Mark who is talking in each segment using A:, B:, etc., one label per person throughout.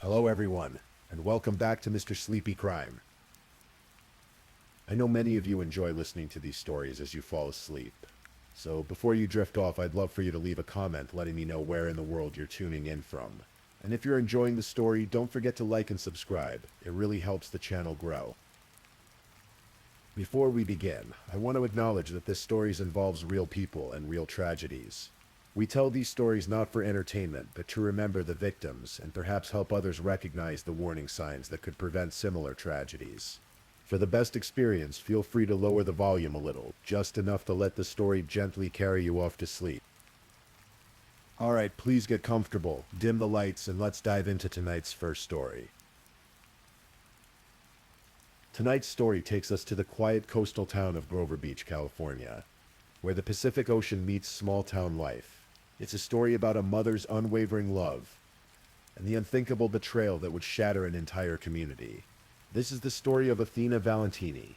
A: Hello everyone, and welcome back to Mr. Sleepy Crime. I know many of you enjoy listening to these stories as you fall asleep. So before you drift off, I'd love for you to leave a comment letting me know where in the world you're tuning in from. And if you're enjoying the story, don't forget to like and subscribe. It really helps the channel grow. Before we begin, I want to acknowledge that this story involves real people and real tragedies. We tell these stories not for entertainment, but to remember the victims and perhaps help others recognize the warning signs that could prevent similar tragedies. For the best experience, feel free to lower the volume a little, just enough to let the story gently carry you off to sleep. Alright, please get comfortable, dim the lights, and let's dive into tonight's first story. Tonight's story takes us to the quiet coastal town of Grover Beach, California, where the Pacific Ocean meets small-town life. It's a story about a mother's unwavering love and the unthinkable betrayal that would shatter an entire community. This is the story of Athena Valentini.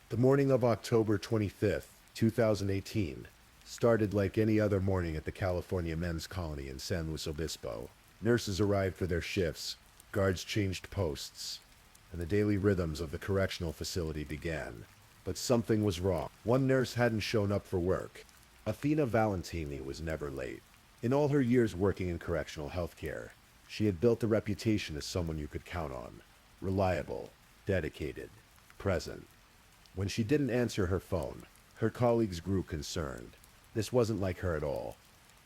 A: The morning of October 25th, 2018, started like any other morning at the California Men's Colony in San Luis Obispo. Nurses arrived for their shifts, guards changed posts, and the daily rhythms of the correctional facility began. But something was wrong. One nurse hadn't shown up for work. Athena Valentini was never late. In all her years working in correctional healthcare, she had built a reputation as someone you could count on. Reliable, dedicated, present. When she didn't answer her phone, her colleagues grew concerned. This wasn't like her at all.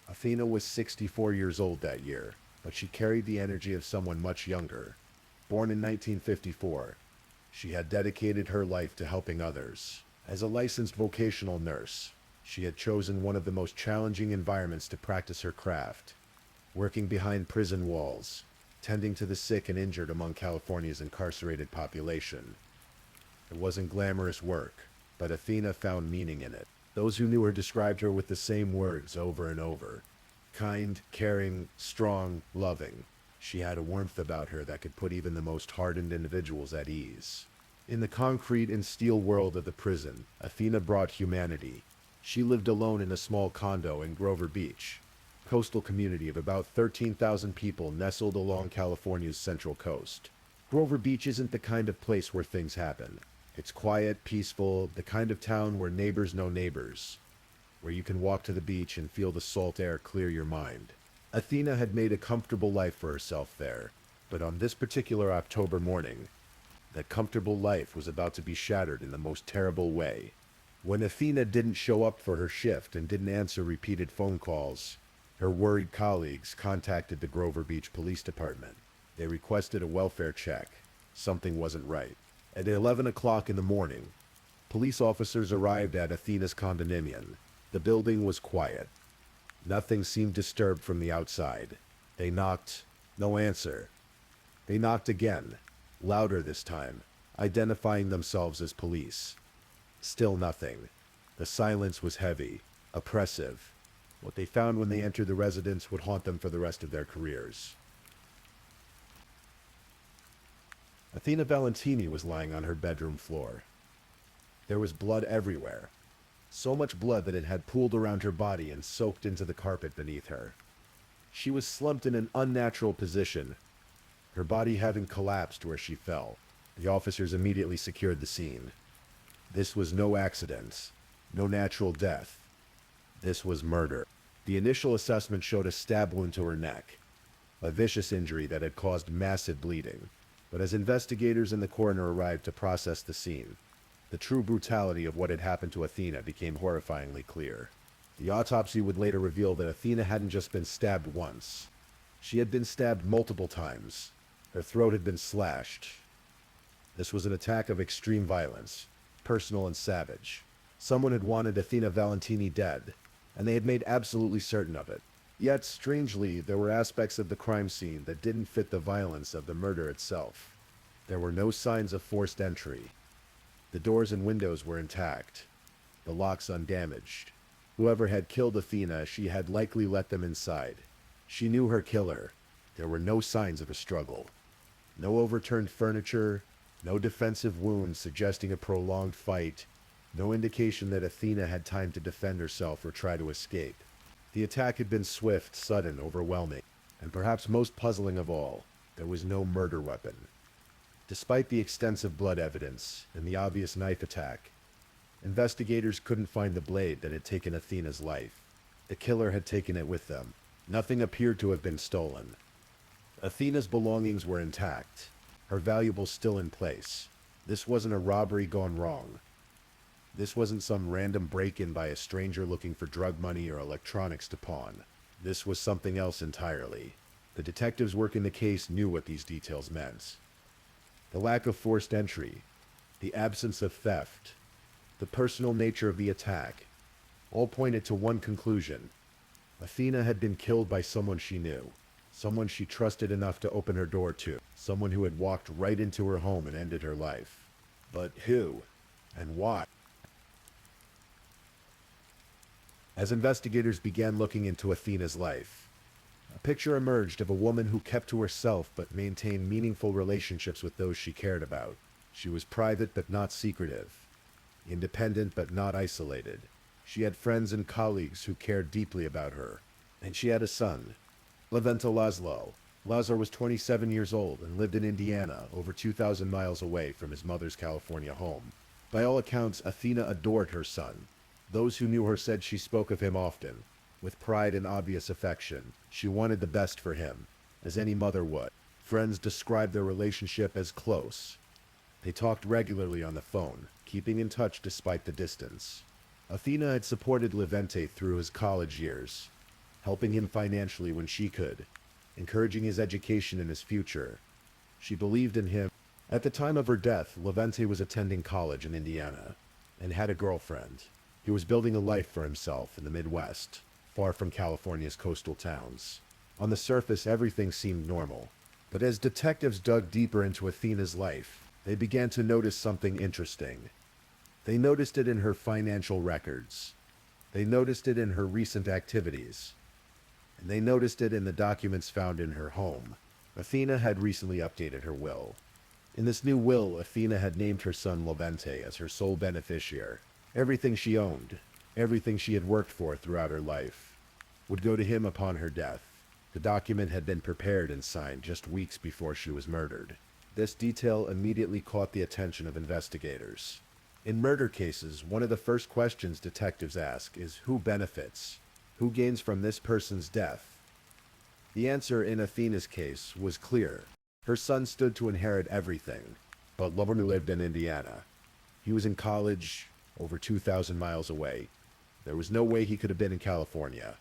A: Athena was 64 years old that year, but she carried the energy of someone much younger. Born in 1954, she had dedicated her life to helping others. As a licensed vocational nurse, she had chosen one of the most challenging environments to practice her craft, working behind prison walls, tending to the sick and injured among California's incarcerated population. It wasn't glamorous work, but Athena found meaning in it. Those who knew her described her with the same words over and over. Kind, caring, strong, loving. She had a warmth about her that could put even the most hardened individuals at ease. In the concrete and steel world of the prison, Athena brought humanity. She lived alone in a small condo in Grover Beach, a coastal community of about 13,000 people nestled along California's central coast. Grover Beach isn't the kind of place where things happen. It's quiet, peaceful, the kind of town where neighbors know neighbors, where you can walk to the beach and feel the salt air clear your mind. Athena had made a comfortable life for herself there, but on this particular October morning, that comfortable life was about to be shattered in the most terrible way. When Athena didn't show up for her shift and didn't answer repeated phone calls, her worried colleagues contacted the Grover Beach Police Department. They requested a welfare check. Something wasn't right. At 11 o'clock in the morning, police officers arrived at Athena's condominium. The building was quiet. Nothing seemed disturbed from the outside. They knocked. No answer. They knocked again, louder this time, identifying themselves as police. Still nothing. The silence was heavy, oppressive. What they found when they entered the residence would haunt them for the rest of their careers. Athena Valentini was lying on her bedroom floor. There was blood everywhere. So much blood that it had pooled around her body and soaked into the carpet beneath her. She was slumped in an unnatural position, her body having collapsed where she fell. The officers immediately secured the scene. This was no accident, no natural death. This was murder. The initial assessment showed a stab wound to her neck, a vicious injury that had caused massive bleeding. But as investigators and the coroner arrived to process the scene, the true brutality of what had happened to Athena became horrifyingly clear. The autopsy would later reveal that Athena hadn't just been stabbed once. She had been stabbed multiple times. Her throat had been slashed. This was an attack of extreme violence, personal and savage. Someone had wanted Athena Valentini dead, and they had made absolutely certain of it. Yet, strangely, there were aspects of the crime scene that didn't fit the violence of the murder itself. There were no signs of forced entry. The doors and windows were intact, the locks undamaged. Whoever had killed Athena, she had likely let them inside. She knew her killer. There were no signs of a struggle. No overturned furniture, no defensive wounds suggesting a prolonged fight, no indication that Athena had time to defend herself or try to escape. The attack had been swift, sudden, overwhelming, and perhaps most puzzling of all, there was no murder weapon. Despite the extensive blood evidence and the obvious knife attack, investigators couldn't find the blade that had taken Athena's life. The killer had taken it with them. Nothing appeared to have been stolen. Athena's belongings were intact, her valuables still in place. This wasn't a robbery gone wrong. This wasn't some random break-in by a stranger looking for drug money or electronics to pawn. This was something else entirely. The detectives working the case knew what these details meant. The lack of forced entry, the absence of theft, the personal nature of the attack, all pointed to one conclusion. Athena had been killed by someone she knew, someone she trusted enough to open her door to, someone who had walked right into her home and ended her life. But who? And why? As investigators began looking into Athena's life, a picture emerged of a woman who kept to herself but maintained meaningful relationships with those she cared about. She was private but not secretive, independent but not isolated. She had friends and colleagues who cared deeply about her, and she had a son, Levente Laszlo. Lazar was 27 years old and lived in Indiana, over 2,000 miles away from his mother's California home. By all accounts, Athena adored her son. Those who knew her said she spoke of him often, with pride and obvious affection. She wanted the best for him, as any mother would. Friends described their relationship as close. They talked regularly on the phone, keeping in touch despite the distance. Athena had supported Levente through his college years, helping him financially when she could, encouraging his education and his future. She believed in him. At the time of her death, Levente was attending college in Indiana and had a girlfriend. He was building a life for himself in the Midwest, far from California's coastal towns. On the surface, everything seemed normal. But as detectives dug deeper into Athena's life, they began to notice something interesting. They noticed it in her financial records. They noticed it in her recent activities. And they noticed it in the documents found in her home. Athena had recently updated her will. In this new will, Athena had named her son Levente as her sole beneficiary. Everything she owned, everything she had worked for throughout her life, would go to him upon her death. The document had been prepared and signed just weeks before she was murdered. This detail immediately caught the attention of investigators. In murder cases, one of the first questions detectives ask is who benefits? Who gains from this person's death? The answer in Athena's case was clear. Her son stood to inherit everything, but Levente lived in Indiana. He was in college, over 2,000 miles away. There was no way he could have been in California.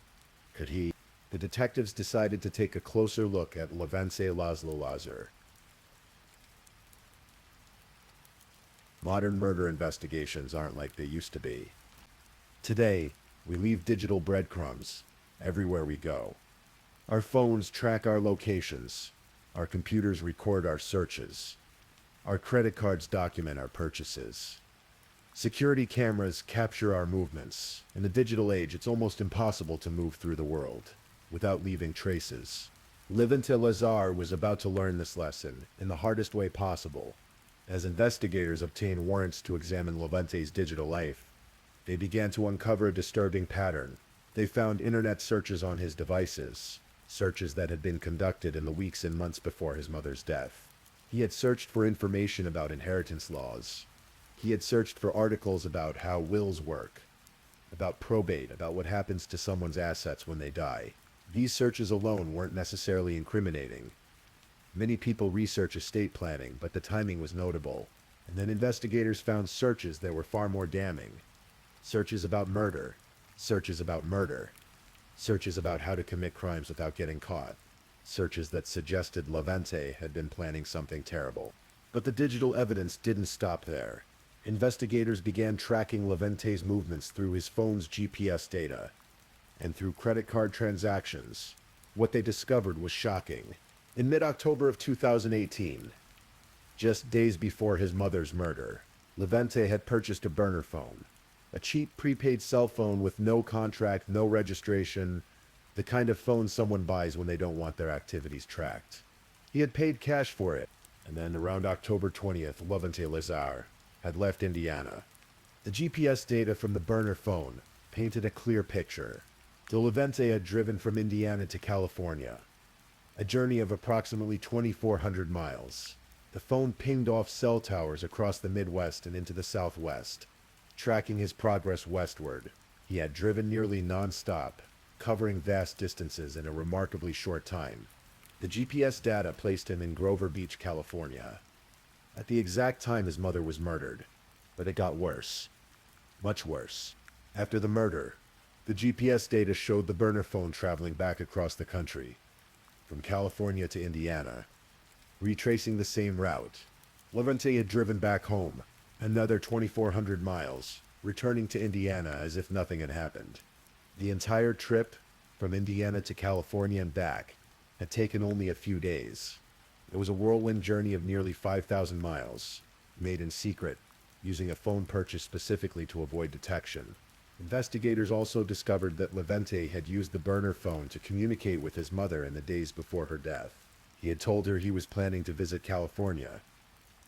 A: Could he? The detectives decided to take a closer look at Levente Laszlo Lazar. Modern murder investigations aren't like they used to be. Today, we leave digital breadcrumbs everywhere we go. Our phones track our locations. Our computers record our searches. Our credit cards document our purchases. Security cameras capture our movements. In the digital age, it's almost impossible to move through the world without leaving traces. Levente Lazar was about to learn this lesson in the hardest way possible. As investigators obtained warrants to examine Levente's digital life, they began to uncover a disturbing pattern. They found internet searches on his devices, searches that had been conducted in the weeks and months before his mother's death. He had searched for information about inheritance laws. He had searched for articles about how wills work, about probate, about what happens to someone's assets when they die. These searches alone weren't necessarily incriminating. Many people research estate planning, but the timing was notable. And then investigators found searches that were far more damning. Searches about murder. Searches about murder. Searches about how to commit crimes without getting caught. Searches that suggested Levente had been planning something terrible. But the digital evidence didn't stop there. Investigators began tracking Levente's movements through his phone's GPS data and through credit card transactions. What they discovered was shocking. In mid-October of 2018, just days before his mother's murder, Levente had purchased a burner phone, a cheap prepaid cell phone with no contract, no registration, the kind of phone someone buys when they don't want their activities tracked. He had paid cash for it, and then around October 20th, Levente Lazar had left Indiana. The GPS data from the burner phone painted a clear picture. De Levente had driven from Indiana to California, a journey of approximately 2,400 miles. The phone pinged off cell towers across the Midwest and into the Southwest, tracking his progress westward. He had driven nearly non-stop, covering vast distances in a remarkably short time. The GPS data placed him in Grover Beach, California, at the exact time his mother was murdered. But it got worse. Much worse. After the murder, the GPS data showed the burner phone traveling back across the country, from California to Indiana, retracing the same route. Levente had driven back home, another 2,400 miles, returning to Indiana as if nothing had happened. The entire trip, from Indiana to California and back, had taken only a few days. It was a whirlwind journey of nearly 5,000 miles, made in secret, using a phone purchased specifically to avoid detection. Investigators also discovered that Levente had used the burner phone to communicate with his mother in the days before her death. He had told her he was planning to visit California.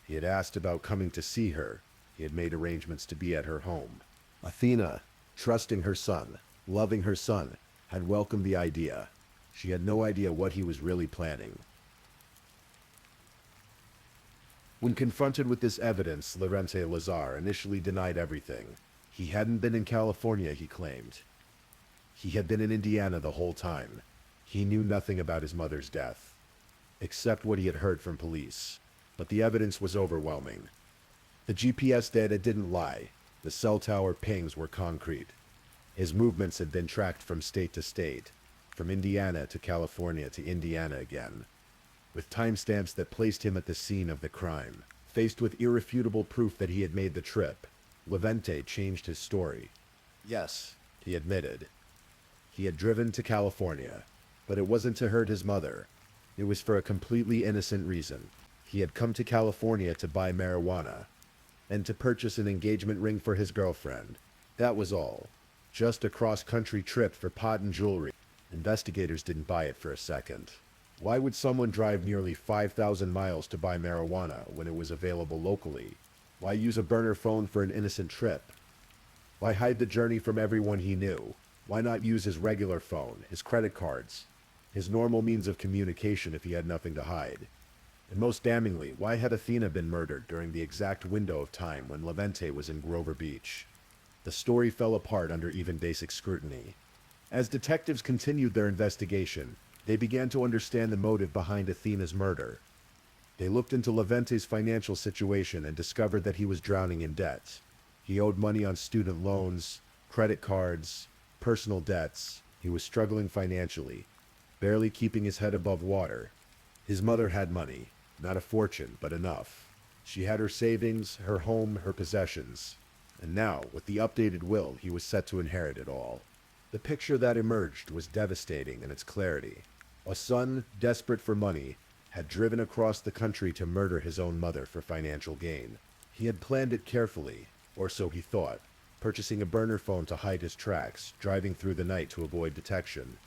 A: He had asked about coming to see her. He had made arrangements to be at her home. Athena, trusting her son, loving her son, had welcomed the idea. She had no idea what he was really planning. When confronted with this evidence, Levente Lazar initially denied everything. He hadn't been in California, he claimed. He had been in Indiana the whole time. He knew nothing about his mother's death, except what he had heard from police. But the evidence was overwhelming. The GPS data didn't lie. The cell tower pings were concrete. His movements had been tracked from state to state, from Indiana to California to Indiana again, with timestamps that placed him at the scene of the crime. Faced with irrefutable proof that he had made the trip, Levente changed his story. Yes, he admitted. He had driven to California, but it wasn't to hurt his mother. It was for a completely innocent reason. He had come to California to buy marijuana, and to purchase an engagement ring for his girlfriend. That was all. Just a cross-country trip for pot and jewelry. Investigators didn't buy it for a second. Why would someone drive nearly 5,000 miles to buy marijuana when it was available locally? Why use a burner phone for an innocent trip? Why hide the journey from everyone he knew? Why not use his regular phone, his credit cards, his normal means of communication if he had nothing to hide? And most damningly, why had Athena been murdered during the exact window of time when Levente was in Grover Beach? The story fell apart under even basic scrutiny. As detectives continued their investigation, they began to understand the motive behind Athena's murder. They looked into Levente's financial situation and discovered that he was drowning in debt. He owed money on student loans, credit cards, personal debts. He was struggling financially, barely keeping his head above water. His mother had money, not a fortune, but enough. She had her savings, her home, her possessions. And now, with the updated will, he was set to inherit it all. The picture that emerged was devastating in its clarity. A son, desperate for money, had driven across the country to murder his own mother for financial gain. He had planned it carefully, or so he thought, purchasing a burner phone to hide his tracks, driving through the night to avoid detection,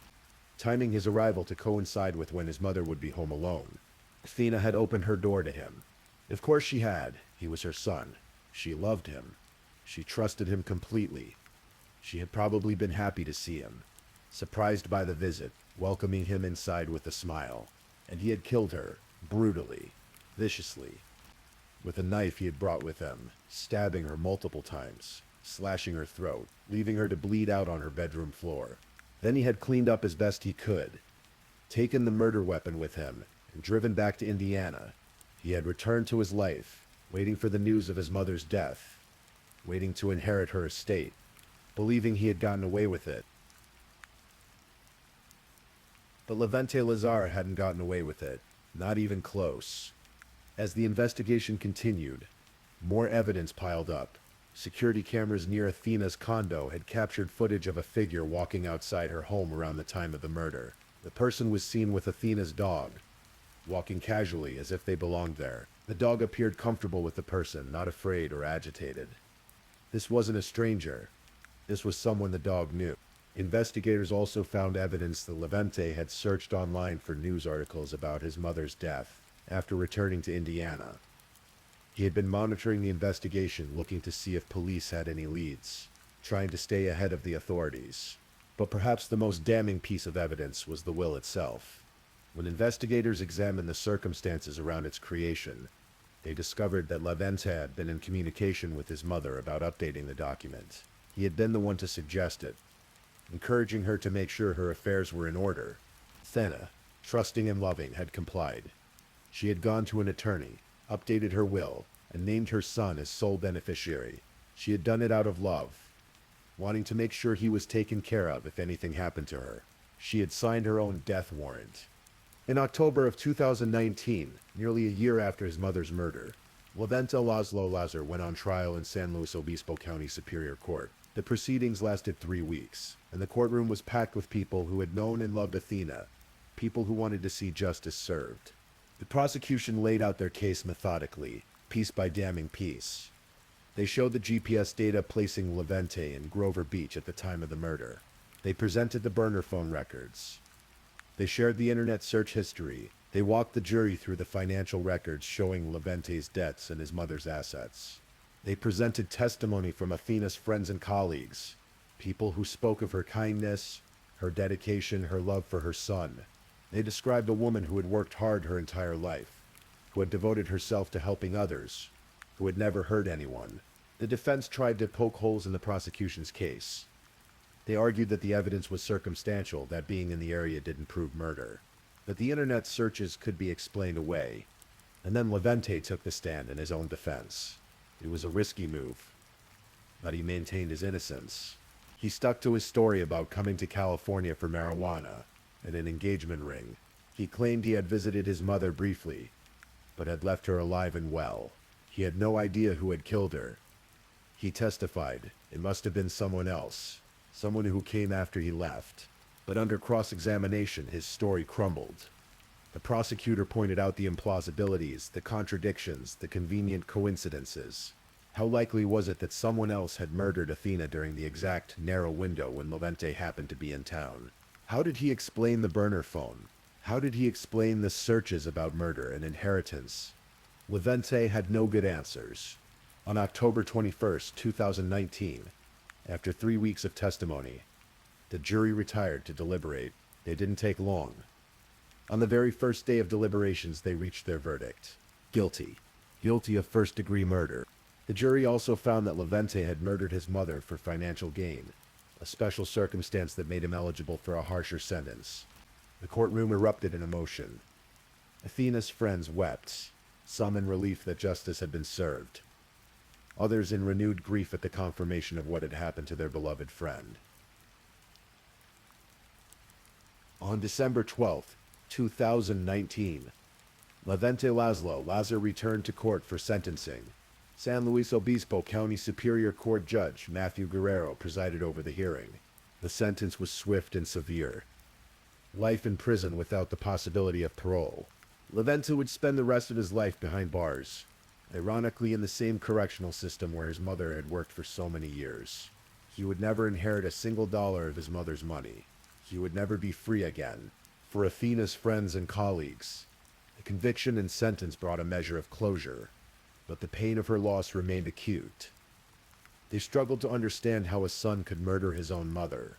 A: timing his arrival to coincide with when his mother would be home alone. Athena had opened her door to him. Of course she had. He was her son. She loved him. She trusted him completely. She had probably been happy to see him, surprised by the visit, welcoming him inside with a smile. And he had killed her, brutally, viciously, with a knife he had brought with him, stabbing her multiple times, slashing her throat, leaving her to bleed out on her bedroom floor. Then he had cleaned up as best he could, taken the murder weapon with him, and driven back to Indiana. He had returned to his life, waiting for the news of his mother's death, waiting to inherit her estate, believing he had gotten away with it. But Levente Lazar hadn't gotten away with it, not even close. As the investigation continued, more evidence piled up. Security cameras near Athena's condo had captured footage of a figure walking outside her home around the time of the murder. The person was seen with Athena's dog, walking casually as if they belonged there. The dog appeared comfortable with the person, not afraid or agitated. This wasn't a stranger. This was someone the dog knew. Investigators also found evidence that Levente had searched online for news articles about his mother's death after returning to Indiana. He had been monitoring the investigation, looking to see if police had any leads, trying to stay ahead of the authorities. But perhaps the most damning piece of evidence was the will itself. When investigators examined the circumstances around its creation, they discovered that Levente had been in communication with his mother about updating the document. He had been the one to suggest it, encouraging her to make sure her affairs were in order. Thena, trusting and loving, had complied. She had gone to an attorney, updated her will, and named her son as sole beneficiary. She had done it out of love, wanting to make sure he was taken care of if anything happened to her. She had signed her own death warrant. In October of 2019, nearly a year after his mother's murder, Levente Laszlo Lazar went on trial in San Luis Obispo County Superior Court. The proceedings lasted 3 weeks, and the courtroom was packed with people who had known and loved Athena, people who wanted to see justice served. The prosecution laid out their case methodically, piece by damning piece. They showed the GPS data placing Levente in Grover Beach at the time of the murder. They presented the burner phone records. They shared the internet search history. They walked the jury through the financial records showing Levente's debts and his mother's assets. They presented testimony from Athena's friends and colleagues, people who spoke of her kindness, her dedication, her love for her son. They described a woman who had worked hard her entire life, who had devoted herself to helping others, who had never hurt anyone. The defense tried to poke holes in the prosecution's case. They argued that the evidence was circumstantial, that being in the area didn't prove murder, that the internet searches could be explained away. And then Levente took the stand in his own defense. It was a risky move, but he maintained his innocence. He stuck to his story about coming to California for marijuana and an engagement ring. He claimed he had visited his mother briefly, but had left her alive and well. He had no idea who had killed her. He testified it must have been someone else, someone who came after he left. But under cross-examination, his story crumbled. The prosecutor pointed out the implausibilities, the contradictions, the convenient coincidences. How likely was it that someone else had murdered Athena during the exact narrow window when Levente happened to be in town? How did he explain the burner phone? How did he explain the searches about murder and inheritance? Levente had no good answers. On October 21st, 2019, after 3 weeks of testimony, the jury retired to deliberate. They didn't take long. On the very first day of deliberations, they reached their verdict. Guilty. Guilty of first-degree murder. The jury also found that Levente had murdered his mother for financial gain, a special circumstance that made him eligible for a harsher sentence. The courtroom erupted in emotion. Athena's friends wept, some in relief that justice had been served, others in renewed grief at the confirmation of what had happened to their beloved friend. On December 12th, 2019, Levente Laszlo Lazar returned to court for sentencing. San Luis Obispo County Superior Court Judge Matthew Guerrero presided over the hearing. The sentence was swift and severe. Life in prison without the possibility of parole. Levente would spend the rest of his life behind bars, ironically in the same correctional system where his mother had worked for so many years. He would never inherit a single dollar of his mother's money. He would never be free again. For Athena's friends and colleagues, the conviction and sentence brought a measure of closure, but the pain of her loss remained acute. They struggled to understand how a son could murder his own mother,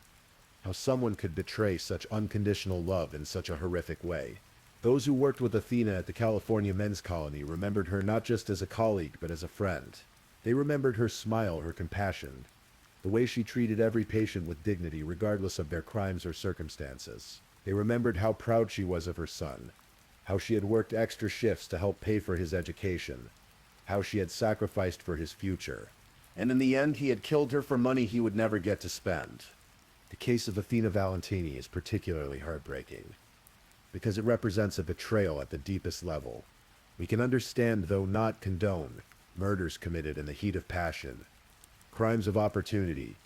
A: how someone could betray such unconditional love in such a horrific way. Those who worked with Athena at the California Men's Colony remembered her not just as a colleague, but as a friend. They remembered her smile, her compassion, the way she treated every patient with dignity regardless of their crimes or circumstances. They remembered how proud she was of her son, how she had worked extra shifts to help pay for his education, how she had sacrificed for his future. And in the end, he had killed her for money he would never get to spend. The case of Athena Valentini is particularly heartbreaking, because it represents a betrayal at the deepest level. We can understand, though not condone, murders committed in the heat of passion, crimes of opportunity,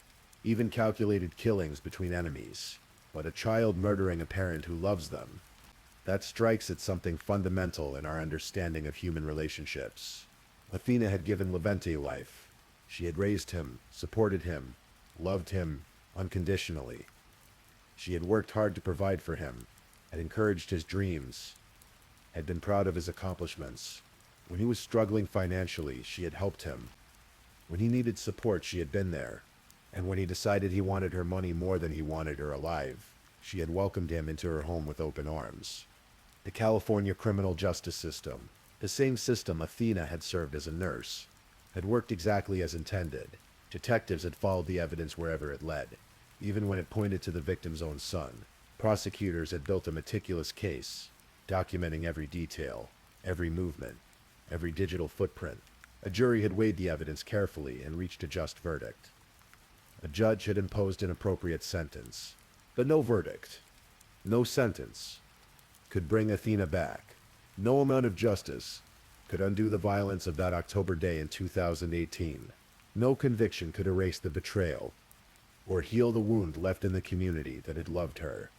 A: even calculated killings between enemies. But a child murdering a parent who loves them, that strikes at something fundamental in our understanding of human relationships. Athena had given Levente life. She had raised him, supported him, loved him unconditionally. She had worked hard to provide for him, had encouraged his dreams, had been proud of his accomplishments. When he was struggling financially, she had helped him. When he needed support, she had been there. And when he decided he wanted her money more than he wanted her alive, she had welcomed him into her home with open arms. The California criminal justice system, the same system Athena had served as a nurse, had worked exactly as intended. Detectives had followed the evidence wherever it led, even when it pointed to the victim's own son. Prosecutors had built a meticulous case, documenting every detail, every movement, every digital footprint. A jury had weighed the evidence carefully and reached a just verdict. A judge had imposed an appropriate sentence, but no verdict, no sentence, could bring Athena back. No amount of justice could undo the violence of that October day in 2018. No conviction could erase the betrayal or heal the wound left in the community that had loved her.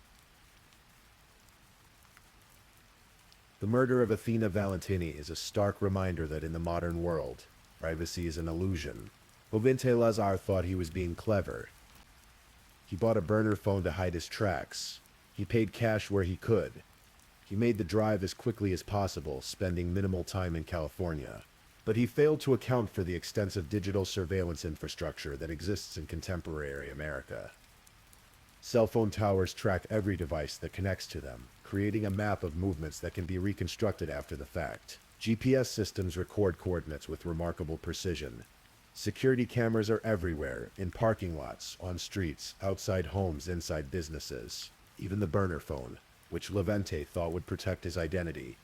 A: The murder of Athena Valentini is a stark reminder that in the modern world, privacy is an illusion. Levente Lazar thought he was being clever. He bought a burner phone to hide his tracks. He paid cash where he could. He made the drive as quickly as possible, spending minimal time in California. But he failed to account for the extensive digital surveillance infrastructure that exists in contemporary America. Cell phone towers track every device that connects to them, creating a map of movements that can be reconstructed after the fact. GPS systems record coordinates with remarkable precision. Security cameras are everywhere, in parking lots, on streets, outside homes, inside businesses. Even the burner phone, which Levente thought would protect his identity,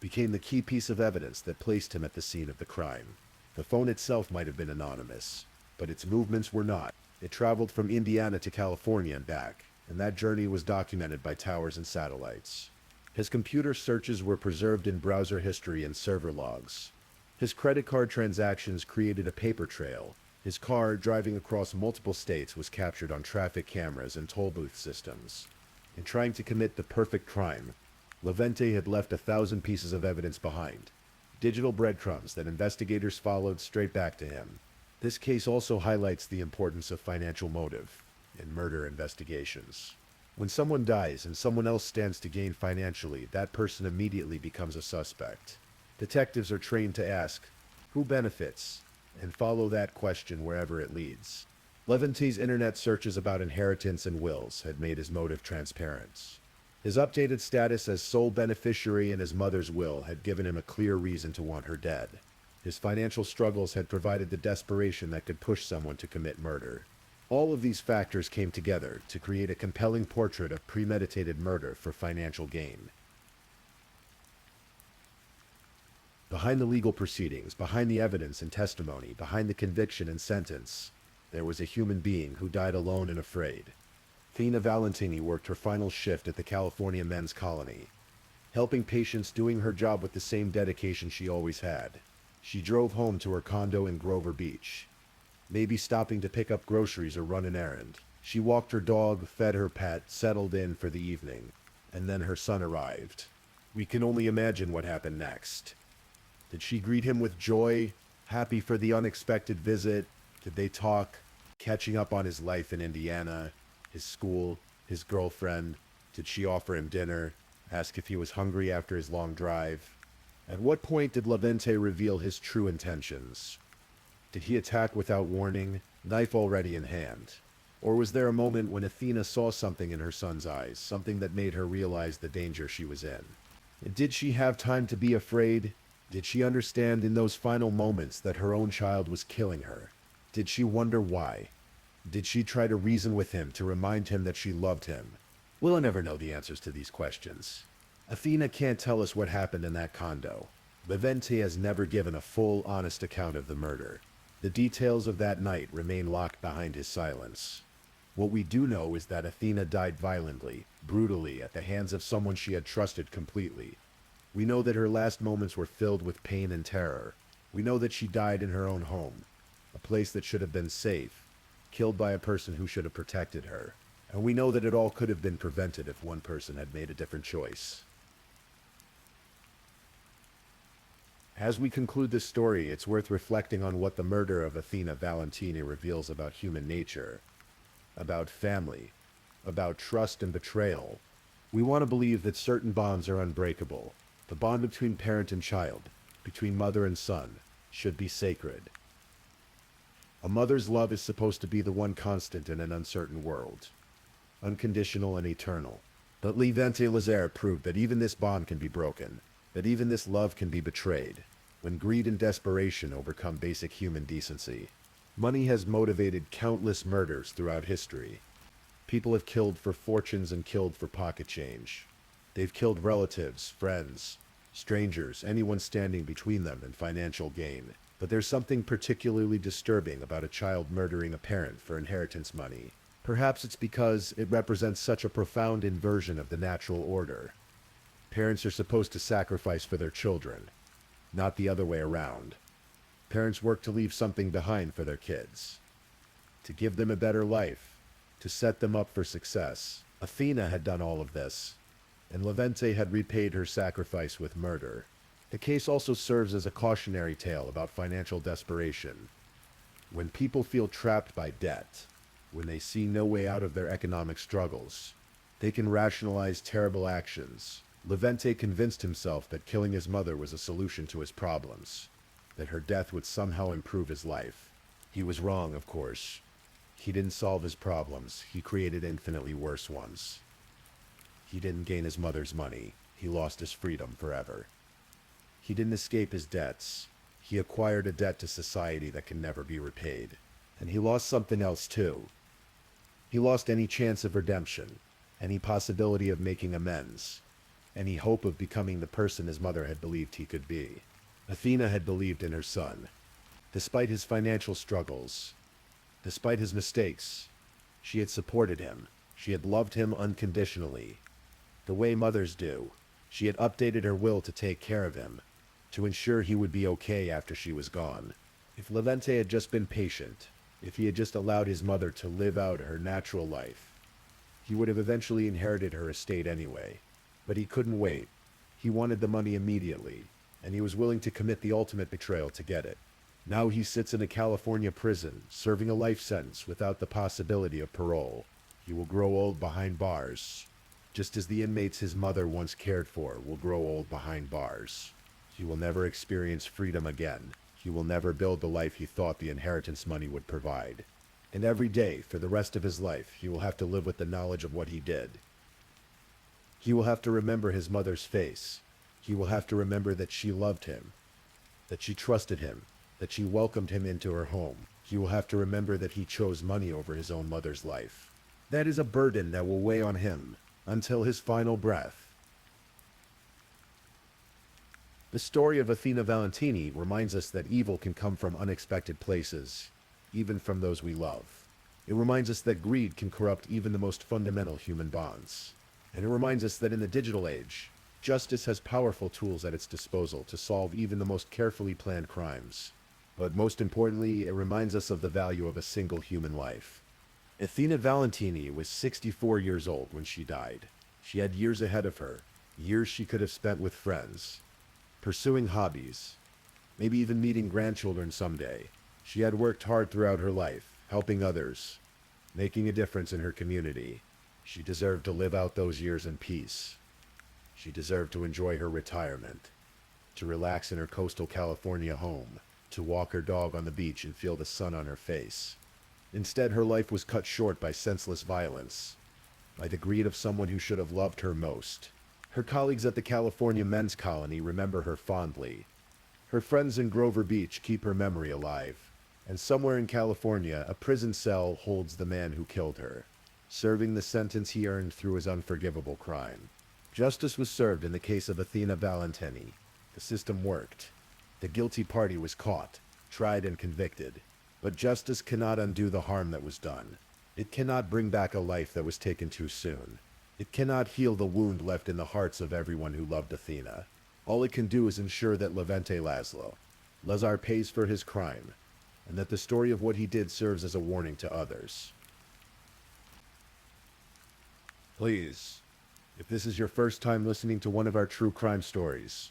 A: became the key piece of evidence that placed him at the scene of the crime. The phone itself might have been anonymous, but its movements were not. It traveled from Indiana to California and back, and that journey was documented by towers and satellites. His computer searches were preserved in browser history and server logs. His credit card transactions created a paper trail. His car, driving across multiple states, was captured on traffic cameras and toll booth systems. In trying to commit the perfect crime, Levente had left 1,000 pieces of evidence behind, digital breadcrumbs that investigators followed straight back to him. This case also highlights the importance of financial motive in murder investigations. When someone dies and someone else stands to gain financially, that person immediately becomes a suspect. Detectives are trained to ask, who benefits, and follow that question wherever it leads. Levente's internet searches about inheritance and wills had made his motive transparent. His updated status as sole beneficiary in his mother's will had given him a clear reason to want her dead. His financial struggles had provided the desperation that could push someone to commit murder. All of these factors came together to create a compelling portrait of premeditated murder for financial gain. Behind the legal proceedings, behind the evidence and testimony, behind the conviction and sentence, there was a human being who died alone and afraid. Athena Valentini worked her final shift at the California Men's Colony, helping patients, doing her job with the same dedication she always had. She drove home to her condo in Grover Beach, maybe stopping to pick up groceries or run an errand. She walked her dog, fed her pet, settled in for the evening, and then her son arrived. We can only imagine what happened next. Did she greet him with joy, happy for the unexpected visit? Did they talk, catching up on his life in Indiana, his school, his girlfriend? Did she offer him dinner, ask if he was hungry after his long drive? At what point did Levente reveal his true intentions? Did he attack without warning, knife already in hand? Or was there a moment when Athena saw something in her son's eyes, something that made her realize the danger she was in? And did she have time to be afraid? Did she understand in those final moments that her own child was killing her? Did she wonder why? Did she try to reason with him to remind him that she loved him? We'll never know the answers to these questions. Athena can't tell us what happened in that condo. Levente has never given a full, honest account of the murder. The details of that night remain locked behind his silence. What we do know is that Athena died violently, brutally, at the hands of someone she had trusted completely. We know that her last moments were filled with pain and terror. We know that she died in her own home, a place that should have been safe, killed by a person who should have protected her. And we know that it all could have been prevented if one person had made a different choice. As we conclude this story, it's worth reflecting on what the murder of Athena Valentini reveals about human nature, about family, about trust and betrayal. We want to believe that certain bonds are unbreakable. The bond between parent and child, between mother and son, should be sacred. A mother's love is supposed to be the one constant in an uncertain world, unconditional and eternal. But Levante Lazare proved that even this bond can be broken, that even this love can be betrayed, when greed and desperation overcome basic human decency. Money has motivated countless murders throughout history. People have killed for fortunes and killed for pocket change. They've killed relatives, friends, strangers, anyone standing between them and financial gain. But there's something particularly disturbing about a child murdering a parent for inheritance money. Perhaps it's because it represents such a profound inversion of the natural order. Parents are supposed to sacrifice for their children, not the other way around. Parents work to leave something behind for their kids, to give them a better life, to set them up for success. Athena had done all of this, and Levante had repaid her sacrifice with murder. The case also serves as a cautionary tale about financial desperation. When people feel trapped by debt, when they see no way out of their economic struggles, they can rationalize terrible actions. Levante convinced himself that killing his mother was a solution to his problems, that her death would somehow improve his life. He was wrong, of course. He didn't solve his problems. He created infinitely worse ones. He didn't gain his mother's money. He lost his freedom forever. He didn't escape his debts. He acquired a debt to society that can never be repaid. And he lost something else too. He lost any chance of redemption, any possibility of making amends, any hope of becoming the person his mother had believed he could be. Athena had believed in her son. Despite his financial struggles, despite his mistakes, she had supported him. She had loved him unconditionally, the way mothers do. She had updated her will to take care of him, to ensure he would be okay after she was gone. If Levante had just been patient, if he had just allowed his mother to live out her natural life, he would have eventually inherited her estate anyway. But he couldn't wait. He wanted the money immediately, and he was willing to commit the ultimate betrayal to get it. Now he sits in a California prison, serving a life sentence without the possibility of parole. He will grow old behind bars, just as the inmates his mother once cared for will grow old behind bars. He will never experience freedom again. He will never build the life he thought the inheritance money would provide. And every day, for the rest of his life, he will have to live with the knowledge of what he did. He will have to remember his mother's face. He will have to remember that she loved him, that she trusted him, that she welcomed him into her home. He will have to remember that he chose money over his own mother's life. That is a burden that will weigh on him until his final breath. The story of Athena Valentini reminds us that evil can come from unexpected places, even from those we love. It reminds us that greed can corrupt even the most fundamental human bonds. And it reminds us that in the digital age, justice has powerful tools at its disposal to solve even the most carefully planned crimes. But most importantly, it reminds us of the value of a single human life. Athena Valentini was 64 years old when she died. She had years ahead of her, years she could have spent with friends, pursuing hobbies, maybe even meeting grandchildren someday. She had worked hard throughout her life, helping others, making a difference in her community. She deserved to live out those years in peace. She deserved to enjoy her retirement, to relax in her coastal California home, to walk her dog on the beach and feel the sun on her face. Instead, her life was cut short by senseless violence, by the greed of someone who should have loved her most. Her colleagues at the California men's colony remember her fondly. Her friends in Grover Beach keep her memory alive. And somewhere in California, a prison cell holds the man who killed her, serving the sentence he earned through his unforgivable crime. Justice was served in the case of Athena Valentini. The system worked. The guilty party was caught, tried, and convicted. But justice cannot undo the harm that was done. It cannot bring back a life that was taken too soon. It cannot heal the wound left in the hearts of everyone who loved Athena. All it can do is ensure that Levante Lazar pays for his crime, and that the story of what he did serves as a warning to others. Please, if this is your first time listening to one of our true crime stories,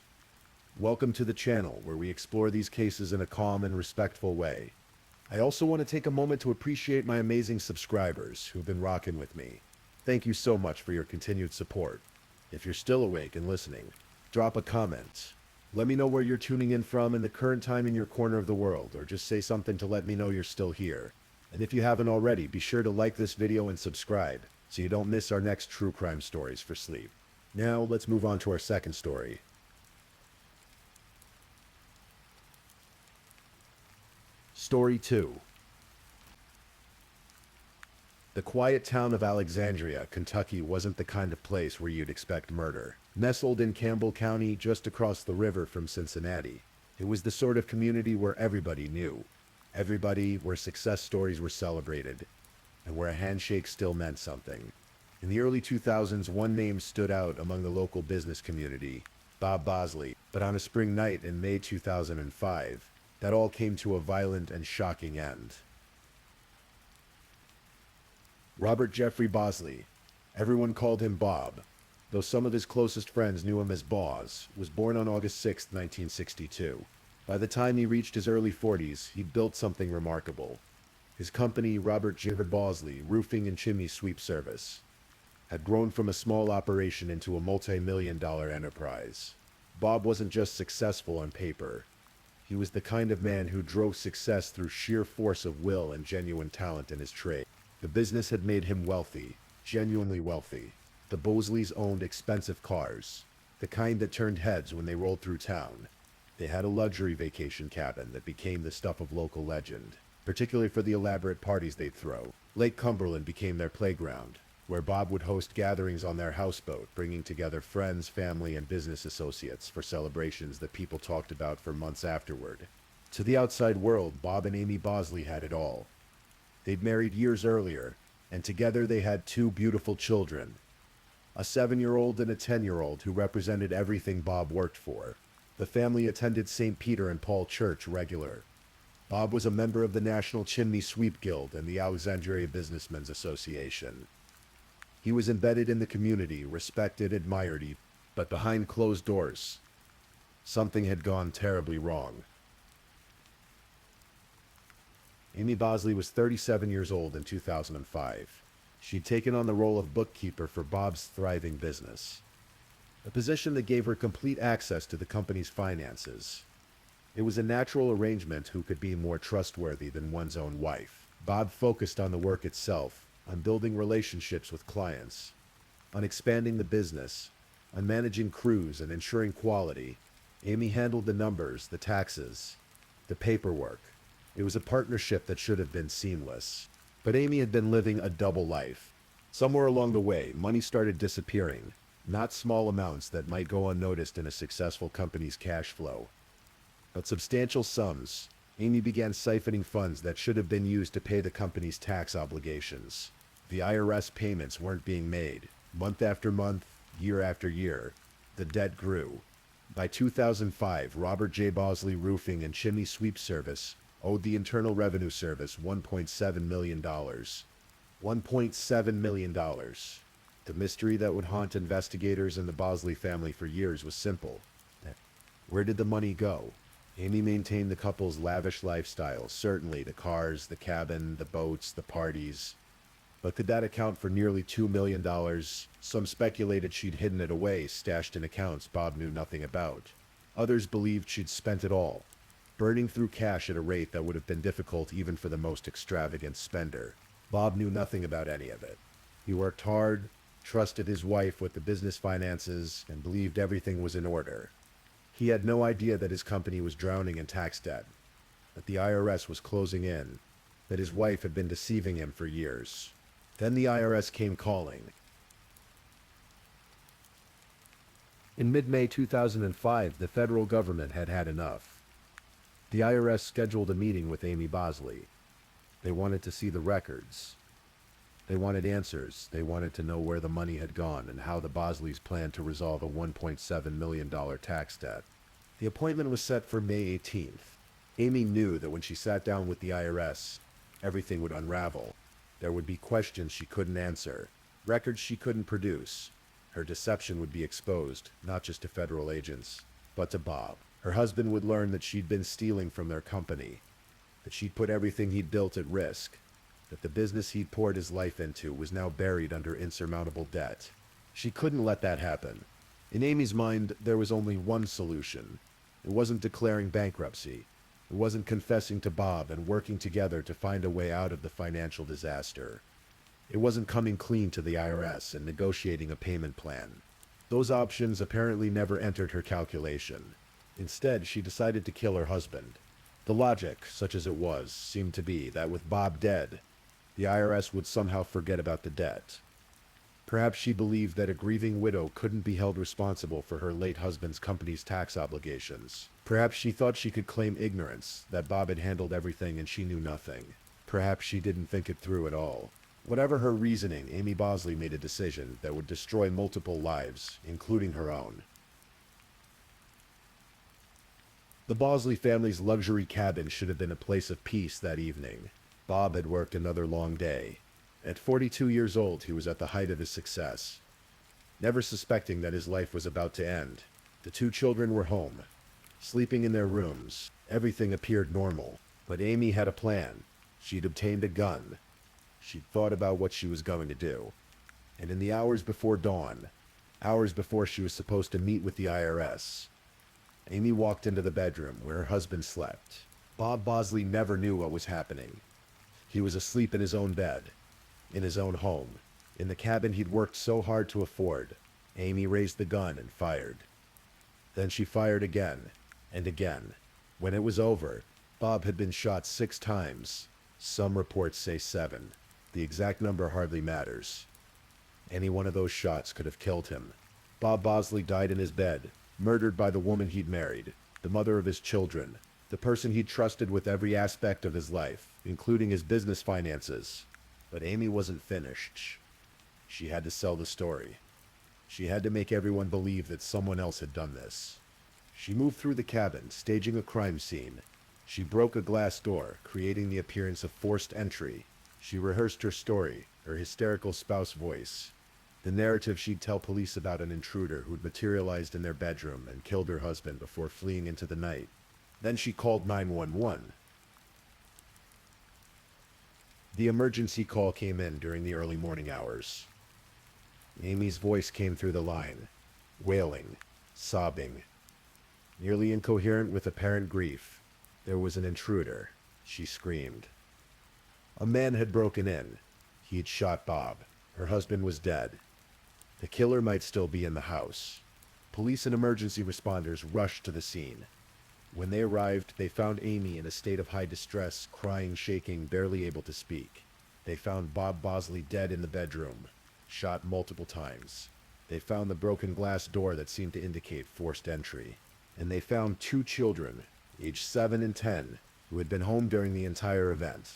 A: welcome to the channel where we explore these cases in a calm and respectful way. I also want to take a moment to appreciate my amazing subscribers who've been rocking with me. Thank you so much for your continued support. If you're still awake and listening, drop a comment. Let me know where you're tuning in from and the current time in your corner of the world, or just say something to let me know you're still here. And if you haven't already, be sure to like this video and subscribe so you don't miss our next true crime stories for sleep. Now, let's move on to our second story. Story 2. The quiet town of Alexandria, Kentucky wasn't the kind of place where you'd expect murder. Nestled in Campbell County, just across the river from Cincinnati, it was the sort of community where everybody knew. Everybody, where success stories were celebrated, and where a handshake still meant something. In the early 2000s, one name stood out among the local business community, Bob Bosley. But on a spring night in May 2005, that all came to a violent and shocking end. Robert Jeffrey Bosley, everyone called him Bob, though some of his closest friends knew him as Boz, was born on August 6, 1962. By the time he reached his early 40s, he'd built something remarkable. His company, Robert J. Bosley Roofing and Chimney Sweep Service, had grown from a small operation into a multi-million-dollar enterprise. Bob wasn't just successful on paper. He was the kind of man who drove success through sheer force of will and genuine talent in his trade. The business had made him wealthy, genuinely wealthy. The Bosleys owned expensive cars, the kind that turned heads when they rolled through town. They had a luxury vacation cabin that became the stuff of local legend, particularly for the elaborate parties they'd throw. Lake Cumberland became their playground, where Bob would host gatherings on their houseboat, bringing together friends, family, and business associates for celebrations that people talked about for months afterward. To the outside world, Bob and Amy Bosley had it all. They'd married years earlier, and together they had two beautiful children, a 7-year-old and a 10-year-old who represented everything Bob worked for. The family attended St. Peter and Paul Church regular. Bob was a member of the National Chimney Sweep Guild and the Alexandria Businessmen's Association. He was embedded in the community, respected, admired, but behind closed doors, something had gone terribly wrong. Amy Bosley was 37 years old in 2005. She'd taken on the role of bookkeeper for Bob's thriving business, a position that gave her complete access to the company's finances. It was a natural arrangement. Who could be more trustworthy than one's own wife? Bob focused on the work itself, on building relationships with clients, on expanding the business, on managing crews and ensuring quality. Amy handled the numbers, the taxes, the paperwork. It was a partnership that should have been seamless. But Amy had been living a double life. Somewhere along the way, money started disappearing, not small amounts that might go unnoticed in a successful company's cash flow, but substantial sums. Amy began siphoning funds that should have been used to pay the company's tax obligations. The IRS payments weren't being made. Month after month, year after year, the debt grew. By 2005, Robert J. Bosley Roofing and Chimney Sweep Service owed the Internal Revenue Service $1.7 million. $1.7 million. The mystery that would haunt investigators and the Bosley family for years was simple. Where did the money go? Amy maintained the couple's lavish lifestyle, certainly the cars, the cabin, the boats, the parties. But could that account for nearly $2 million? Some speculated she'd hidden it away, stashed in accounts Bob knew nothing about. Others believed she'd spent it all, burning through cash at a rate that would have been difficult even for the most extravagant spender. Bob knew nothing about any of it. He worked hard, trusted his wife with the business finances, and believed everything was in order. He had no idea that his company was drowning in tax debt, that the IRS was closing in, that his wife had been deceiving him for years. Then the IRS came calling. In mid-May 2005, the federal government had had enough. The IRS scheduled a meeting with Amy Bosley. They wanted to see the records. They wanted answers. They wanted to know where the money had gone and how the Bosleys planned to resolve a $1.7 million tax debt. The appointment was set for May 18th. Amy knew that when she sat down with the IRS, everything would unravel. There would be questions she couldn't answer, records she couldn't produce. Her deception would be exposed, not just to federal agents, but to Bob. Her husband would learn that she'd been stealing from their company, that she'd put everything he'd built at risk, that the business he'd poured his life into was now buried under insurmountable debt. She couldn't let that happen. In Amy's mind, there was only one solution: It wasn't declaring bankruptcy. It wasn't confessing to Bob and working together to find a way out of the financial disaster. It wasn't coming clean to the IRS and negotiating a payment plan. Those options apparently never entered her calculation. Instead, she decided to kill her husband. The logic, such as it was, seemed to be that with Bob dead, the IRS would somehow forget about the debt. Perhaps she believed that a grieving widow couldn't be held responsible for her late husband's company's tax obligations. Perhaps she thought she could claim ignorance, that Bob had handled everything and she knew nothing. Perhaps she didn't think it through at all. Whatever her reasoning, Amy Bosley made a decision that would destroy multiple lives, including her own. The Bosley family's luxury cabin should have been a place of peace that evening. Bob had worked another long day. At 42 years old, he was at the height of his success. Never suspecting that his life was about to end, the two children were home, sleeping in their rooms. Everything appeared normal. But Amy had a plan. She'd obtained a gun. She'd thought about what she was going to do. And in the hours before dawn, hours before she was supposed to meet with the IRS, Amy walked into the bedroom where her husband slept. Bob Bosley never knew what was happening. He was asleep in his own bed, in his own home, in the cabin he'd worked so hard to afford. Amy raised the gun and fired. Then she fired again, and again. When it was over, Bob had been shot 6 times. Some reports say 7. The exact number hardly matters. Any one of those shots could have killed him. Bob Bosley died in his bed, murdered by the woman he'd married, the mother of his children, the person he'd trusted with every aspect of his life, including his business finances. But Amy wasn't finished. She had to sell the story. She had to make everyone believe that someone else had done this. She moved through the cabin, staging a crime scene. She broke a glass door, creating the appearance of forced entry. She rehearsed her story, her hysterical spouse voice, the narrative she'd tell police about an intruder who'd materialized in their bedroom and killed her husband before fleeing into the night. Then she called 911. The emergency call came in during the early morning hours. Amy's voice came through the line, wailing, sobbing, nearly incoherent with apparent grief. There was an intruder, she screamed. A man had broken in. He'd shot Bob. Her husband was dead. The killer might still be in the house. Police and emergency responders rushed to the scene. When they arrived, they found Amy in a state of high distress, crying, shaking, barely able to speak. They found Bob Bosley dead in the bedroom, shot multiple times. They found the broken glass door that seemed to indicate forced entry. And they found 2 children, aged 7 and 10, who had been home during the entire event.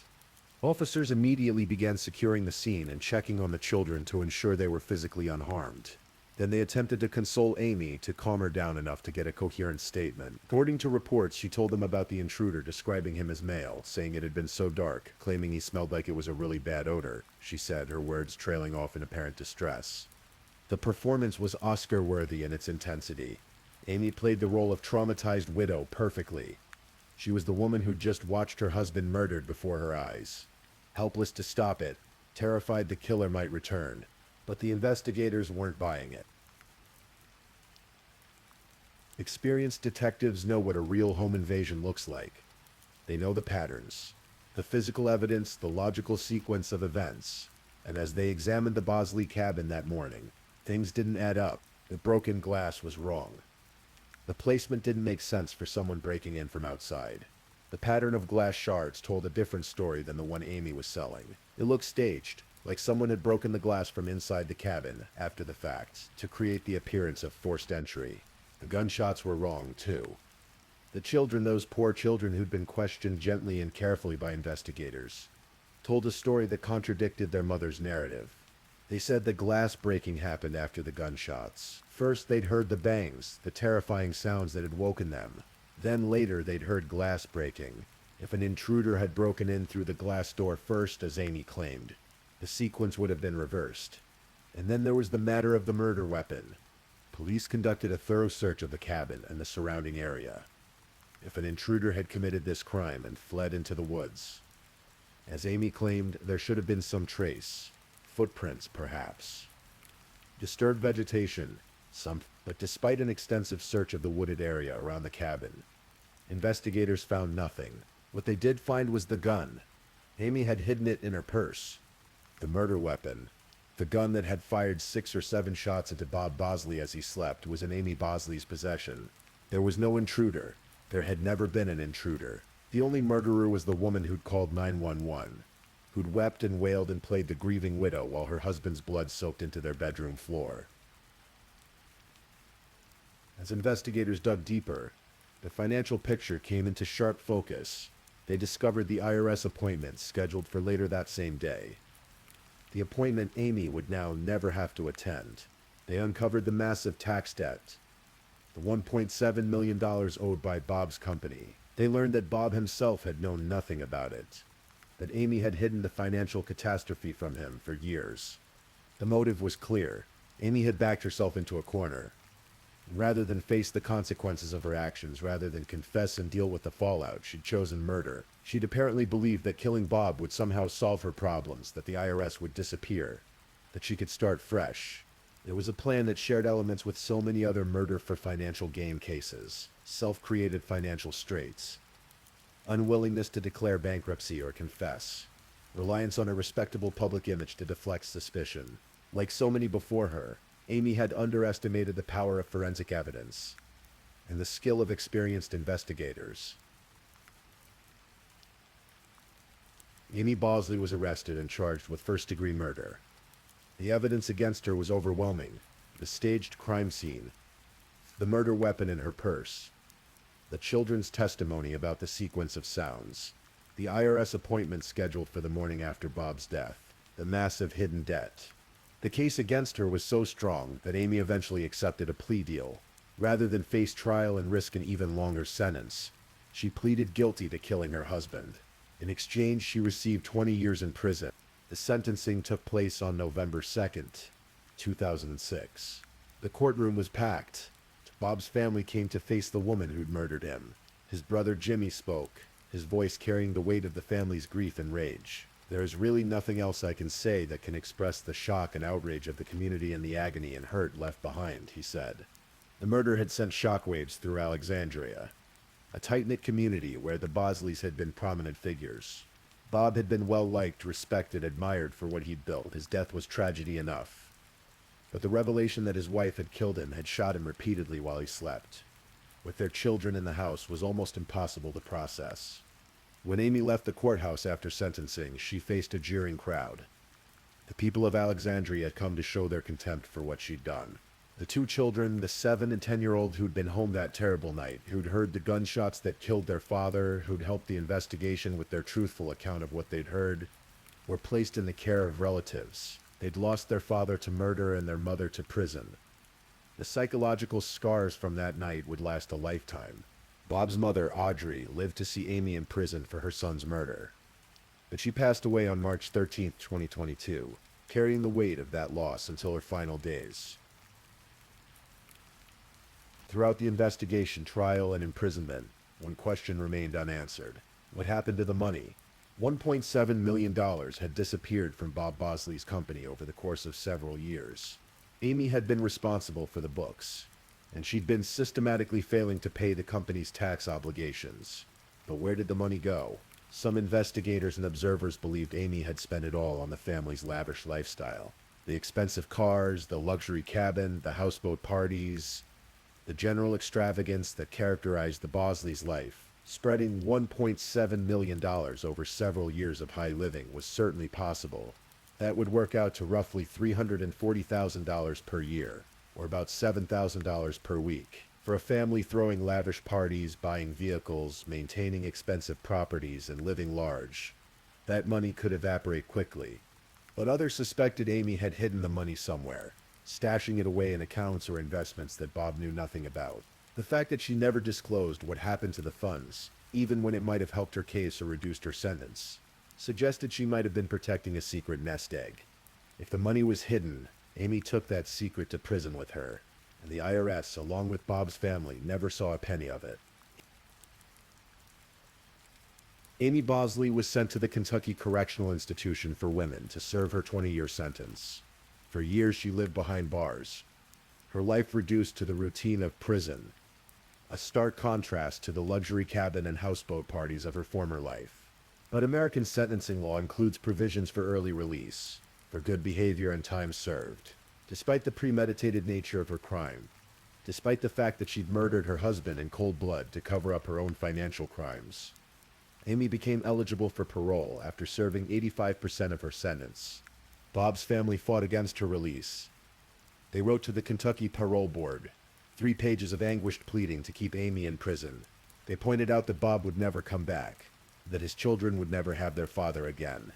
A: Officers immediately began securing the scene and checking on the children to ensure they were physically unharmed. Then they attempted to console Amy to calm her down enough to get a coherent statement. According to reports, she told them about the intruder, describing him as male, saying it had been so dark, claiming he smelled like it was a really bad odor, she said, her words trailing off in apparent distress. The performance was Oscar-worthy in its intensity. Amy played the role of traumatized widow perfectly. She was the woman who'd just watched her husband murdered before her eyes. Helpless to stop it, terrified the killer might return. But the investigators weren't buying it. Experienced detectives know what a real home invasion looks like. They know the patterns, the physical evidence, the logical sequence of events. And as they examined the Bosley cabin that morning, things didn't add up. The broken glass was wrong. The placement didn't make sense for someone breaking in from outside. The pattern of glass shards told a different story than the one Amy was selling. It looked staged, like someone had broken the glass from inside the cabin, after the fact, to create the appearance of forced entry. The gunshots were wrong, too. The children, those poor children who'd been questioned gently and carefully by investigators, told a story that contradicted their mother's narrative. They said the glass breaking happened after the gunshots. First, they'd heard the bangs, the terrifying sounds that had woken them. Then later, they'd heard glass breaking. If an intruder had broken in through the glass door first, as Amy claimed, the sequence would have been reversed. And then there was the matter of the murder weapon. Police conducted a thorough search of the cabin and the surrounding area. If an intruder had committed this crime and fled into the woods, as Amy claimed, there should have been some trace. Footprints, perhaps. Disturbed vegetation, But despite an extensive search of the wooded area around the cabin, investigators found nothing. What they did find was the gun. Amy had hidden it in her purse. The murder weapon, the gun that had fired 6 or 7 shots into Bob Bosley as he slept, was in Amy Bosley's possession. There was no intruder. There had never been an intruder. The only murderer was the woman who'd called 911, who'd wept and wailed and played the grieving widow while her husband's blood soaked into their bedroom floor. As investigators dug deeper, the financial picture came into sharp focus. They discovered the IRS appointment scheduled for later that same day. The appointment Amy would now never have to attend. They uncovered the massive tax debt, the $1.7 million owed by Bob's company. They learned that Bob himself had known nothing about it, that Amy had hidden the financial catastrophe from him for years. The motive was clear. Amy had backed herself into a corner. Rather than face the consequences of her actions, rather than confess and deal with the fallout, she'd chosen murder. She'd apparently believed that killing Bob would somehow solve her problems, that the IRS would disappear, that she could start fresh. It was a plan that shared elements with so many other murder for financial gain cases, self-created financial straits, unwillingness to declare bankruptcy or confess, reliance on a respectable public image to deflect suspicion. Like so many before her, Amy had underestimated the power of forensic evidence and the skill of experienced investigators. Amy Bosley was arrested and charged with first-degree murder. The evidence against her was overwhelming. The staged crime scene, the murder weapon in her purse, the children's testimony about the sequence of sounds, the IRS appointment scheduled for the morning after Bob's death, the massive hidden debt. The case against her was so strong that Amy eventually accepted a plea deal. Rather than face trial and risk an even longer sentence, she pleaded guilty to killing her husband. In exchange, she received 20 years in prison. The sentencing took place on November 2nd, 2006. The courtroom was packed. Bob's family came to face the woman who'd murdered him. His brother Jimmy spoke, his voice carrying the weight of the family's grief and rage. "There is really nothing else I can say that can express the shock and outrage of the community and the agony and hurt left behind," he said. The murder had sent shockwaves through Alexandria, a tight-knit community where the Bosleys had been prominent figures. Bob had been well-liked, respected, admired for what he'd built. His death was tragedy enough. But the revelation that his wife had killed him, had shot him repeatedly while he slept, with their children in the house, was almost impossible to process. When Amy left the courthouse after sentencing, she faced a jeering crowd. The people of Alexandria had come to show their contempt for what she'd done. The 2 children, the 7 and 10-year-old who'd been home that terrible night, who'd heard the gunshots that killed their father, who'd helped the investigation with their truthful account of what they'd heard, were placed in the care of relatives. They'd lost their father to murder and their mother to prison. The psychological scars from that night would last a lifetime. Bob's mother, Audrey, lived to see Amy in prison for her son's murder. But she passed away on March 13, 2022, carrying the weight of that loss until her final days. Throughout the investigation, trial, and imprisonment, one question remained unanswered. What happened to the money? $1.7 million had disappeared from Bob Bosley's company over the course of several years. Amy had been responsible for the books, and she'd been systematically failing to pay the company's tax obligations. But where did the money go? Some investigators and observers believed Amy had spent it all on the family's lavish lifestyle. The expensive cars, the luxury cabin, the houseboat parties, the general extravagance that characterized the Bosleys' life. Spreading $1.7 million over several years of high living was certainly possible. That would work out to roughly $340,000 per year, or about $7,000 per week. For a family throwing lavish parties, buying vehicles, maintaining expensive properties, and living large, that money could evaporate quickly. But others suspected Amy had hidden the money somewhere, stashing it away in accounts or investments that Bob knew nothing about. The fact that she never disclosed what happened to the funds, even when it might have helped her case or reduced her sentence, suggested she might have been protecting a secret nest egg. If the money was hidden, Amy took that secret to prison with her, and the IRS, along with Bob's family, never saw a penny of it. Amy Bosley was sent to the Kentucky Correctional Institution for Women to serve her 20-year sentence. For years she lived behind bars, her life reduced to the routine of prison, a stark contrast to the luxury cabin and houseboat parties of her former life. But American sentencing law includes provisions for early release, for good behavior and time served. Despite the premeditated nature of her crime, despite the fact that she'd murdered her husband in cold blood to cover up her own financial crimes, Amy became eligible for parole after serving 85% of her sentence. Bob's family fought against her release. They wrote to the Kentucky Parole Board, 3 pages of anguished pleading to keep Amy in prison. They pointed out that Bob would never come back, that his children would never have their father again,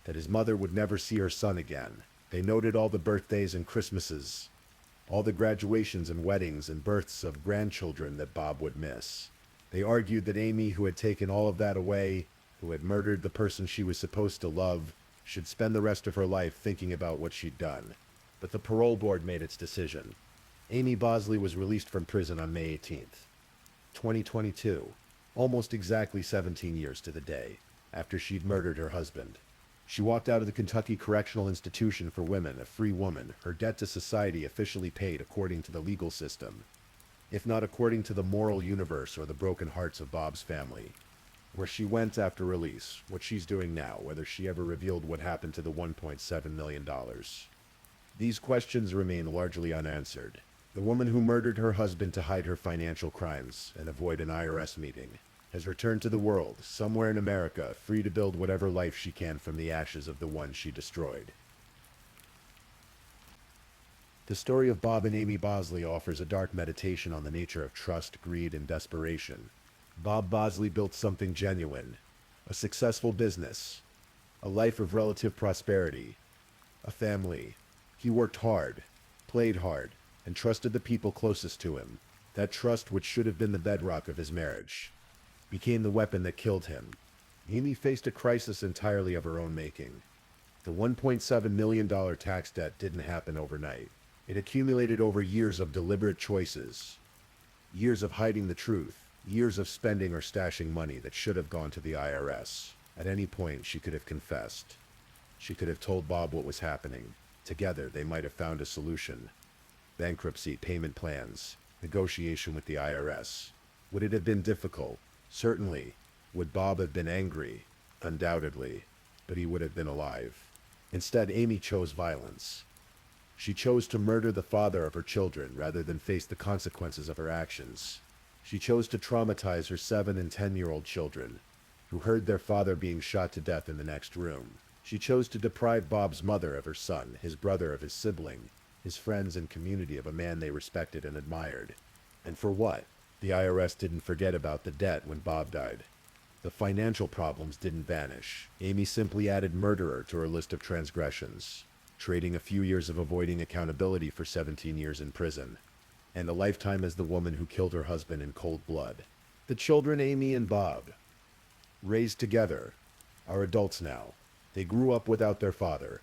A: that his mother would never see her son again. They noted all the birthdays and Christmases, all the graduations and weddings and births of grandchildren that Bob would miss. They argued that Amy, who had taken all of that away, who had murdered the person she was supposed to love, should spend the rest of her life thinking about what she'd done. But the parole board made its decision. Amy Bosley was released from prison on May 18th, 2022, almost exactly 17 years to the day, after she'd murdered her husband. She walked out of the Kentucky Correctional Institution for Women, a free woman, her debt to society officially paid according to the legal system, if not according to the moral universe or the broken hearts of Bob's family. Where she went after release, what she's doing now, whether she ever revealed what happened to the $1.7 million. These questions remain largely unanswered. The woman who murdered her husband to hide her financial crimes and avoid an IRS meeting has returned to the world, somewhere in America, free to build whatever life she can from the ashes of the one she destroyed. The story of Bob and Amy Bosley offers a dark meditation on the nature of trust, greed, and desperation. Bob Bosley built something genuine, a successful business, a life of relative prosperity, a family. He worked hard, played hard, and trusted the people closest to him. That trust, which should have been the bedrock of his marriage, became the weapon that killed him. Amy faced a crisis entirely of her own making. The $1.7 million tax debt didn't happen overnight. It accumulated over years of deliberate choices, years of hiding the truth, years of spending or stashing money that should have gone to the IRS. At any point, she could have confessed. She could have told Bob what was happening. Together, they might have found a solution. Bankruptcy, payment plans, negotiation with the IRS. Would it have been difficult? Certainly. Would Bob have been angry? Undoubtedly. But he would have been alive. Instead, Amy chose violence. She chose to murder the father of her children rather than face the consequences of her actions. She chose to traumatize her 7 and 10-year-old children, who heard their father being shot to death in the next room. She chose to deprive Bob's mother of her son, his brother of his sibling, his friends and community of a man they respected and admired. And for what? The IRS didn't forget about the debt when Bob died. The financial problems didn't vanish. Amy simply added murderer to her list of transgressions, trading a few years of avoiding accountability for 17 years in prison, and a lifetime as the woman who killed her husband in cold blood. The children Amy and Bob, raised together, are adults now. They grew up without their father,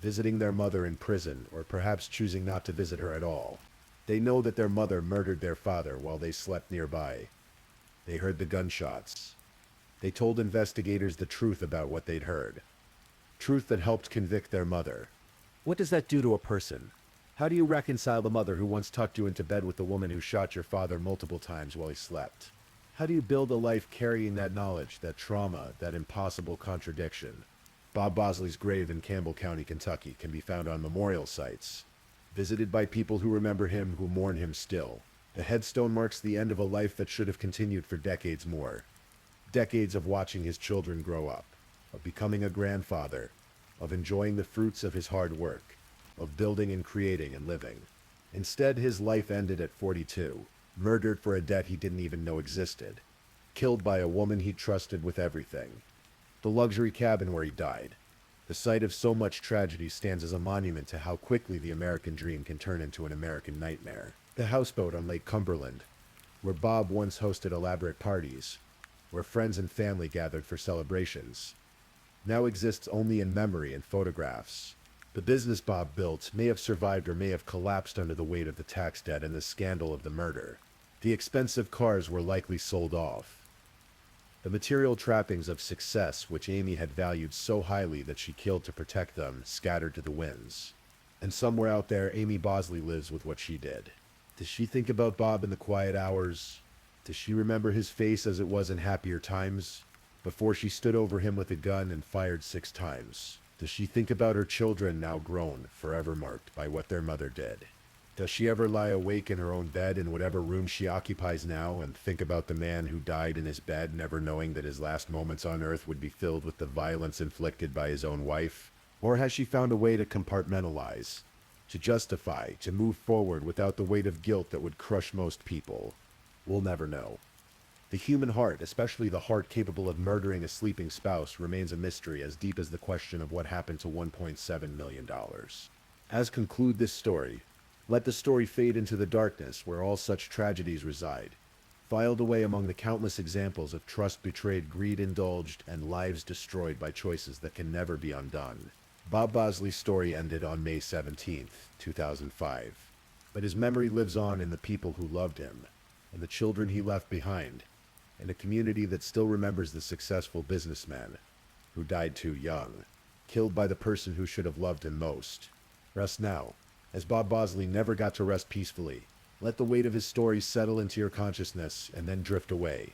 A: visiting their mother in prison, or perhaps choosing not to visit her at all. They know that their mother murdered their father while they slept nearby. They heard the gunshots. They told investigators the truth about what they'd heard. Truth that helped convict their mother. What does that do to a person? How do you reconcile the mother who once tucked you into bed with the woman who shot your father multiple times while he slept? How do you build a life carrying that knowledge, that trauma, that impossible contradiction? Bob Bosley's grave in Campbell County, Kentucky can be found on memorial sites, visited by people who remember him, who mourn him still. The headstone marks the end of a life that should have continued for decades more. Decades of watching his children grow up, of becoming a grandfather, of enjoying the fruits of his hard work, of building and creating and living. Instead, his life ended at 42, murdered for a debt he didn't even know existed, killed by a woman he trusted with everything. The luxury cabin where he died, the site of so much tragedy, stands as a monument to how quickly the American dream can turn into an American nightmare. The houseboat on Lake Cumberland, where Bob once hosted elaborate parties, where friends and family gathered for celebrations, now exists only in memory and photographs. The business Bob built may have survived or may have collapsed under the weight of the tax debt and the scandal of the murder. The expensive cars were likely sold off. The material trappings of success, which Amy had valued so highly that she killed to protect them, scattered to the winds. And somewhere out there, Amy Bosley lives with what she did. Does she think about Bob in the quiet hours? Does she remember his face as it was in happier times? Before she stood over him with a gun and fired 6 times? Does she think about her children now grown, forever marked by what their mother did? Does she ever lie awake in her own bed in whatever room she occupies now and think about the man who died in his bed, never knowing that his last moments on earth would be filled with the violence inflicted by his own wife? Or has she found a way to compartmentalize, to justify, to move forward without the weight of guilt that would crush most people? We'll never know. The human heart, especially the heart capable of murdering a sleeping spouse, remains a mystery as deep as the question of what happened to $1.7 million. As conclude this story, let the story fade into the darkness where all such tragedies reside, filed away among the countless examples of trust betrayed, greed indulged, and lives destroyed by choices that can never be undone. Bob Bosley's story ended on May 17, 2005, but his memory lives on in the people who loved him, and the children he left behind, and a community that still remembers the successful businessman who died too young, killed by the person who should have loved him most. Rest now, as Bob Bosley never got to rest peacefully. Let the weight of his story settle into your consciousness and then drift away.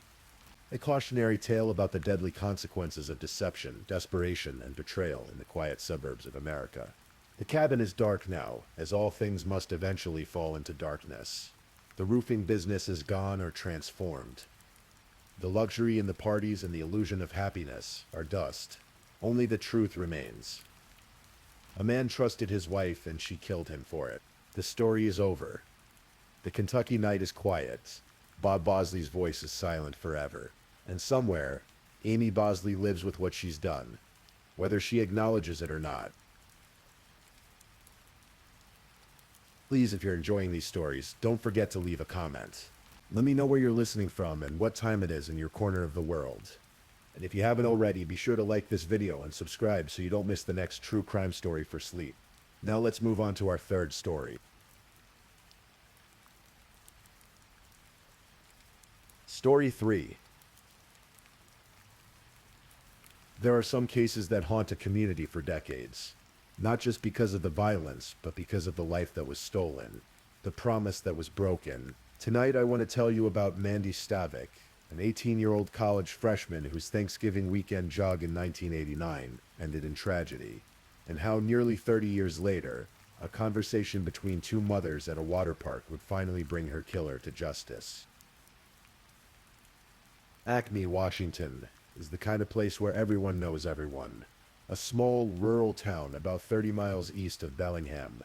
A: A cautionary tale about the deadly consequences of deception, desperation, and betrayal in the quiet suburbs of America. The cabin is dark now, as all things must eventually fall into darkness. The roofing business is gone or transformed. The luxury in the parties and the illusion of happiness are dust. Only the truth remains. A man trusted his wife and she killed him for it. The story is over. The Kentucky night is quiet. Bob Bosley's voice is silent forever. And somewhere, Amy Bosley lives with what she's done, whether she acknowledges it or not. Please, if you're enjoying these stories, don't forget to leave a comment. Let me know where you're listening from and what time it is in your corner of the world. And if you haven't already, be sure to like this video and subscribe so you don't miss the next true crime story for sleep. Now let's move on to our third story. Story 3. There are some cases that haunt a community for decades. Not just because of the violence, but because of the life that was stolen, the promise that was broken. Tonight I want to tell you about Mandy Stavik, an 18-year-old college freshman whose Thanksgiving weekend jog in 1989 ended in tragedy, and how nearly 30 years later, a conversation between 2 mothers at a water park would finally bring her killer to justice. Acme, Washington, is the kind of place where everyone knows everyone. A small, rural town about 30 miles east of Bellingham,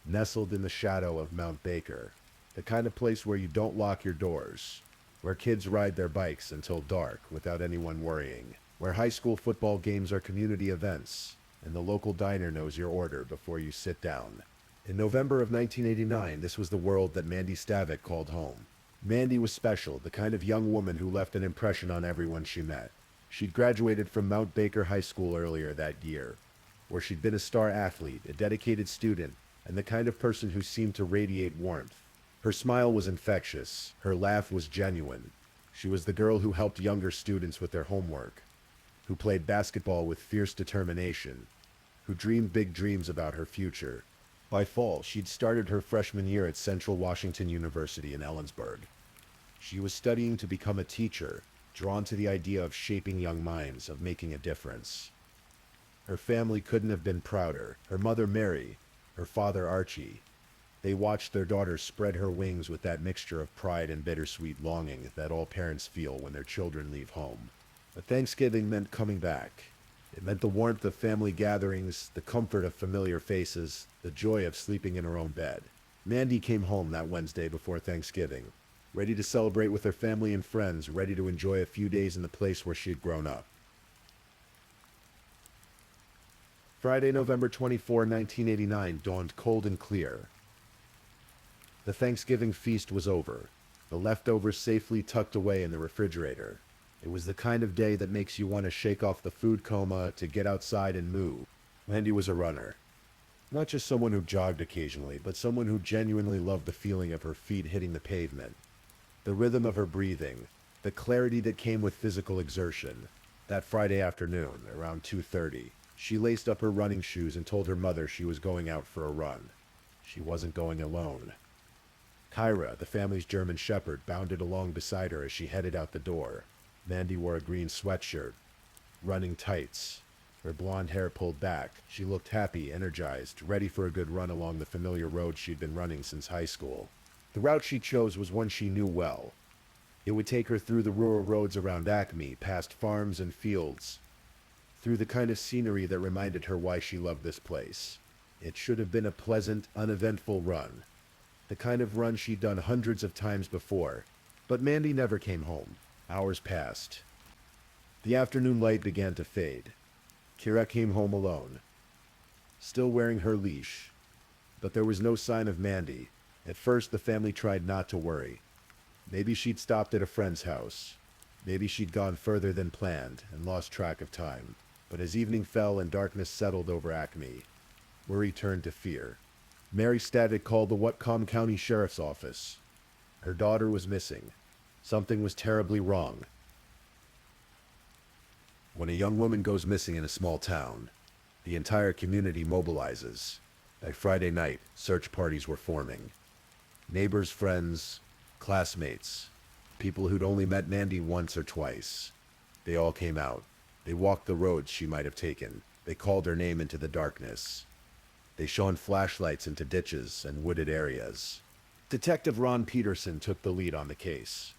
A: nestled in the shadow of Mount Baker. The kind of place where you don't lock your doors, where kids ride their bikes until dark without anyone worrying, where high school football games are community events, and the local diner knows your order before you sit down. In November of 1989, this was the world that Mandy Stavik called home. Mandy was special, the kind of young woman who left an impression on everyone she met. She'd graduated from Mount Baker High School earlier that year, where she'd been a star athlete, a dedicated student, and the kind of person who seemed to radiate warmth. Her smile was infectious. Her laugh was genuine. She was the girl who helped younger students with their homework, who played basketball with fierce determination, who dreamed big dreams about her future. By fall, she'd started her freshman year at Central Washington University in Ellensburg. She was studying to become a teacher, drawn to the idea of shaping young minds, of making a difference. Her family couldn't have been prouder. Her mother, Mary, her father, Archie. They watched their daughter spread her wings with that mixture of pride and bittersweet longing that all parents feel when their children leave home. But Thanksgiving meant coming back. It meant the warmth of family gatherings, the comfort of familiar faces, the joy of sleeping in her own bed. Mandy came home that Wednesday before Thanksgiving, ready to celebrate with her family and friends, ready to enjoy a few days in the place where she had grown up. Friday, November 24, 1989, dawned cold and clear. The Thanksgiving feast was over, the leftovers safely tucked away in the refrigerator. It was the kind of day that makes you want to shake off the food coma, to get outside and move. Mandy was a runner. Not just someone who jogged occasionally, but someone who genuinely loved the feeling of her feet hitting the pavement, the rhythm of her breathing, the clarity that came with physical exertion. That Friday afternoon, around 2:30, She laced up her running shoes and told her mother she was going out for a run. She wasn't going alone. Kyra, the family's German shepherd, bounded along beside her as she headed out the door. Mandy wore a green sweatshirt, running tights, her blonde hair pulled back. She looked happy, energized, ready for a good run along the familiar road she'd been running since high school. The route she chose was one she knew well. It would take her through the rural roads around Acme, past farms and fields, through the kind of scenery that reminded her why she loved this place. It should have been a pleasant, uneventful run, the kind of run she'd done hundreds of times before. But Mandy never came home. Hours passed. The afternoon light began to fade. Kira came home alone, still wearing her leash, but there was no sign of Mandy. At first, the family tried not to worry. Maybe she'd stopped at a friend's house. Maybe she'd gone further than planned and lost track of time. But as evening fell and darkness settled over Acme, worry turned to fear. Mary Static called the Whatcom County Sheriff's Office. Her daughter was missing. Something was terribly wrong. When a young woman goes missing in a small town, the entire community mobilizes. By Friday night, search parties were forming. Neighbors, friends, classmates, people who'd only met Mandy once or twice. They all came out. They walked the roads she might have taken. They called her name into the darkness. They shone flashlights into ditches and wooded areas. Detective Ron Peterson took the lead on the case.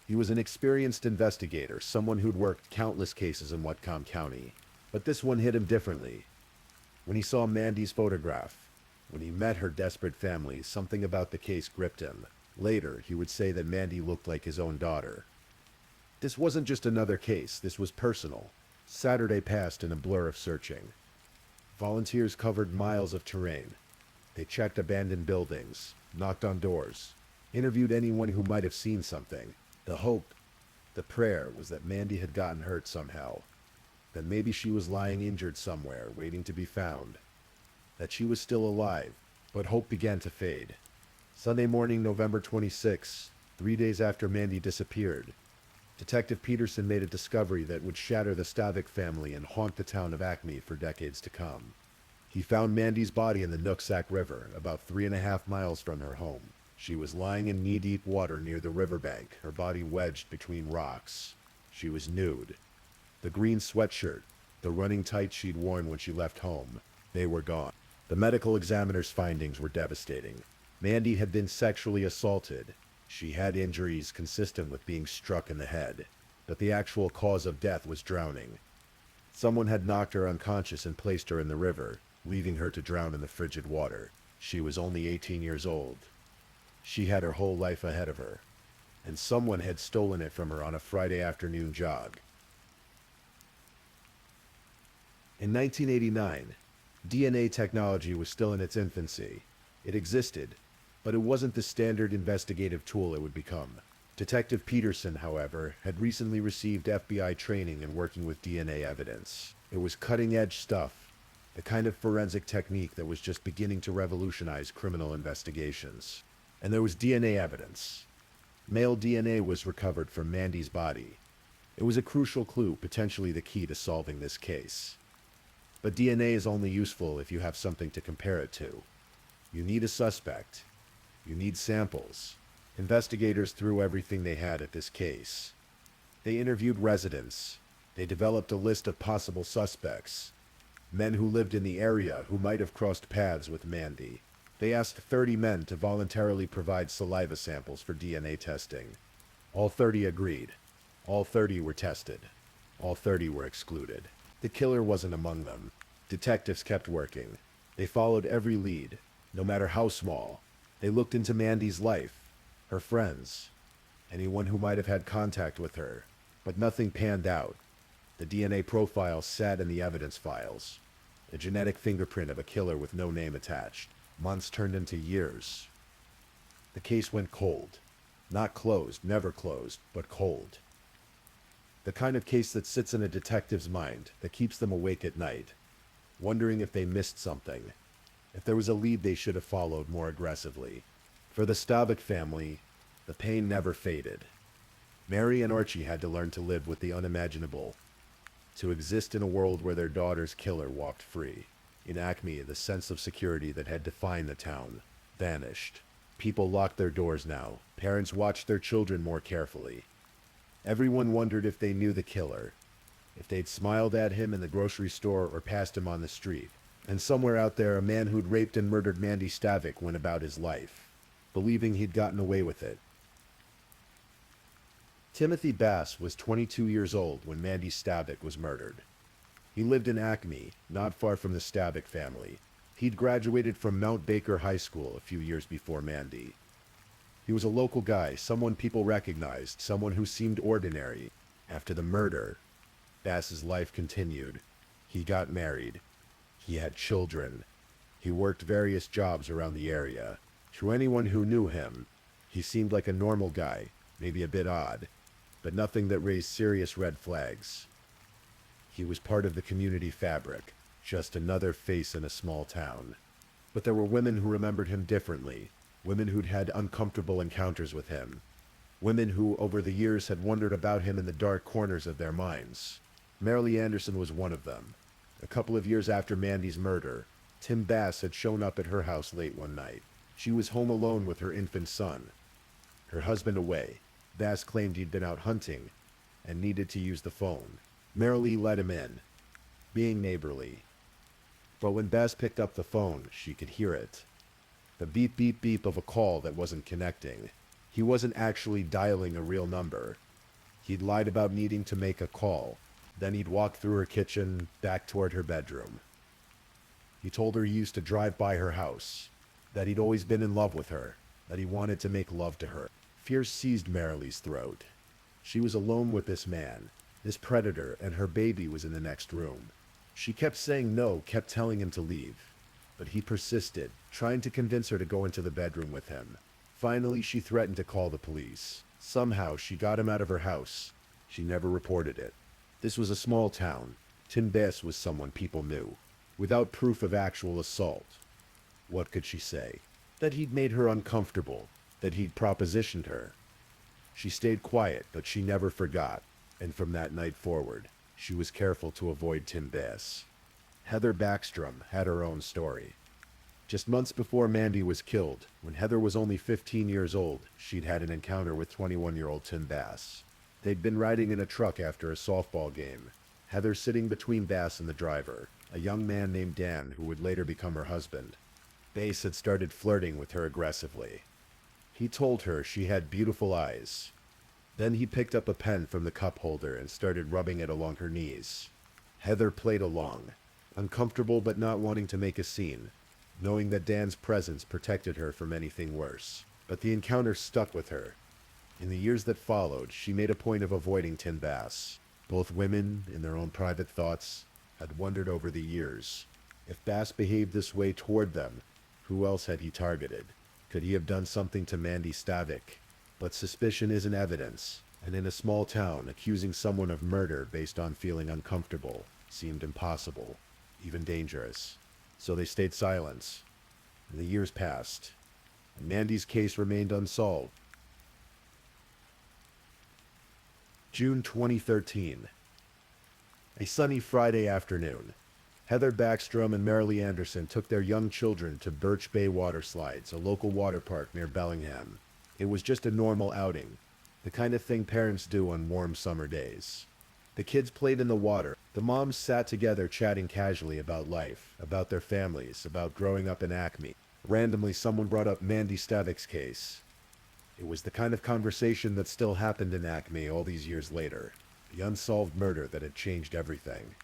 A: He was an experienced investigator, someone who'd worked countless cases in Whatcom County. But this one hit him differently. When he saw Mandy's photograph, when he met her desperate family, something about the case gripped him. Later, he would say that Mandy looked like his own daughter. This wasn't just another case, this was personal. Saturday passed in a blur of searching. Volunteers covered miles of terrain. They checked abandoned buildings, knocked on doors, interviewed anyone who might have seen something. The hope, the prayer was that Mandy had gotten hurt somehow, that maybe she was lying injured somewhere, waiting to be found, that she was still alive. But hope began to fade. Sunday morning, November 26, 3 days after Mandy disappeared, Detective Peterson made a discovery that would shatter the Stavik family and haunt the town of Acme for decades to come. He found Mandy's body in the Nooksack River, about 3.5 miles from her home. She was lying in knee-deep water near the riverbank, her body wedged between rocks. She was nude. The green sweatshirt, the running tights she'd worn when she left home, they were gone. The medical examiner's findings were devastating. Mandy had been sexually assaulted. She had injuries consistent with being struck in the head, but the actual cause of death was drowning. Someone had knocked her unconscious and placed her in the river, leaving her to drown in the frigid water. She was only 18 years old. She had her whole life ahead of her, and someone had stolen it from her on a Friday afternoon jog. In 1989, DNA technology was still in its infancy. It existed, but it wasn't the standard investigative tool it would become. Detective Peterson, however, had recently received FBI training in working with DNA evidence. It was cutting-edge stuff, the kind of forensic technique that was just beginning to revolutionize criminal investigations. And there was DNA evidence. Male DNA was recovered from Mandy's body. It was a crucial clue, potentially the key to solving this case. But DNA is only useful if you have something to compare it to. You need a suspect. You need samples. Investigators threw everything they had at this case. They interviewed residents. They developed a list of possible suspects, men who lived in the area who might have crossed paths with Mandy. They asked 30 men to voluntarily provide saliva samples for DNA testing. All 30 agreed. All 30 were tested. All 30 were excluded. The killer wasn't among them. Detectives kept working. They followed every lead, no matter how small. They looked into Mandy's life, her friends, anyone who might have had contact with her. But nothing panned out. The DNA profile sat in the evidence files. A genetic fingerprint of a killer with no name attached. Months turned into years. The case went cold. Not closed, never closed, but cold. The kind of case that sits in a detective's mind, that keeps them awake at night, wondering if they missed something, if there was a lead they should have followed more aggressively. For the Stavik family, the pain never faded. Mary and Archie had to learn to live with the unimaginable. to exist in a world where their daughter's killer walked free. In Acme, the sense of security that had defined the town vanished. People locked their doors now. Parents watched their children more carefully. Everyone wondered if they knew the killer, if they'd smiled at him in the grocery store or passed him on the street. And somewhere out there, a man who'd raped and murdered Mandy Stavik went about his life, believing he'd gotten away with it. Timothy Bass was 22 years old when Mandy Stavik was murdered. He lived in Acme, not far from the Stavik family. He'd graduated from Mount Baker High School a few years before Mandy. He was a local guy, someone people recognized, someone who seemed ordinary. After the murder, Bass's life continued. He got married. He had children. He worked various jobs around the area. To anyone who knew him, he seemed like a normal guy, maybe a bit odd, but nothing that raised serious red flags. He was part of the community fabric, just another face in a small town. But there were women who remembered him differently, women who'd had uncomfortable encounters with him, women who over the years had wondered about him in the dark corners of their minds. Marilee Anderson was one of them. A couple of years after Mandy's murder, Tim Bass had shown up at her house late one night. She was home alone with her infant son, her husband away. Bass claimed he'd been out hunting and needed to use the phone. Marilee let him in, being neighborly. But when Bass picked up the phone, she could hear it. The beep beep beep of a call that wasn't connecting. He wasn't actually dialing a real number. He'd lied about needing to make a call. Then he'd walk through her kitchen, back toward her bedroom. He told her he used to drive by her house, that he'd always been in love with her, that he wanted to make love to her. Fear seized Marilee's throat. She was alone with this man, this predator, and her baby was in the next room. She kept saying no, kept telling him to leave. But he persisted, trying to convince her to go into the bedroom with him. Finally, she threatened to call the police. Somehow, she got him out of her house. She never reported it. This was a small town. Tim Bass was someone people knew. Without proof of actual assault, what could she say? That he'd made her uncomfortable, that he'd propositioned her. She stayed quiet, but she never forgot, and from that night forward, she was careful to avoid Tim Bass. Heather Backstrom had her own story. Just months before Mandy was killed, when Heather was only 15 years old, she'd had an encounter with 21-year-old Tim Bass. They'd been riding in a truck after a softball game, Heather sitting between Bass and the driver, a young man named Dan who would later become her husband. Bass had started flirting with her aggressively. He told her she had beautiful eyes. Then he picked up a pen from the cup holder and started rubbing it along her knees. Heather played along, uncomfortable but not wanting to make a scene, knowing that Dan's presence protected her from anything worse. But the encounter stuck with her. In the years that followed, she made a point of avoiding Tim Bass. Both women, in their own private thoughts, had wondered over the years, if Bass behaved this way toward them, who else had he targeted? Could he have done something to Mandy Stavik? But suspicion isn't evidence, and in a small town, accusing someone of murder based on feeling uncomfortable seemed impossible, even dangerous. So they stayed silent. And the years passed, and Mandy's case remained unsolved. June 2013. A sunny Friday afternoon, Heather Backstrom and Marilee Anderson took their young children to Birch Bay Water Slides, a local water park near Bellingham. It was just a normal outing, the kind of thing parents do on warm summer days. The kids played in the water. The moms sat together chatting casually about life, about their families, about growing up in Acme. Randomly, someone brought up Mandy Stavik's case. It was the kind of conversation that still happened in Acme all these years later. The unsolved murder that had changed everything.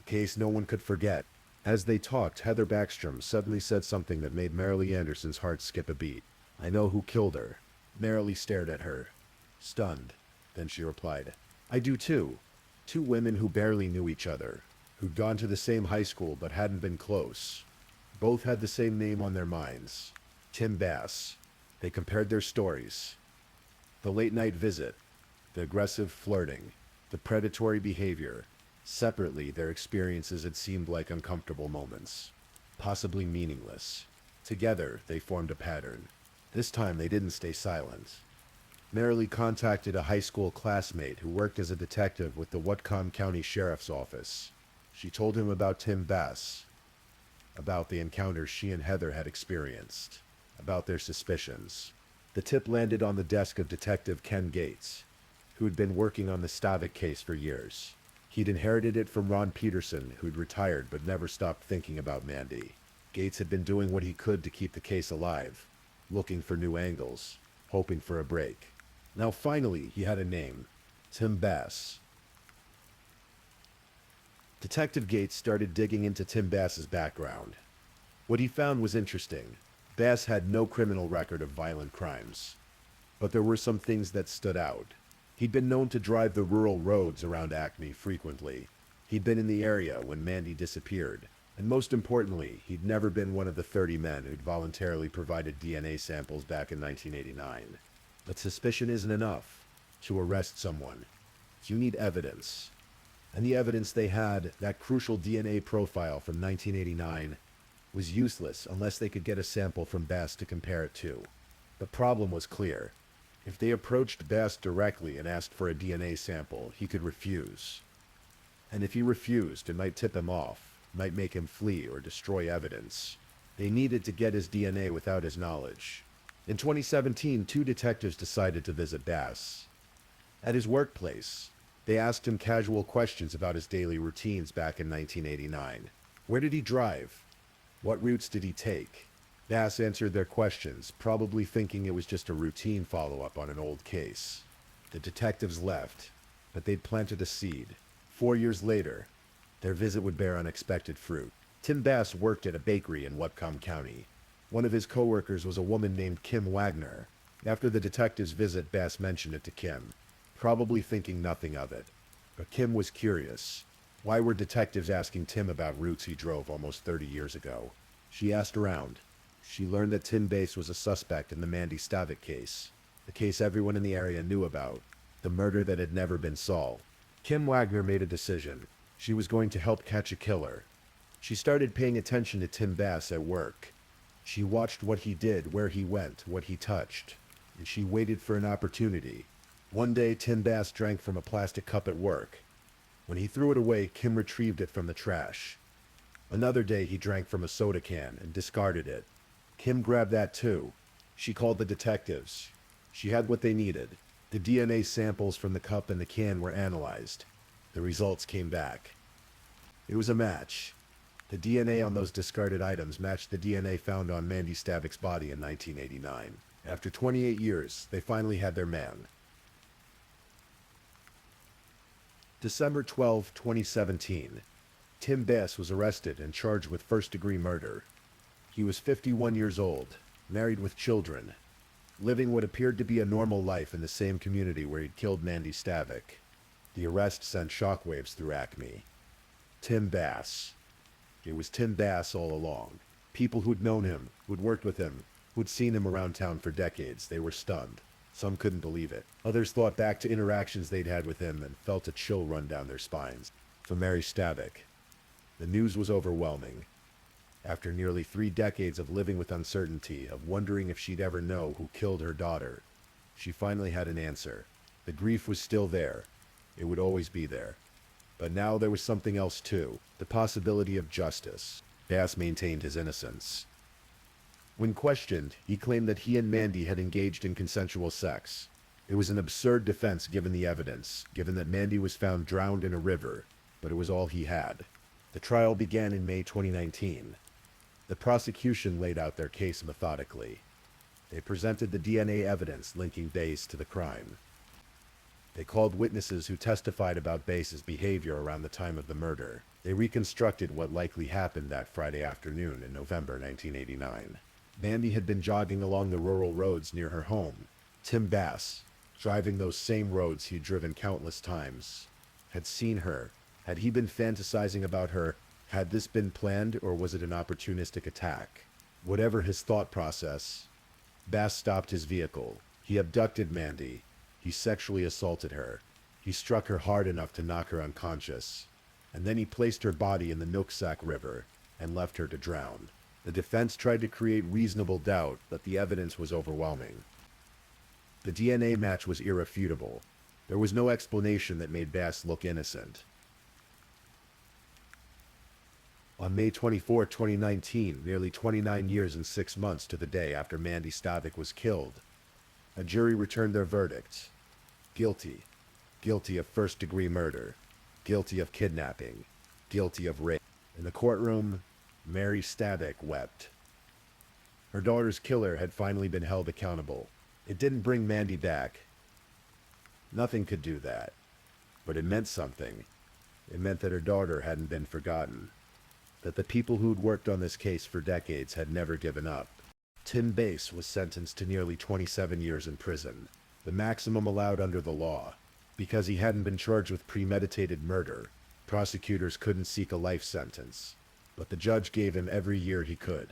A: A case no one could forget. As they talked, Heather Backstrom suddenly said something that made Marilee Anderson's heart skip a beat. "I know who killed her." Marilee stared at her, stunned. Then she replied, "I do too." Two women who barely knew each other, who'd gone to the same high school but hadn't been close. Both had the same name on their minds, Tim Bass. They compared their stories. The late-night visit, the aggressive flirting, the predatory behavior. Separately, their experiences had seemed like uncomfortable moments, possibly meaningless. Together, they formed a pattern. This time, they didn't stay silent. Merrily contacted a high school classmate who worked as a detective with the Whatcom County Sheriff's Office. She told him about Tim Bass, about the encounter she and Heather had experienced, about their suspicions. The tip landed on the desk of Detective Ken Gates, who had been working on the Stavik case for years. He'd inherited it from Ron Peterson, who'd retired but never stopped thinking about Mandy. Gates had been doing what he could to keep the case alive, looking for new angles, hoping for a break. Now finally, he had a name: Tim Bass. Detective Gates started digging into Tim Bass's background. What he found was interesting. Bass had no criminal record of violent crimes, but there were some things that stood out. He'd been known to drive the rural roads around Acme frequently. He'd been in the area when Mandy disappeared. And most importantly, he'd never been one of the 30 men who'd voluntarily provided DNA samples back in 1989. But suspicion isn't enough to arrest someone. You need evidence. And the evidence they had, that crucial DNA profile from 1989, was useless unless they could get a sample from Bass to compare it to. The problem was clear. If they approached Bass directly and asked for a DNA sample, he could refuse. And if he refused, it might tip him off, might make him flee or destroy evidence. They needed to get his DNA without his knowledge. In 2017, 2 detectives decided to visit Bass. At his workplace, they asked him casual questions about his daily routines back in 1989. Where did he drive? What routes did he take? Bass answered their questions, probably thinking it was just a routine follow-up on an old case. The detectives left, but they'd planted a seed. 4 years later, their visit would bear unexpected fruit. Tim Bass worked at a bakery in Whatcom County. One of his co-workers was a woman named Kim Wagner. After the detectives' visit, Bass mentioned it to Kim, probably thinking nothing of it. But Kim was curious. Why were detectives asking Tim about routes he drove almost 30 years ago? She asked around. She learned that Tim Bass was a suspect in the Mandy Stavik case, the case everyone in the area knew about, the murder that had never been solved. Kim Wagner made a decision. She was going to help catch a killer. She started paying attention to Tim Bass at work. She watched what he did, where he went, what he touched, and she waited for an opportunity. One day, Tim Bass drank from a plastic cup at work. When he threw it away, Kim retrieved it from the trash. Another day, he drank from a soda can and discarded it. Kim grabbed that too. She called the detectives. She had what they needed. The DNA samples from the cup and the can were analyzed. The results came back. It was a match. The DNA on those discarded items matched the DNA found on Mandy Stavik's body in 1989. After 28 years, they finally had their man. December 12, 2017. Tim Bass was arrested and charged with first-degree murder. He was 51 years old, married with children, living what appeared to be a normal life in the same community where he'd killed Mandy Stavik. The arrest sent shockwaves through Acme. Tim Bass. It was Tim Bass all along. People who'd known him, who'd worked with him, who'd seen him around town for decades, they were stunned. Some couldn't believe it. Others thought back to interactions they'd had with him and felt a chill run down their spines. For Mary Stavik, the news was overwhelming. After nearly 3 decades of living with uncertainty, of wondering if she'd ever know who killed her daughter, she finally had an answer. The grief was still there. It would always be there. But now there was something else too, the possibility of justice. Bass maintained his innocence. When questioned, he claimed that he and Mandy had engaged in consensual sex. It was an absurd defense given the evidence, given that Mandy was found drowned in a river, but it was all he had. The trial began in May 2019. The prosecution laid out their case methodically. They presented the DNA evidence linking Bass to the crime. They called witnesses who testified about Bass's behavior around the time of the murder. They reconstructed what likely happened that Friday afternoon in November 1989. Mandy had been jogging along the rural roads near her home. Tim Bass, driving those same roads he'd driven countless times, had seen her. Had he been fantasizing about her? Had this been planned, or was it an opportunistic attack? Whatever his thought process, Bass stopped his vehicle. He abducted Mandy. He sexually assaulted her. He struck her hard enough to knock her unconscious. And then he placed her body in the Nooksack River and left her to drown. The defense tried to create reasonable doubt, but the evidence was overwhelming. The DNA match was irrefutable. There was no explanation that made Bass look innocent. On May 24, 2019, nearly 29 years and 6 months to the day after Mandy Stavik was killed, a jury returned their verdict. Guilty. Guilty of first-degree murder. Guilty of kidnapping. Guilty of rape. In the courtroom, Mary Stavik wept. Her daughter's killer had finally been held accountable. It didn't bring Mandy back. Nothing could do that. But it meant something. It meant that her daughter hadn't been forgotten. That the people who'd worked on this case for decades had never given up. Tim Bass was sentenced to nearly 27 years in prison, the maximum allowed under the law. Because he hadn't been charged with premeditated murder, prosecutors couldn't seek a life sentence. But the judge gave him every year he could.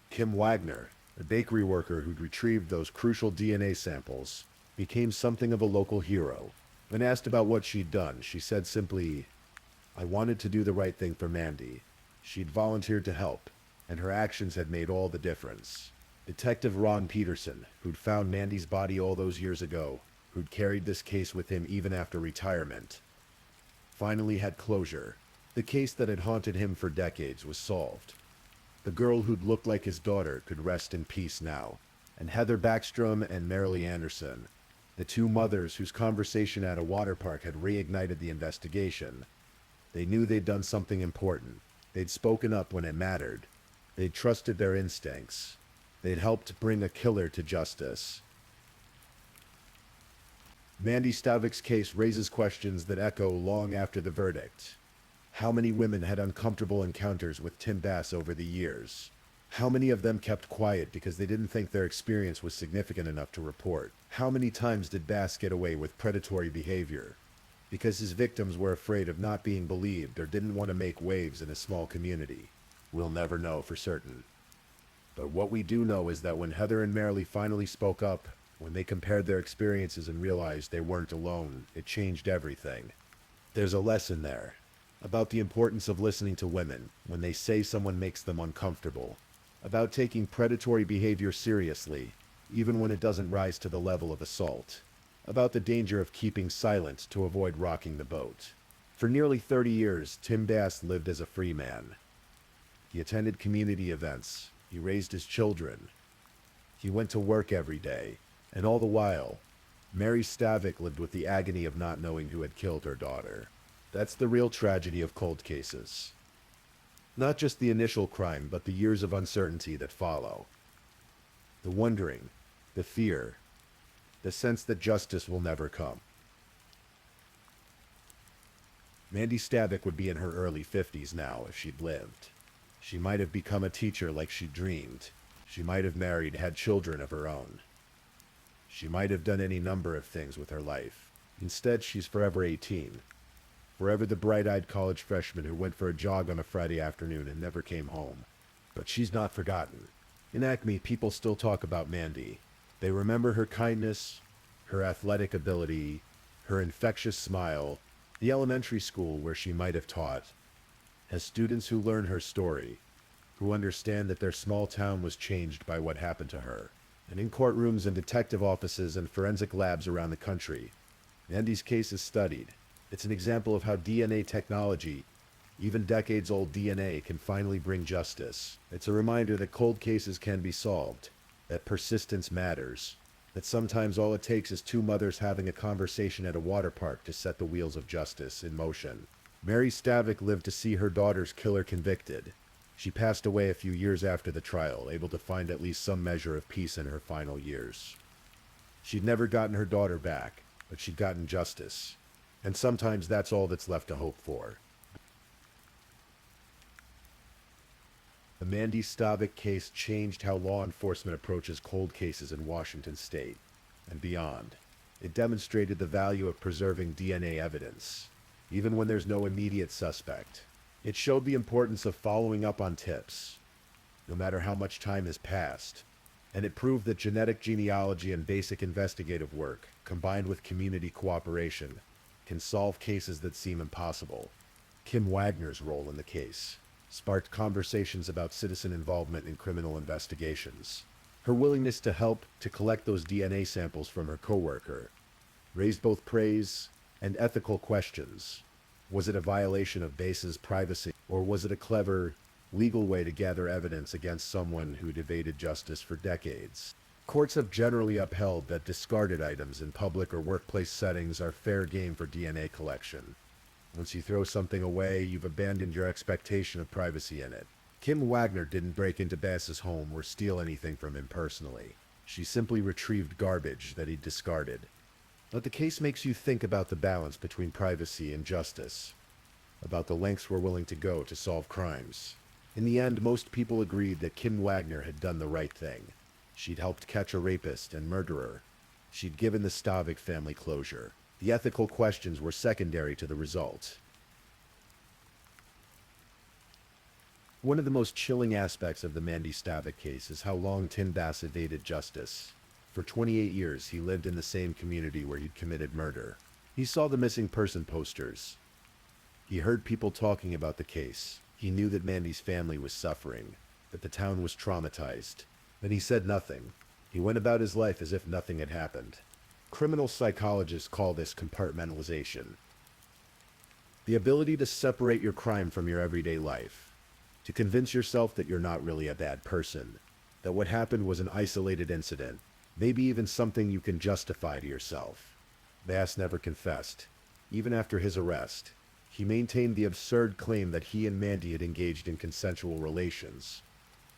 A: Kim Wagner, a bakery worker who'd retrieved those crucial DNA samples, became something of a local hero. When asked about what she'd done, she said simply, "I wanted to do the right thing for Mandy." She'd volunteered to help, and her actions had made all the difference. Detective Ron Peterson, who'd found Mandy's body all those years ago, who'd carried this case with him even after retirement, finally had closure. The case that had haunted him for decades was solved. The girl who'd looked like his daughter could rest in peace now. And Heather Backstrom and Marilee Anderson, the two mothers whose conversation at a water park had reignited the investigation, they knew they'd done something important. They'd spoken up when it mattered. They'd trusted their instincts. They'd helped bring a killer to justice. Mandy Stavik's case raises questions that echo long after the verdict. How many women had uncomfortable encounters with Tim Bass over the years? How many of them kept quiet because they didn't think their experience was significant enough to report? How many times did Bass get away with predatory behavior because his victims were afraid of not being believed or didn't want to make waves in a small community? We'll never know for certain. But what we do know is that when Heather and Marilee finally spoke up, when they compared their experiences and realized they weren't alone, it changed everything. There's a lesson there about the importance of listening to women when they say someone makes them uncomfortable, about taking predatory behavior seriously, even when it doesn't rise to the level of assault, about the danger of keeping silent to avoid rocking the boat. For nearly 30 years, Tim Bass lived as a free man. He attended community events. He raised his children. He went to work every day. And all the while, Mary Stavik lived with the agony of not knowing who had killed her daughter. That's the real tragedy of cold cases. Not just the initial crime, but the years of uncertainty that follow. The wondering, the fear, the sense that justice will never come. Mandy Stavik would be in her early 50s now if she'd lived. She might have become a teacher like she dreamed. She might have married, had children of her own. She might have done any number of things with her life. Instead, she's forever 18. Forever the bright-eyed college freshman who went for a jog on a Friday afternoon and never came home. But she's not forgotten. In Acme, people still talk about Mandy. They remember her kindness, her athletic ability, her infectious smile, the elementary school where she might have taught. As students who learn her story, who understand that their small town was changed by what happened to her. And in courtrooms and detective offices and forensic labs around the country, Mandy's case is studied. It's an example of how DNA technology, even decades-old DNA, can finally bring justice. It's a reminder that cold cases can be solved, that persistence matters, that sometimes all it takes is two mothers having a conversation at a water park to set the wheels of justice in motion. Mary Stavik lived to see her daughter's killer convicted. She passed away a few years after the trial, able to find at least some measure of peace in her final years. She'd never gotten her daughter back, but she'd gotten justice. And sometimes that's all that's left to hope for. The Mandy Stavik case changed how law enforcement approaches cold cases in Washington state and beyond. It demonstrated the value of preserving DNA evidence, even when there's no immediate suspect. It showed the importance of following up on tips, no matter how much time has passed. And it proved that genetic genealogy and basic investigative work, combined with community cooperation, can solve cases that seem impossible. Kim Wagner's role in the case sparked conversations about citizen involvement in criminal investigations. Her willingness to help to collect those DNA samples from her coworker raised both praise and ethical questions. Was it a violation of Bass's privacy, or was it a clever, legal way to gather evidence against someone who'd evaded justice for decades? Courts have generally upheld that discarded items in public or workplace settings are fair game for DNA collection. Once you throw something away, you've abandoned your expectation of privacy in it. Kim Wagner didn't break into Bass's home or steal anything from him personally. She simply retrieved garbage that he'd discarded. But the case makes you think about the balance between privacy and justice, about the lengths we're willing to go to solve crimes. In the end, most people agreed that Kim Wagner had done the right thing. She'd helped catch a rapist and murderer. She'd given the Stavik family closure. The ethical questions were secondary to the result. One of the most chilling aspects of the Mandy Stavik case is how long Tim Bass evaded justice. For 28 years, he lived in the same community where he'd committed murder. He saw the missing person posters. He heard people talking about the case. He knew that Mandy's family was suffering, that the town was traumatized. Then he said nothing. He went about his life as if nothing had happened. Criminal psychologists call this compartmentalization. The ability to separate your crime from your everyday life. To convince yourself that you're not really a bad person, that what happened was an isolated incident, maybe even something you can justify to yourself. Bass never confessed. Even after his arrest, he maintained the absurd claim that he and Mandy had engaged in consensual relations,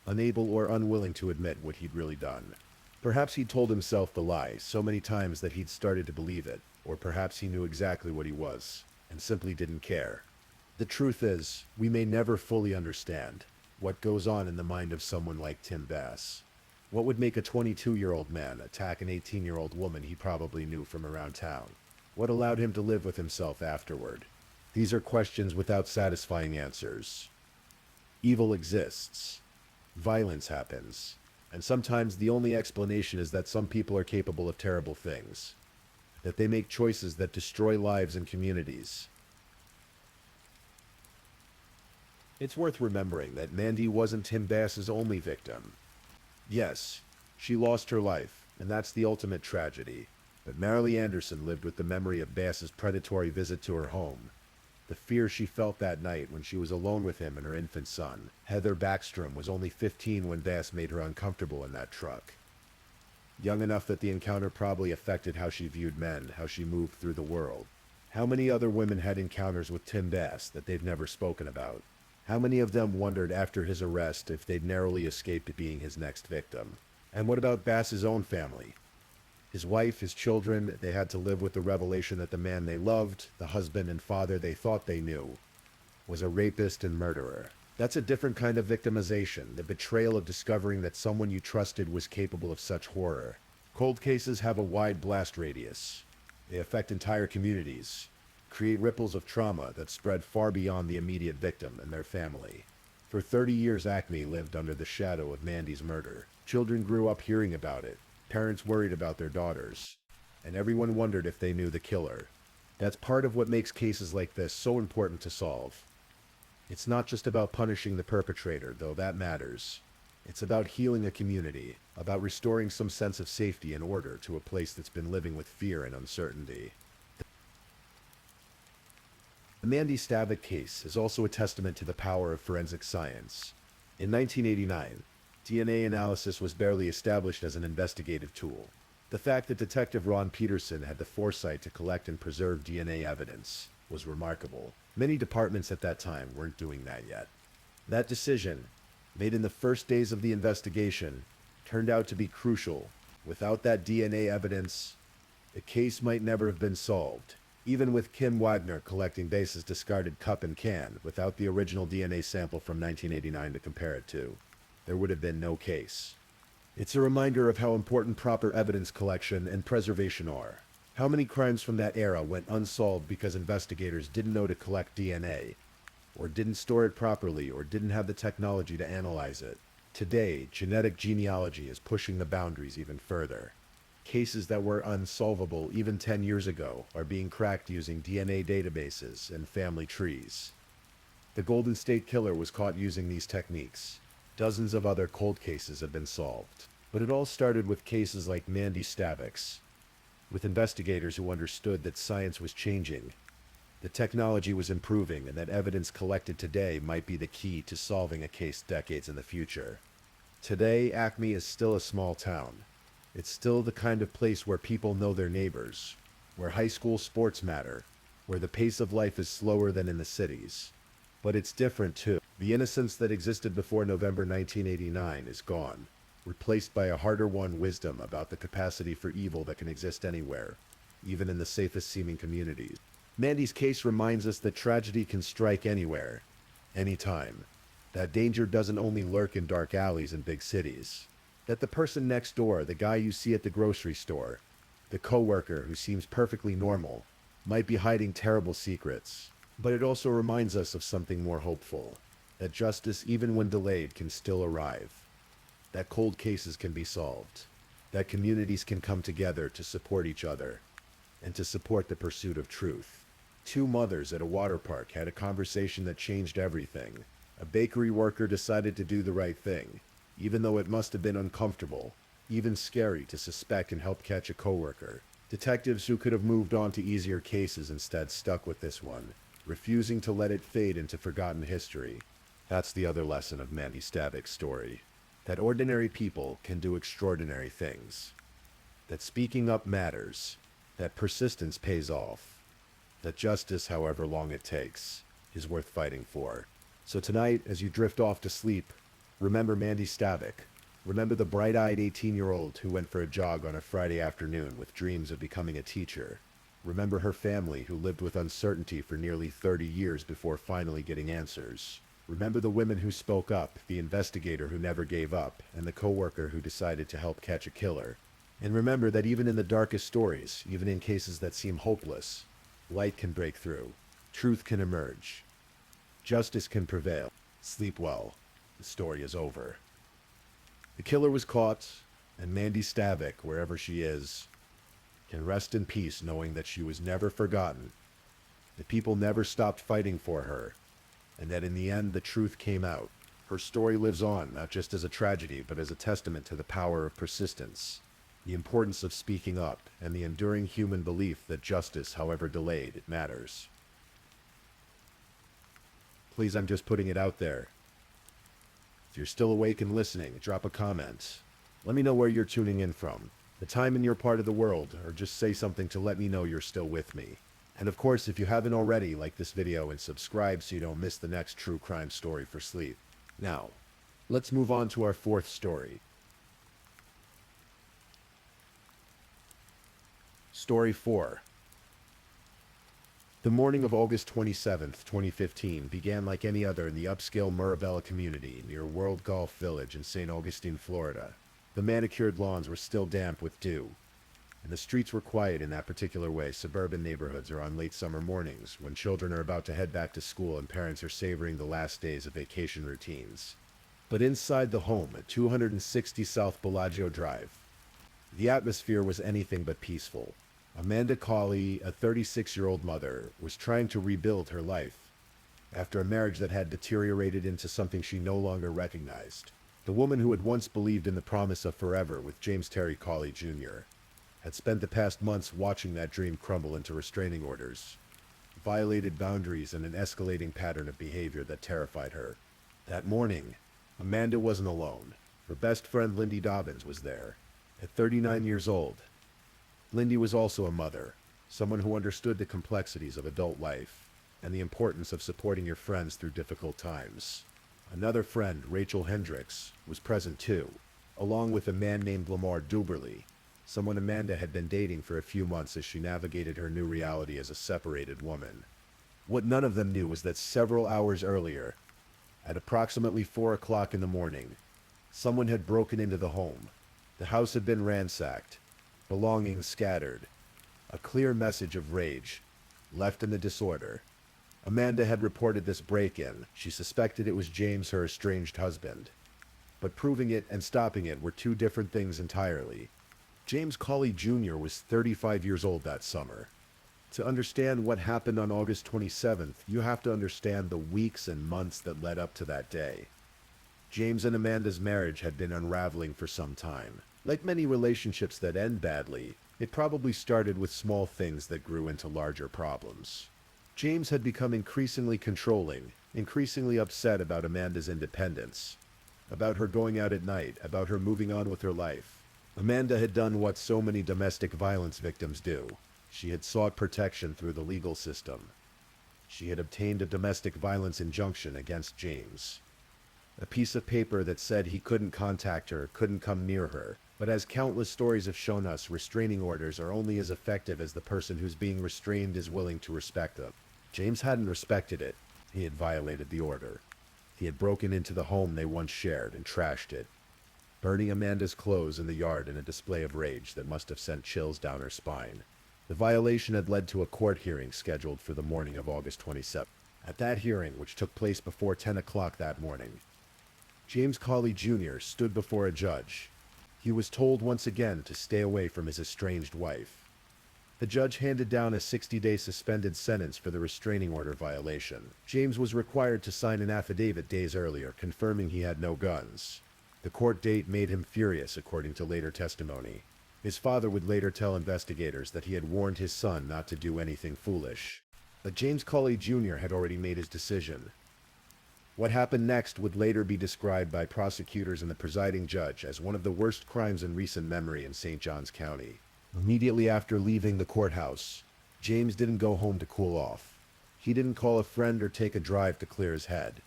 A: unable or unwilling to admit what he'd really done. Perhaps he'd told himself the lie so many times that he'd started to believe it, or perhaps he knew exactly what he was, and simply didn't care. The truth is, we may never fully understand what goes on in the mind of someone like Tim Bass. What would make a 22-year-old man attack an 18-year-old woman he probably knew from around town? What allowed him to live with himself afterward? These are questions without satisfying answers. Evil exists. Violence happens. And sometimes the only explanation is that some people are capable of terrible things. That they make choices that destroy lives and communities. It's worth remembering that Mandy wasn't Tim Bass's only victim. Yes, she lost her life, and that's the ultimate tragedy. But Marilee Anderson lived with the memory of Bass's predatory visit to her home. The fear she felt that night when she was alone with him and her infant son. Heather Backstrom was only 15 when Bass made her uncomfortable in that truck. Young enough that the encounter probably affected how she viewed men, how she moved through the world. How many other women had encounters with Tim Bass that they've never spoken about? How many of them wondered after his arrest if they'd narrowly escaped being his next victim? And what about Bass's own family? His wife, his children, they had to live with the revelation that the man they loved, the husband and father they thought they knew, was a rapist and murderer. That's a different kind of victimization, the betrayal of discovering that someone you trusted was capable of such horror. Cold cases have a wide blast radius. They affect entire communities, create ripples of trauma that spread far beyond the immediate victim and their family. For 30 years, Acme lived under the shadow of Mandy's murder. Children grew up hearing about it. Parents worried about their daughters. And everyone wondered if they knew the killer. That's part of what makes cases like this so important to solve. It's not just about punishing the perpetrator, though that matters. It's about healing a community, about restoring some sense of safety and order to a place that's been living with fear and uncertainty. The Mandy Stavik case is also a testament to the power of forensic science. In 1989, DNA analysis was barely established as an investigative tool. The fact that Detective Ron Peterson had the foresight to collect and preserve DNA evidence was remarkable. Many departments at that time weren't doing that yet. That decision, made in the first days of the investigation, turned out to be crucial. Without that DNA evidence, the case might never have been solved. Even with Kim Wagner collecting Bass's discarded cup and can, without the original DNA sample from 1989 to compare it to, there would have been no case. It's a reminder of how important proper evidence collection and preservation are. How many crimes from that era went unsolved because investigators didn't know to collect DNA, or didn't store it properly, or didn't have the technology to analyze it. Today, genetic genealogy is pushing the boundaries even further. Cases that were unsolvable even 10 years ago are being cracked using DNA databases and family trees. The Golden State Killer was caught using these techniques. Dozens of other cold cases have been solved. But it all started with cases like Mandy Stavix, with investigators who understood that science was changing, that technology was improving, and that evidence collected today might be the key to solving a case decades in the future. Today, Acme is still a small town. It's still the kind of place where people know their neighbors, where high school sports matter, where the pace of life is slower than in the cities. But it's different too. The innocence that existed before November 1989 is gone, replaced by a harder-won wisdom about the capacity for evil that can exist anywhere, even in the safest seeming communities. Mandy's case reminds us that tragedy can strike anywhere, anytime. That danger doesn't only lurk in dark alleys in big cities. That the person next door, the guy you see at the grocery store, the coworker who seems perfectly normal, might be hiding terrible secrets. But it also reminds us of something more hopeful. That justice, even when delayed, can still arrive. That cold cases can be solved. That communities can come together to support each other and to support the pursuit of truth. Two mothers at a water park had a conversation that changed everything. A bakery worker decided to do the right thing, even though it must have been uncomfortable, even scary to suspect and help catch a coworker. Detectives who could have moved on to easier cases instead stuck with this one, refusing to let it fade into forgotten history. That's the other lesson of Mandy Stavix's story. That ordinary people can do extraordinary things. That speaking up matters. That persistence pays off. That justice, however long it takes, is worth fighting for. So tonight, as you drift off to sleep, remember Mandy Stavix. Remember the bright-eyed 18-year-old who went for a jog on a Friday afternoon with dreams of becoming a teacher. Remember her family who lived with uncertainty for nearly 30 years before finally getting answers. Remember the women who spoke up, the investigator who never gave up, and the coworker who decided to help catch a killer. And remember that even in the darkest stories, even in cases that seem hopeless, light can break through. Truth can emerge. Justice can prevail. Sleep well. The story is over. The killer was caught, and Mandy Stavix, wherever she is, can rest in peace knowing that she was never forgotten, that people never stopped fighting for her, and that in the end the truth came out. Her story lives on, not just as a tragedy, but as a testament to the power of persistence, the importance of speaking up, and the enduring human belief that justice, however delayed, it matters. Please, I'm just putting it out there. If you're still awake and listening, drop a comment. Let me know where you're tuning in from, the time in your part of the world, or just say something to let me know you're still with me. And of course, if you haven't already, like this video and subscribe so you don't miss the next true crime story for sleep. Now, let's move on to our fourth story. Story 4. The morning of August 27th, 2015 began like any other in the upscale Mirabella community near World Golf Village in St. Augustine, Florida. The manicured lawns were still damp with dew, and the streets were quiet in that particular way suburban neighborhoods are on late summer mornings when children are about to head back to school and parents are savoring the last days of vacation routines. But inside the home at 260 South Bellagio Drive, the atmosphere was anything but peaceful. Amanda Cawley, a 36-year-old mother, was trying to rebuild her life after a marriage that had deteriorated into something she no longer recognized. The woman who had once believed in the promise of forever with James Terry Cawley Jr. had spent the past months watching that dream crumble into restraining orders, violated boundaries, and an escalating pattern of behavior that terrified her. That morning, Amanda wasn't alone. Her best friend Lindy Dobbins was there. At 39 years old, Lindy was also a mother, someone who understood the complexities of adult life and the importance of supporting your friends through difficult times. Another friend, Rachel Hendricks, was present too, along with a man named Lamar Duberly, someone Amanda had been dating for a few months as she navigated her new reality as a separated woman. What none of them knew was that several hours earlier, at approximately 4 o'clock in the morning, someone had broken into the home. The house had been ransacked, belongings scattered, a clear message of rage left in the disorder. Amanda had reported this break-in. She suspected it was James, her estranged husband. But proving it and stopping it were two different things entirely. James Cawley Jr. was 35 years old that summer. To understand what happened on August 27th, you have to understand the weeks and months that led up to that day. James and Amanda's marriage had been unraveling for some time. Like many relationships that end badly, it probably started with small things that grew into larger problems. James had become increasingly controlling, increasingly upset about Amanda's independence, about her going out at night, about her moving on with her life. Amanda had done what so many domestic violence victims do. She had sought protection through the legal system. She had obtained a domestic violence injunction against James. A piece of paper that said he couldn't contact her, couldn't come near her. But as countless stories have shown us, restraining orders are only as effective as the person who's being restrained is willing to respect them. James hadn't respected it. He had violated the order. He had broken into the home they once shared and trashed it, burning Amanda's clothes in the yard in a display of rage that must have sent chills down her spine. The violation had led to a court hearing scheduled for the morning of August 27th. At that hearing, which took place before 10 o'clock that morning, James Cawley Jr. stood before a judge. He was told once again to stay away from his estranged wife. The judge handed down a 60-day suspended sentence for the restraining order violation. James was required to sign an affidavit days earlier confirming he had no guns. The court date made him furious, according to later testimony. His father would later tell investigators that he had warned his son not to do anything foolish. But James Cawley Jr. had already made his decision. What happened next would later be described by prosecutors and the presiding judge as one of the worst crimes in recent memory in St. Johns County. Immediately after leaving the courthouse, James didn't go home to cool off. He didn't call a friend or take a drive to clear his head.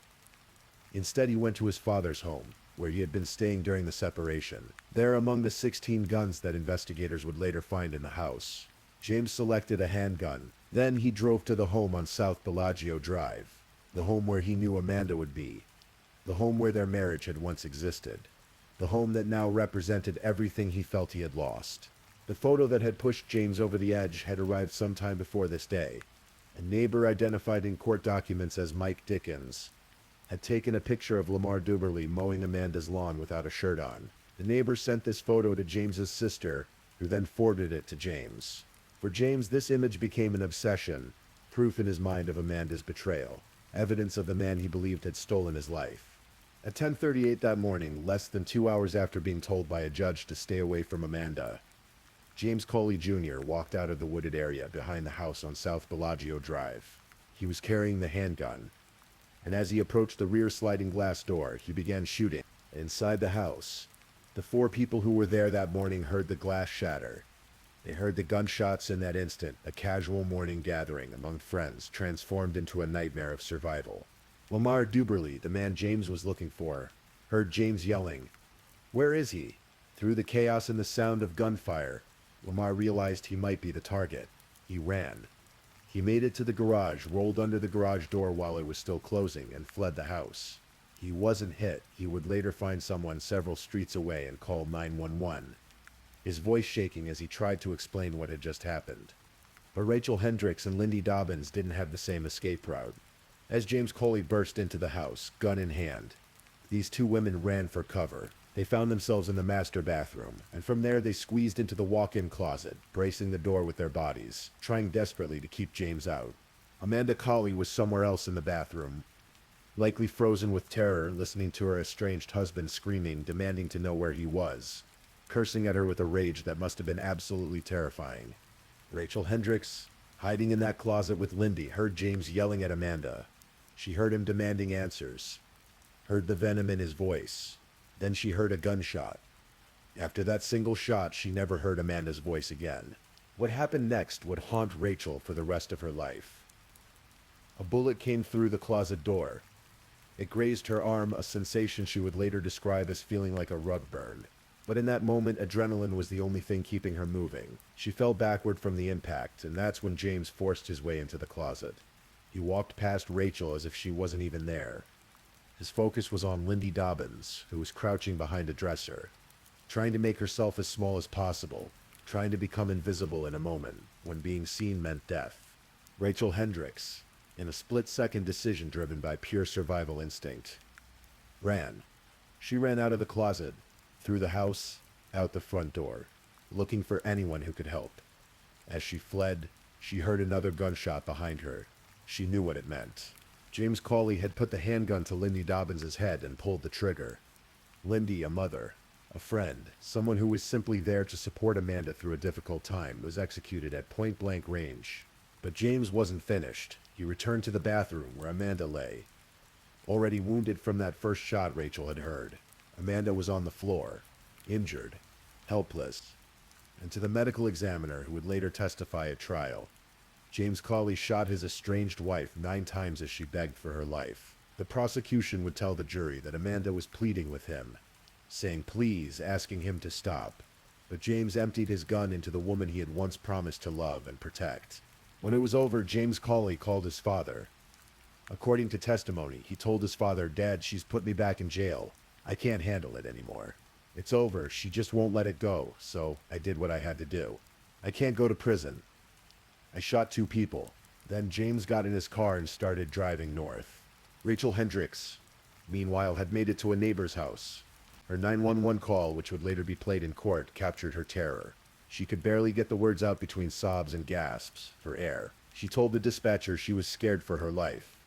A: Instead, he went to his father's home, where he had been staying during the separation. There, among the 16 guns that investigators would later find in the house, James selected a handgun. Then he drove to the home on South Bellagio Drive, the home where he knew Amanda would be, the home where their marriage had once existed, the home that now represented everything he felt he had lost. The photo that had pushed James over the edge had arrived sometime before this day. A neighbor, identified in court documents as Mike Dickens, had taken a picture of Lamar Duberly mowing Amanda's lawn without a shirt on. The neighbor sent this photo to James's sister, who then forwarded it to James. For James, this image became an obsession, proof in his mind of Amanda's betrayal, evidence of the man he believed had stolen his life. At 10:38 that morning, less than 2 hours after being told by a judge to stay away from Amanda, James Cawley Jr. walked out of the wooded area behind the house on South Bellagio Drive. He was carrying the handgun, and as he approached the rear sliding glass door, he began shooting. Inside the house, the 4 people who were there that morning heard the glass shatter. They heard the gunshots. In that instant, a casual morning gathering among friends transformed into a nightmare of survival. Lamar Duberly, the man James was looking for, heard James yelling, "Where is he?" Through the chaos and the sound of gunfire, Lamar realized he might be the target. He ran. He made it to the garage, rolled under the garage door while it was still closing, and fled the house. He wasn't hit. He would later find someone several streets away and call 911. His voice shaking as he tried to explain what had just happened. But Rachel Hendricks and Lindy Dobbins didn't have the same escape route. As James Cawley burst into the house, gun in hand, these 2 women ran for cover. They found themselves in the master bathroom, and from there they squeezed into the walk-in closet, bracing the door with their bodies, trying desperately to keep James out. Amanda Cawley was somewhere else in the bathroom, likely frozen with terror, listening to her estranged husband screaming, demanding to know where he was, cursing at her with a rage that must have been absolutely terrifying. Rachel Hendricks, hiding in that closet with Lindy, heard James yelling at Amanda. She heard him demanding answers, heard the venom in his voice. Then she heard a gunshot. After that single shot, she never heard Amanda's voice again. What happened next would haunt Rachel for the rest of her life. A bullet came through the closet door. It grazed her arm, a sensation she would later describe as feeling like a rug burn. But in that moment, adrenaline was the only thing keeping her moving. She fell backward from the impact, and that's when James forced his way into the closet. He walked past Rachel as if she wasn't even there. His focus was on Lindy Dobbins, who was crouching behind a dresser, trying to make herself as small as possible, trying to become invisible in a moment when being seen meant death. Rachel Hendricks, in a split-second decision driven by pure survival instinct, ran. She ran out of the closet, through the house, out the front door, looking for anyone who could help. As she fled, she heard another gunshot behind her. She knew what it meant. James Cawley had put the handgun to Lindy Dobbins' head and pulled the trigger. Lindy, a mother, a friend, someone who was simply there to support Amanda through a difficult time, was executed at point-blank range. But James wasn't finished. He returned to the bathroom where Amanda lay, already wounded from that first shot Rachel had heard. Amanda was on the floor, injured, helpless. And to the medical examiner who would later testify at trial, James Cawley shot his estranged wife 9 times as she begged for her life. The prosecution would tell the jury that Amanda was pleading with him, saying please, asking him to stop. But James emptied his gun into the woman he had once promised to love and protect. When it was over, James Cawley called his father. According to testimony, he told his father, "Dad, she's put me back in jail. I can't handle it anymore. It's over. She just won't let it go, so I did what I had to do. I can't go to prison. I shot 2 people." Then James got in his car and started driving north. Rachel Hendricks, meanwhile, had made it to a neighbor's house. Her 911 call, which would later be played in court, captured her terror. She could barely get the words out between sobs and gasps for air. She told the dispatcher she was scared for her life,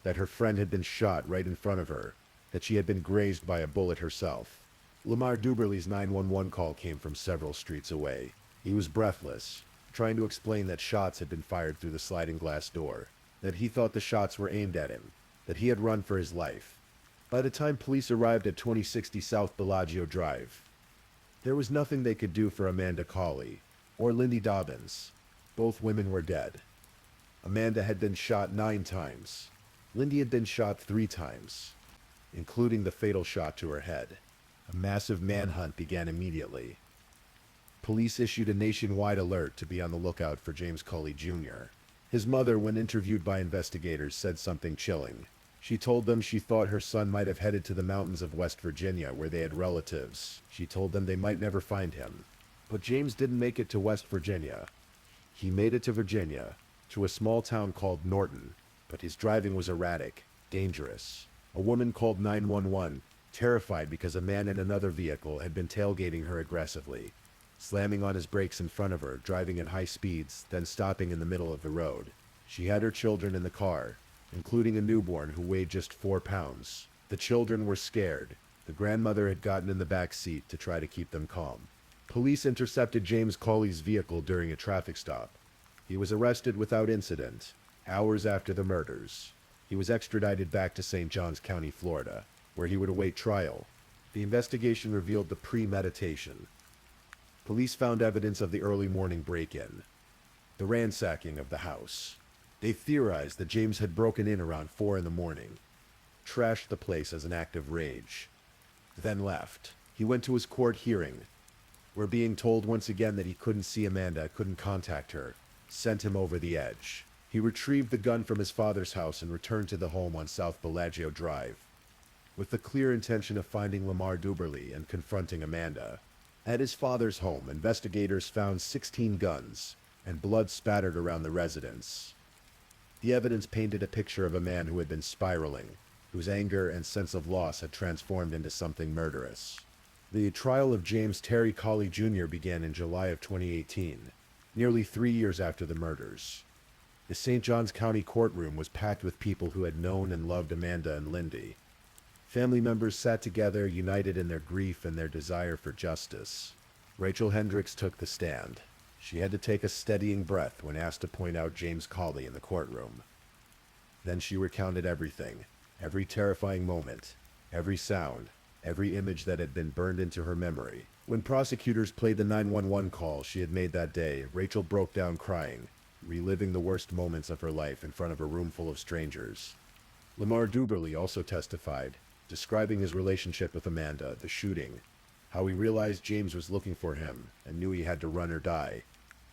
A: that her friend had been shot right in front of her, that she had been grazed by a bullet herself. Lamar Duberly's 911 call came from several streets away. He was breathless, trying to explain that shots had been fired through the sliding glass door, that he thought the shots were aimed at him, that he had run for his life. By the time police arrived at 2060 South Bellagio Drive, there was nothing they could do for Amanda Cawley or Lindy Dobbins. Both women were dead. Amanda had been shot 9 times. Lindy had been shot 3 times, including the fatal shot to her head. A massive manhunt began immediately. Police issued a nationwide alert to be on the lookout for James Cawley Jr. His mother, when interviewed by investigators, said something chilling. She told them she thought her son might have headed to the mountains of West Virginia where they had relatives. She told them they might never find him. But James didn't make it to West Virginia. He made it to Virginia, to a small town called Norton, but his driving was erratic, dangerous. A woman called 911, terrified because a man in another vehicle had been tailgating her aggressively, slamming on his brakes in front of her, driving at high speeds, then stopping in the middle of the road. She had her children in the car, including a newborn who weighed just 4 pounds. The children were scared. The grandmother had gotten in the back seat to try to keep them calm. Police intercepted James Cawley's vehicle during a traffic stop. He was arrested without incident, hours after the murders. He was extradited back to St. Johns County, Florida, where he would await trial. The investigation revealed the premeditation. Police found evidence of the early morning break-in, the ransacking of the house. They theorized that James had broken in around 4 in the morning, trashed the place as an act of rage, then left. He went to his court hearing, where being told once again that he couldn't see Amanda, couldn't contact her, sent him over the edge. He retrieved the gun from his father's house and returned to the home on South Bellagio Drive, with the clear intention of finding Lamar Duberly and confronting Amanda. At his father's home, investigators found 16 guns and blood spattered around the residence. The evidence painted a picture of a man who had been spiraling, whose anger and sense of loss had transformed into something murderous. The trial of James Terry Cawley Jr. began in July of 2018, nearly 3 years after the murders. The St. Johns County courtroom was packed with people who had known and loved Amanda and Lindy. Family members sat together, united in their grief and their desire for justice. Rachel Hendricks took the stand. She had to take a steadying breath when asked to point out James Cawley in the courtroom. Then she recounted everything, every terrifying moment, every sound, every image that had been burned into her memory. When prosecutors played the 911 call she had made that day, Rachel broke down crying, reliving the worst moments of her life in front of a room full of strangers. Lamar Duberly also testified, describing his relationship with Amanda, the shooting, how he realized James was looking for him and knew he had to run or die.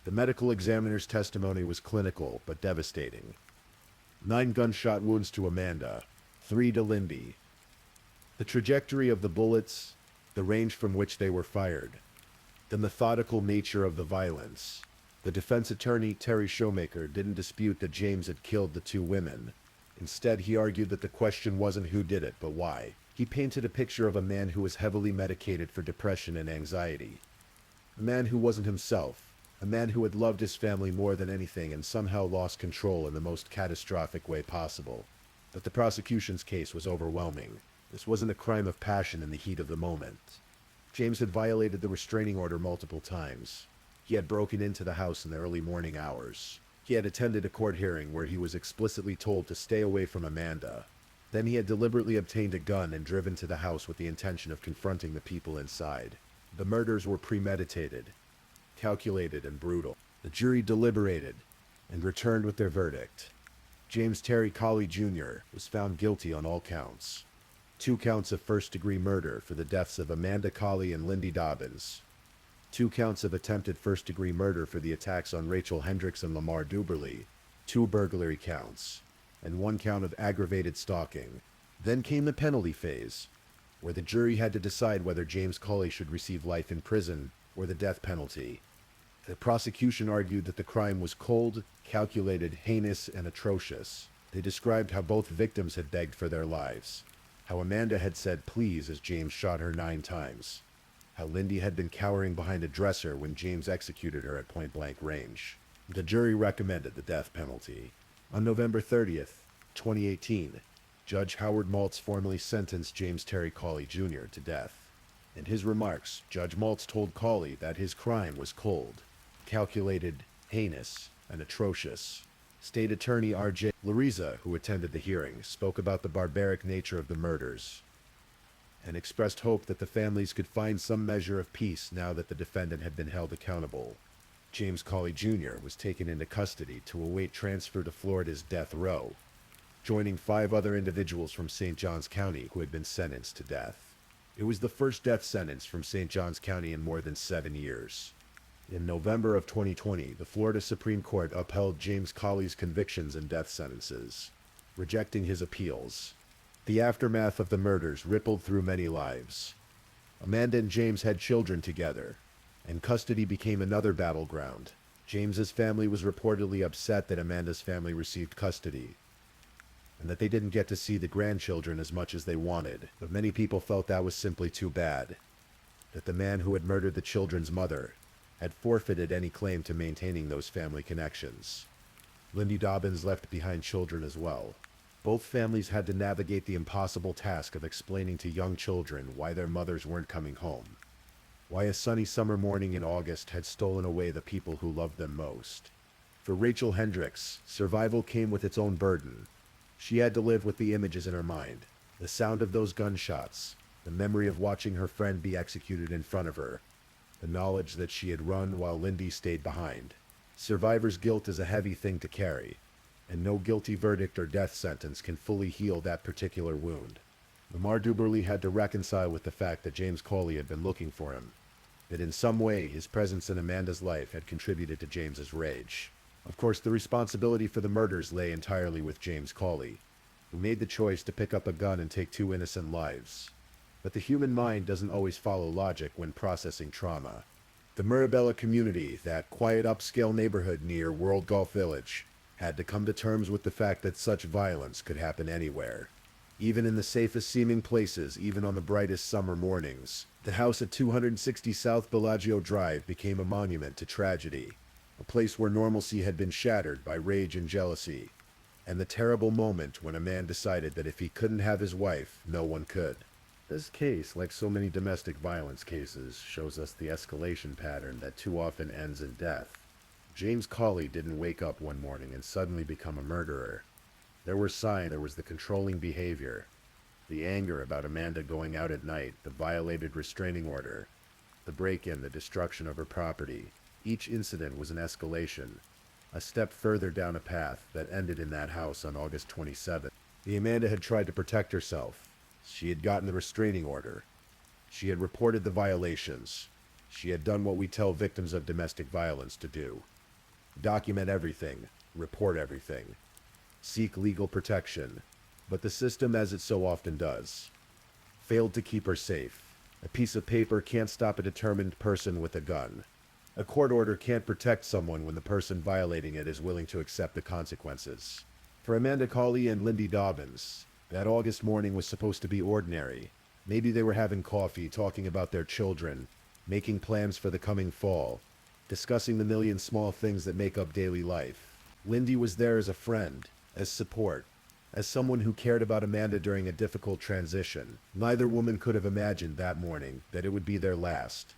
A: The medical examiner's testimony was clinical but devastating. 9 gunshot wounds to Amanda, 3 to Lindy. The trajectory of the bullets, the range from which they were fired, the methodical nature of the violence. The defense attorney, Terry Showmaker, didn't dispute that James had killed the 2 women. Instead, he argued that the question wasn't who did it, but why. He painted a picture of a man who was heavily medicated for depression and anxiety. A man who wasn't himself. A man who had loved his family more than anything and somehow lost control in the most catastrophic way possible. But the prosecution's case was overwhelming. This wasn't a crime of passion in the heat of the moment. James had violated the restraining order multiple times. He had broken into the house in the early morning hours. He had attended a court hearing where he was explicitly told to stay away from Amanda. Then he had deliberately obtained a gun and driven to the house with the intention of confronting the people inside. The murders were premeditated, calculated, and brutal. The jury deliberated and returned with their verdict. James Terry Colley Jr. was found guilty on all counts. 2 counts of first-degree murder for the deaths of Amanda Colley and Lindy Dobbins. 2 counts of attempted first-degree murder for the attacks on Rachel Hendricks and Lamar Duberly. 2 burglary counts, and 1 count of aggravated stalking. Then came the penalty phase, where the jury had to decide whether James Colley should receive life in prison or the death penalty. The prosecution argued that the crime was cold, calculated, heinous, and atrocious. They described how both victims had begged for their lives, how Amanda had said please as James shot her 9 times, how Lindy had been cowering behind a dresser when James executed her at point-blank range. The jury recommended the death penalty. On November 30th, 2018, Judge Howard Maltz formally sentenced James Terry Colley Jr. to death. In his remarks, Judge Maltz told Colley that his crime was cold, calculated, heinous, and atrocious. State Attorney R.J. Lariza, who attended the hearing, spoke about the barbaric nature of the murders and expressed hope that the families could find some measure of peace now that the defendant had been held accountable. James Colley Jr. was taken into custody to await transfer to Florida's death row, joining 5 other individuals from St. Johns County who had been sentenced to death. It was the first death sentence from St. Johns County in more than 7 years. In November of 2020, the Florida Supreme Court upheld James Colley's convictions and death sentences, rejecting his appeals. The aftermath of the murders rippled through many lives. Amanda and James had children together, and custody became another battleground. James's family was reportedly upset that Amanda's family received custody, and that they didn't get to see the grandchildren as much as they wanted. But many people felt that was simply too bad, that the man who had murdered the children's mother had forfeited any claim to maintaining those family connections. Lindy Dobbins left behind children as well. Both families had to navigate the impossible task of explaining to young children why their mothers weren't coming home, why a sunny summer morning in August had stolen away the people who loved them most. For Rachel Hendricks, survival came with its own burden. She had to live with the images in her mind, the sound of those gunshots, the memory of watching her friend be executed in front of her, the knowledge that she had run while Lindy stayed behind. Survivor's guilt is a heavy thing to carry, and no guilty verdict or death sentence can fully heal that particular wound. Lamar Duberly had to reconcile with the fact that James Colley had been looking for him, that in some way his presence in Amanda's life had contributed to James's rage. Of course, the responsibility for the murders lay entirely with James Colley, who made the choice to pick up a gun and take 2 innocent lives. But the human mind doesn't always follow logic when processing trauma. The Mirabella community, that quiet upscale neighborhood near World Golf Village, had to come to terms with the fact that such violence could happen anywhere. Even in the safest seeming places, even on the brightest summer mornings. The house at 260 South Bellagio Drive became a monument to tragedy, a place where normalcy had been shattered by rage and jealousy, and the terrible moment when a man decided that if he couldn't have his wife, no one could. This case, like so many domestic violence cases, shows us the escalation pattern that too often ends in death. James Colley didn't wake up one morning and suddenly become a murderer. There were signs. There was the controlling behavior, the anger about Amanda going out at night, the violated restraining order, the break-in, the destruction of her property. Each incident was an escalation, a step further down a path that ended in that house on August 27th. The Amanda had tried to protect herself. She had gotten the restraining order. She had reported the violations. She had done what we tell victims of domestic violence to do. Document everything, report everything, seek legal protection. But the system, as it so often does, failed to keep her safe. A piece of paper can't stop a determined person with a gun. A court order can't protect someone when the person violating it is willing to accept the consequences. For Amanda Colley and Lindy Dobbins, that August morning was supposed to be ordinary. Maybe they were having coffee, talking about their children, making plans for the coming fall, discussing the million small things that make up daily life. Lindy was there as a friend, as support, As someone who cared about Amanda during a difficult transition, neither woman could have imagined that morning that it would be their last.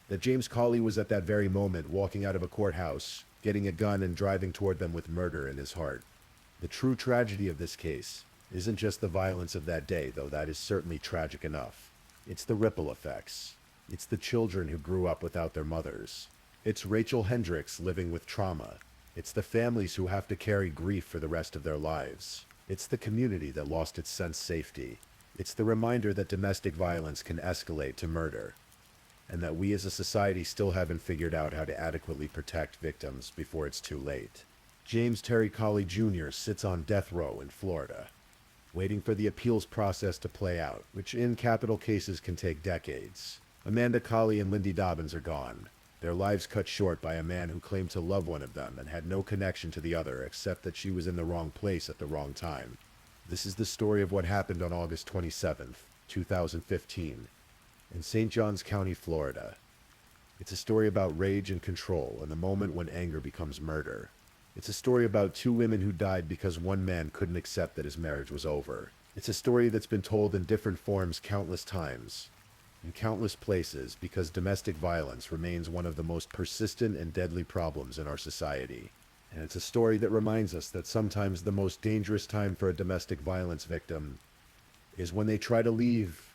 A: That James Cawley was at that very moment walking out of a courthouse, getting a gun and driving toward them with murder in his heart. The true tragedy of this case isn't just the violence of that day, though that is certainly tragic enough. It's the ripple effects. It's the children who grew up without their mothers. It's Rachel Hendricks living with trauma. It's the families who have to carry grief for the rest of their lives. It's the community that lost its sense of safety. It's the reminder that domestic violence can escalate to murder, and that we as a society still haven't figured out how to adequately protect victims before it's too late. James Terry Cawley Jr. sits on death row in Florida, waiting for the appeals process to play out, which in capital cases can take decades. Amanda Cawley and Lindy Dobbins are gone, their lives cut short by a man who claimed to love one of them and had no connection to the other except that she was in the wrong place at the wrong time. This is the story of what happened on August 27th, 2015, in St. Johns County, Florida. It's a story about rage and control and the moment when anger becomes murder. It's a story about two women who died because one man couldn't accept that his marriage was over. It's a story that's been told in different forms countless times, in countless places, because domestic violence remains one of the most persistent and deadly problems in our society. And it's a story that reminds us that sometimes the most dangerous time for a domestic violence victim is when they try to leave,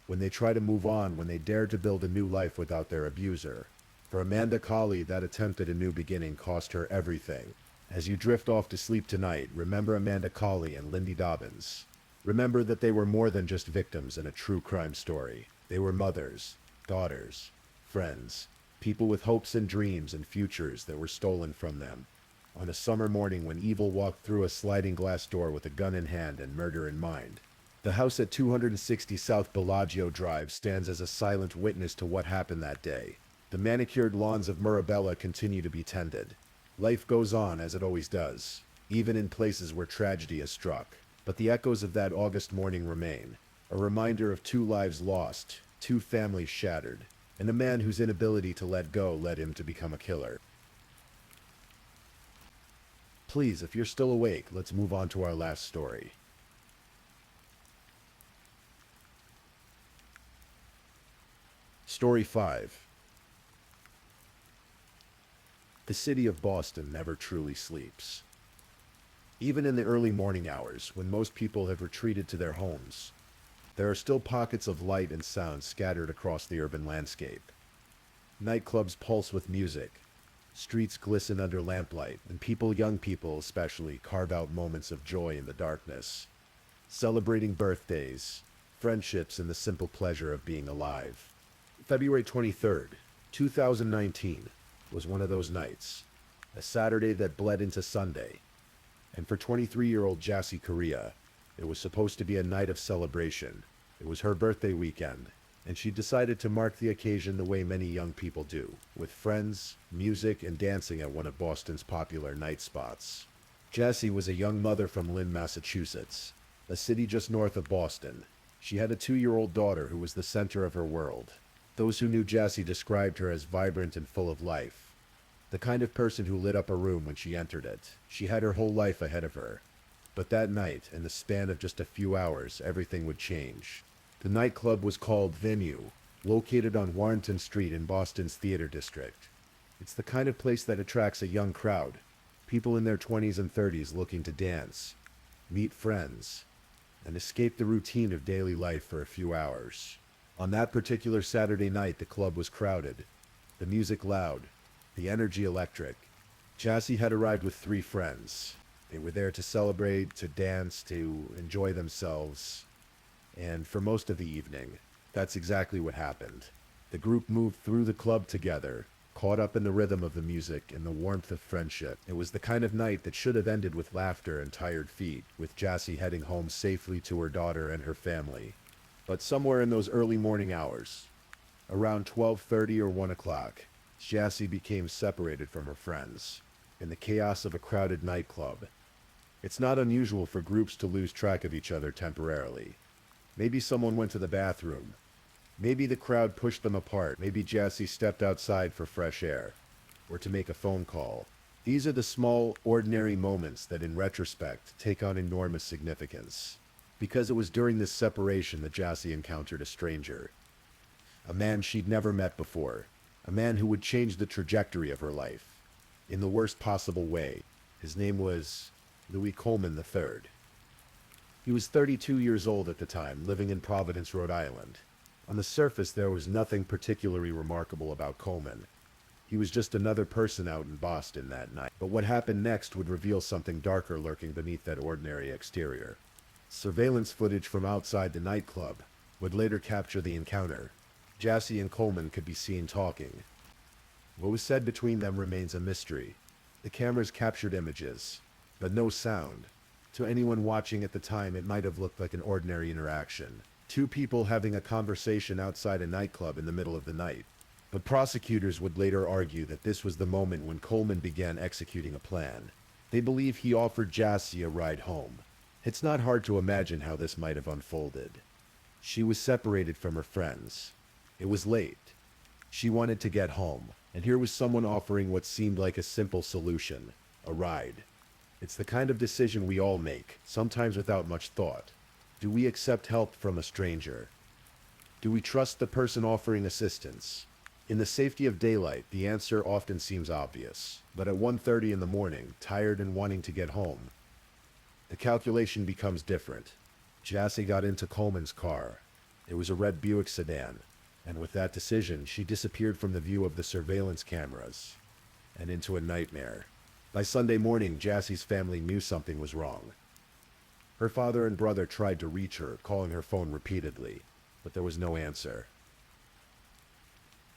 A: when they try to move on, when they dare to build a new life without their abuser. For Amanda Cawley, that attempt at a new beginning cost her everything. As you drift off to sleep tonight, remember Amanda Cawley and Lindy Dobbins. Remember that they were more than just victims in a true crime story. They were mothers, daughters, friends, people with hopes and dreams and futures that were stolen from them. On a summer morning when evil walked through a sliding glass door with a gun in hand and murder in mind. The house at 260 South Bellagio Drive stands as a silent witness to what happened that day. The manicured lawns of Mirabella continue to be tended. Life goes on as it always does, even in places where tragedy has struck. But the echoes of that August morning remain, a reminder of two lives lost, two families shattered, and a man whose inability to let go led him to become a killer. Please, if you're still awake, let's move on to our last story. Story 5. The city of Boston never truly sleeps. Even in the early morning hours, when most people have retreated to their homes, there are still pockets of light and sound scattered across the urban landscape. Nightclubs pulse with music, streets glisten under lamplight, and people, young people especially, carve out moments of joy in the darkness, celebrating birthdays, friendships, and the simple pleasure of being alive. February 23rd, 2019, was one of those nights, a Saturday that bled into Sunday. And for 23-year-old Jassy Correa, it was supposed to be a night of celebration. It was her birthday weekend, and she decided to mark the occasion the way many young people do, with friends, music, and dancing at one of Boston's popular night spots. Jassy was a young mother from Lynn, Massachusetts, a city just north of Boston. She had a 2-year-old daughter who was the center of her world. Those who knew Jassy described her as vibrant and full of life, the kind of person who lit up a room when she entered it. She had her whole life ahead of her. But that night, in the span of just a few hours, everything would change. The nightclub was called Venue, located on Warrenton Street in Boston's Theater District. It's the kind of place that attracts a young crowd, people in their 20s and 30s looking to dance, meet friends, and escape the routine of daily life for a few hours. On that particular Saturday night, the club was crowded, the music loud, the energy electric. Jassy had arrived with 3 friends. They were there to celebrate, to dance, to enjoy themselves. And for most of the evening, that's exactly what happened. The group moved through the club together, caught up in the rhythm of the music and the warmth of friendship. It was the kind of night that should have ended with laughter and tired feet, with Jassy heading home safely to her daughter and her family. But somewhere in those early morning hours, around 12:30 or 1 o'clock, Jassy became separated from her friends. In the chaos of a crowded nightclub, it's not unusual for groups to lose track of each other temporarily. Maybe someone went to the bathroom. Maybe the crowd pushed them apart. Maybe Jassy stepped outside for fresh air, or to make a phone call. These are the small, ordinary moments that in retrospect take on enormous significance. Because it was during this separation that Jassy encountered a stranger. A man she'd never met before. A man who would change the trajectory of her life. In the worst possible way. His name was Louis Coleman III. He was 32 years old at the time, living in Providence, Rhode Island. On the surface, there was nothing particularly remarkable about Coleman. He was just another person out in Boston that night. But what happened next would reveal something darker lurking beneath that ordinary exterior. Surveillance footage from outside the nightclub would later capture the encounter. Jassy and Coleman could be seen talking. What was said between them remains a mystery. The cameras captured images, but no sound. To anyone watching at the time, it might have looked like an ordinary interaction. Two people having a conversation outside a nightclub in the middle of the night. But prosecutors would later argue that this was the moment when Coleman began executing a plan. They believe he offered Jassy a ride home. It's not hard to imagine how this might have unfolded. She was separated from her friends. It was late. She wanted to get home, and here was someone offering what seemed like a simple solution, a ride. It's the kind of decision we all make, sometimes without much thought. Do we accept help from a stranger? Do we trust the person offering assistance? In the safety of daylight, the answer often seems obvious. But at 1:30 in the morning, tired and wanting to get home, the calculation becomes different. Jassy got into Coleman's car. It was a red Buick sedan. And with that decision, she disappeared from the view of the surveillance cameras and into a nightmare. By Sunday morning, Jassy's family knew something was wrong. Her father and brother tried to reach her, calling her phone repeatedly, but there was no answer.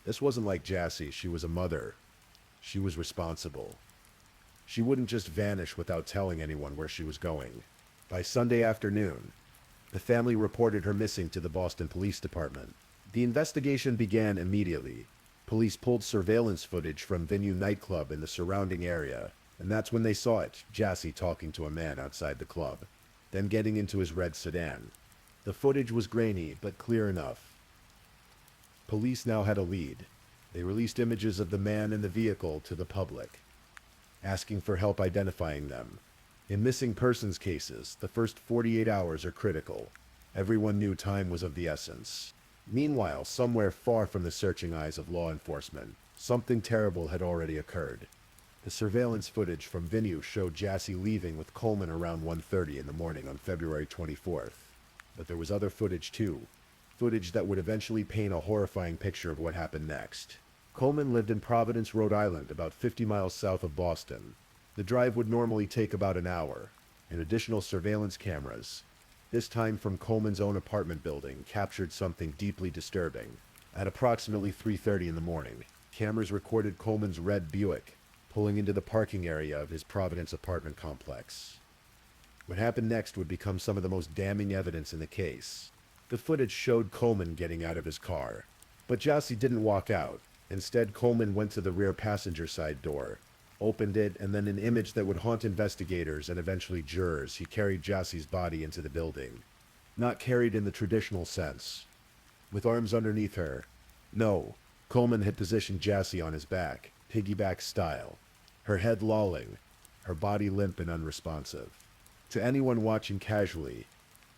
A: This wasn't like Jassy. She was a mother. She was responsible. She wouldn't just vanish without telling anyone where she was going. By Sunday afternoon, the family reported her missing to the Boston Police Department. The investigation began immediately. Police pulled surveillance footage from Venue nightclub in the surrounding area, and that's when they saw it, Jassy talking to a man outside the club, then getting into his red sedan. The footage was grainy, but clear enough. Police now had a lead. They released images of the man and the vehicle to the public, asking for help identifying them. In missing persons cases, the first 48 hours are critical. Everyone knew time was of the essence. Meanwhile, somewhere far from the searching eyes of law enforcement, something terrible had already occurred. The surveillance footage from Venue showed Jassy leaving with Coleman around 1:30 in the morning on February 24th. But there was other footage too. Footage that would eventually paint a horrifying picture of what happened next. Coleman lived in Providence, Rhode Island, about 50 miles south of Boston. The drive would normally take about an hour, and additional surveillance cameras, this time from Coleman's own apartment building, captured something deeply disturbing. At approximately 3:30 in the morning, cameras recorded Coleman's red Buick pulling into the parking area of his Providence apartment complex. What happened next would become some of the most damning evidence in the case. The footage showed Coleman getting out of his car. But Jassy didn't walk out. Instead, Coleman went to the rear passenger side door, opened it, and then an image that would haunt investigators and eventually jurors, he carried Jassy's body into the building. Not carried in the traditional sense, with arms underneath her. No, Coleman had positioned Jassy on his back, piggyback style, her head lolling, her body limp and unresponsive. To anyone watching casually,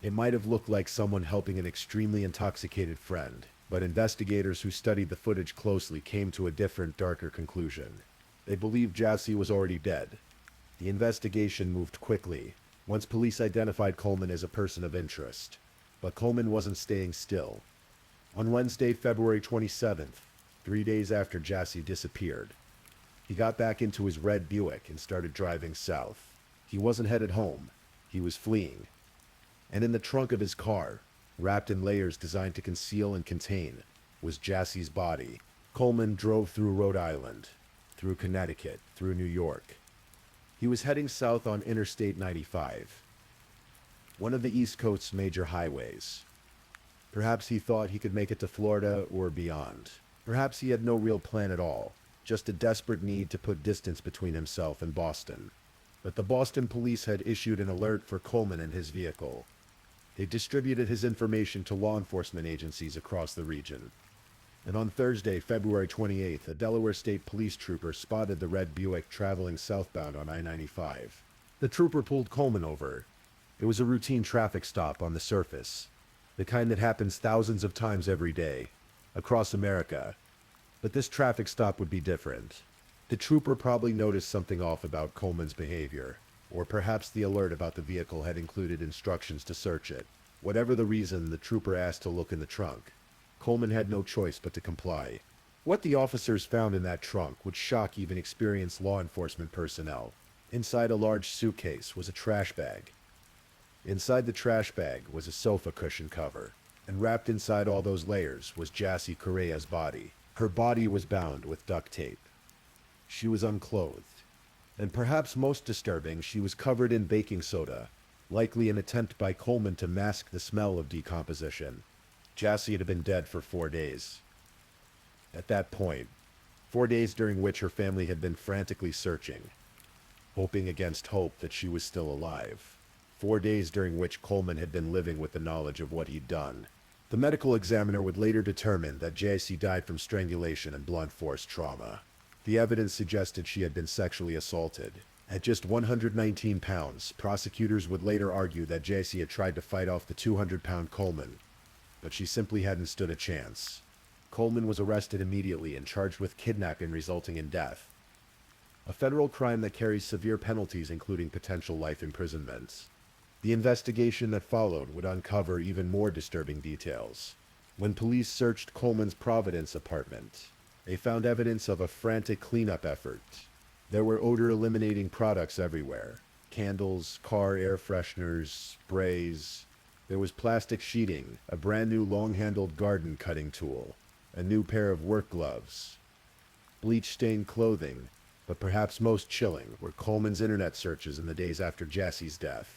A: it might have looked like someone helping an extremely intoxicated friend, but investigators who studied the footage closely came to a different, darker conclusion. They believed Jassy was already dead. The investigation moved quickly, once police identified Coleman as a person of interest. But Coleman wasn't staying still. On Wednesday, February 27th, 3 days after Jassy disappeared, he got back into his red Buick and started driving south. He wasn't headed home. He was fleeing. And in the trunk of his car, wrapped in layers designed to conceal and contain, was Jassy's body. Coleman drove through Rhode Island, through Connecticut, through New York. He was heading south on Interstate 95, one of the East Coast's major highways. Perhaps he thought he could make it to Florida or beyond. Perhaps he had no real plan at all, just a desperate need to put distance between himself and Boston. But the Boston police had issued an alert for Coleman and his vehicle. They distributed his information to law enforcement agencies across the region. And on Thursday, February 28th, a Delaware State Police trooper spotted the red Buick traveling southbound on I-95. The trooper pulled Coleman over. It was a routine traffic stop on the surface, the kind that happens thousands of times every day, across America. But this traffic stop would be different. The trooper probably noticed something off about Coleman's behavior, or perhaps the alert about the vehicle had included instructions to search it. Whatever the reason, the trooper asked to look in the trunk. Coleman had no choice but to comply. What the officers found in that trunk would shock even experienced law enforcement personnel. Inside a large suitcase was a trash bag. Inside the trash bag was a sofa cushion cover, and wrapped inside all those layers was Jassy Correa's body. Her body was bound with duct tape. She was unclothed. And perhaps most disturbing, she was covered in baking soda, likely an attempt by Coleman to mask the smell of decomposition. Jassy had been dead for 4 days. At that point, 4 days during which her family had been frantically searching, hoping against hope that she was still alive. 4 days during which Coleman had been living with the knowledge of what he'd done. The medical examiner would later determine that Jassy died from strangulation and blunt force trauma. The evidence suggested she had been sexually assaulted. At just 119 pounds, prosecutors would later argue that Jassy had tried to fight off the 200-pound Coleman, but she simply hadn't stood a chance. Coleman was arrested immediately and charged with kidnapping resulting in death, a federal crime that carries severe penalties including potential life imprisonment. The investigation that followed would uncover even more disturbing details. When police searched Coleman's Providence apartment, they found evidence of a frantic cleanup effort. There were odor-eliminating products everywhere. Candles, car air fresheners, sprays. There was plastic sheeting, a brand new long-handled garden cutting tool, a new pair of work gloves, bleach-stained clothing, but perhaps most chilling were Coleman's internet searches in the days after Jassy's death.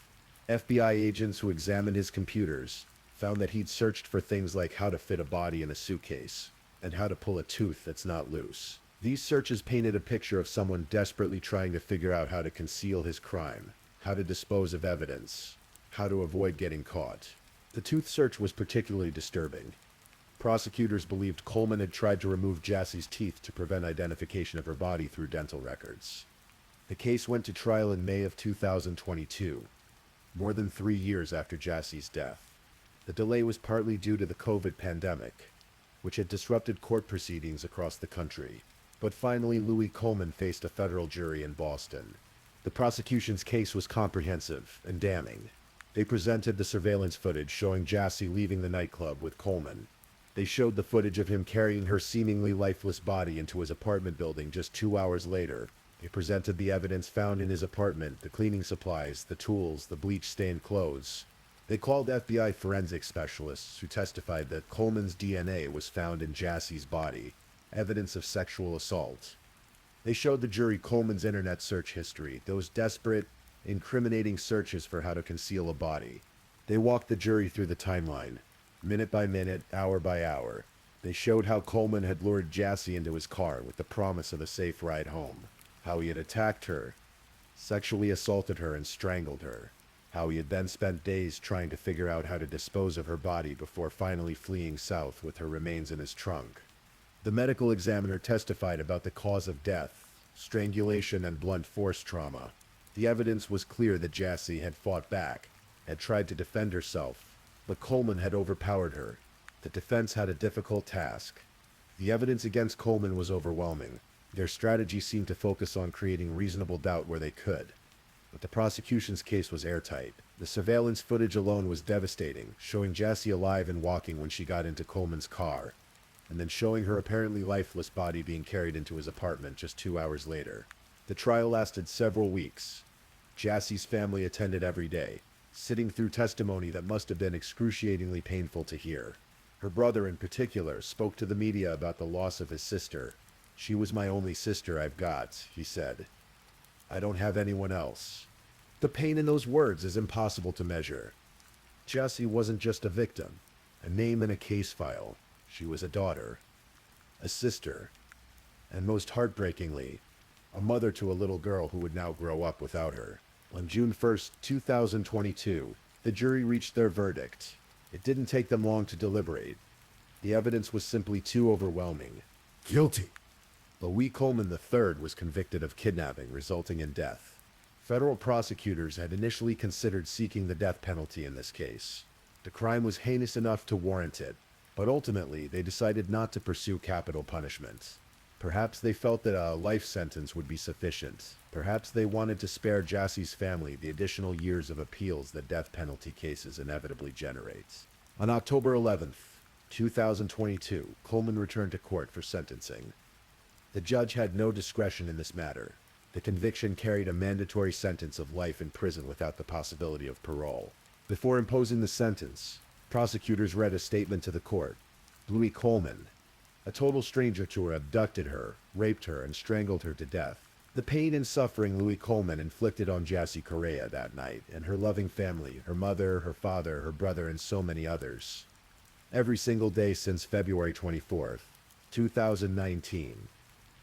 A: FBI agents who examined his computers found that he'd searched for things like how to fit a body in a suitcase and how to pull a tooth that's not loose. These searches painted a picture of someone desperately trying to figure out how to conceal his crime, how to dispose of evidence, how to avoid getting caught. The tooth search was particularly disturbing. Prosecutors believed Coleman had tried to remove Jassy's teeth to prevent identification of her body through dental records. The case went to trial in May of 2022, more than 3 years after Jassy's death. The delay was partly due to the COVID pandemic, which had disrupted court proceedings across the country. But finally, Louis Coleman faced a federal jury in Boston. The prosecution's case was comprehensive and damning. They presented the surveillance footage showing Jassy leaving the nightclub with Coleman. They showed the footage of him carrying her seemingly lifeless body into his apartment building just 2 hours later. They presented the evidence found in his apartment, the cleaning supplies, the tools, the bleach-stained clothes. They called FBI forensic specialists who testified that Coleman's DNA was found in Jassy's body, evidence of sexual assault. They showed the jury Coleman's internet search history, those desperate, incriminating searches for how to conceal a body. They walked the jury through the timeline, minute by minute, hour by hour. They showed how Coleman had lured Jassy into his car with the promise of a safe ride home, how he had attacked her, sexually assaulted her and strangled her, how he had then spent days trying to figure out how to dispose of her body before finally fleeing south with her remains in his trunk. The medical examiner testified about the cause of death, strangulation and blunt force trauma. The evidence was clear that Jassy had fought back, had tried to defend herself, but Coleman had overpowered her. The defense had a difficult task. The evidence against Coleman was overwhelming. Their strategy seemed to focus on creating reasonable doubt where they could. But the prosecution's case was airtight. The surveillance footage alone was devastating, showing Jassy alive and walking when she got into Coleman's car, and then showing her apparently lifeless body being carried into his apartment just 2 hours later. The trial lasted several weeks. Jassy's family attended every day, sitting through testimony that must have been excruciatingly painful to hear. Her brother in particular spoke to the media about the loss of his sister. "She was my only sister I've got," he said. "I don't have anyone else." The pain in those words is impossible to measure. Jassy wasn't just a victim, a name in a case file. She was a daughter, a sister, and most heartbreakingly, a mother to a little girl who would now grow up without her. On June 1st, 2022, the jury reached their verdict. It didn't take them long to deliberate. The evidence was simply too overwhelming.
B: Guilty.
A: Louis Coleman III was convicted of kidnapping, resulting in death. Federal prosecutors had initially considered seeking the death penalty in this case. The crime was heinous enough to warrant it, but ultimately they decided not to pursue capital punishment. Perhaps they felt that a life sentence would be sufficient. Perhaps they wanted to spare Jassie's family the additional years of appeals that death penalty cases inevitably generate. On October 11th, 2022, Coleman returned to court for sentencing. The judge had no discretion in this matter. The conviction carried a mandatory sentence of life in prison without the possibility of parole. Before imposing the sentence, prosecutors read a statement to the court. Louis Coleman, a total stranger to her, abducted her, raped her, and strangled her to death. The pain and suffering Louis Coleman inflicted on Jassie Correa that night, and her loving family, her mother, her father, her brother, and so many others. Every single day since February 24th, 2019.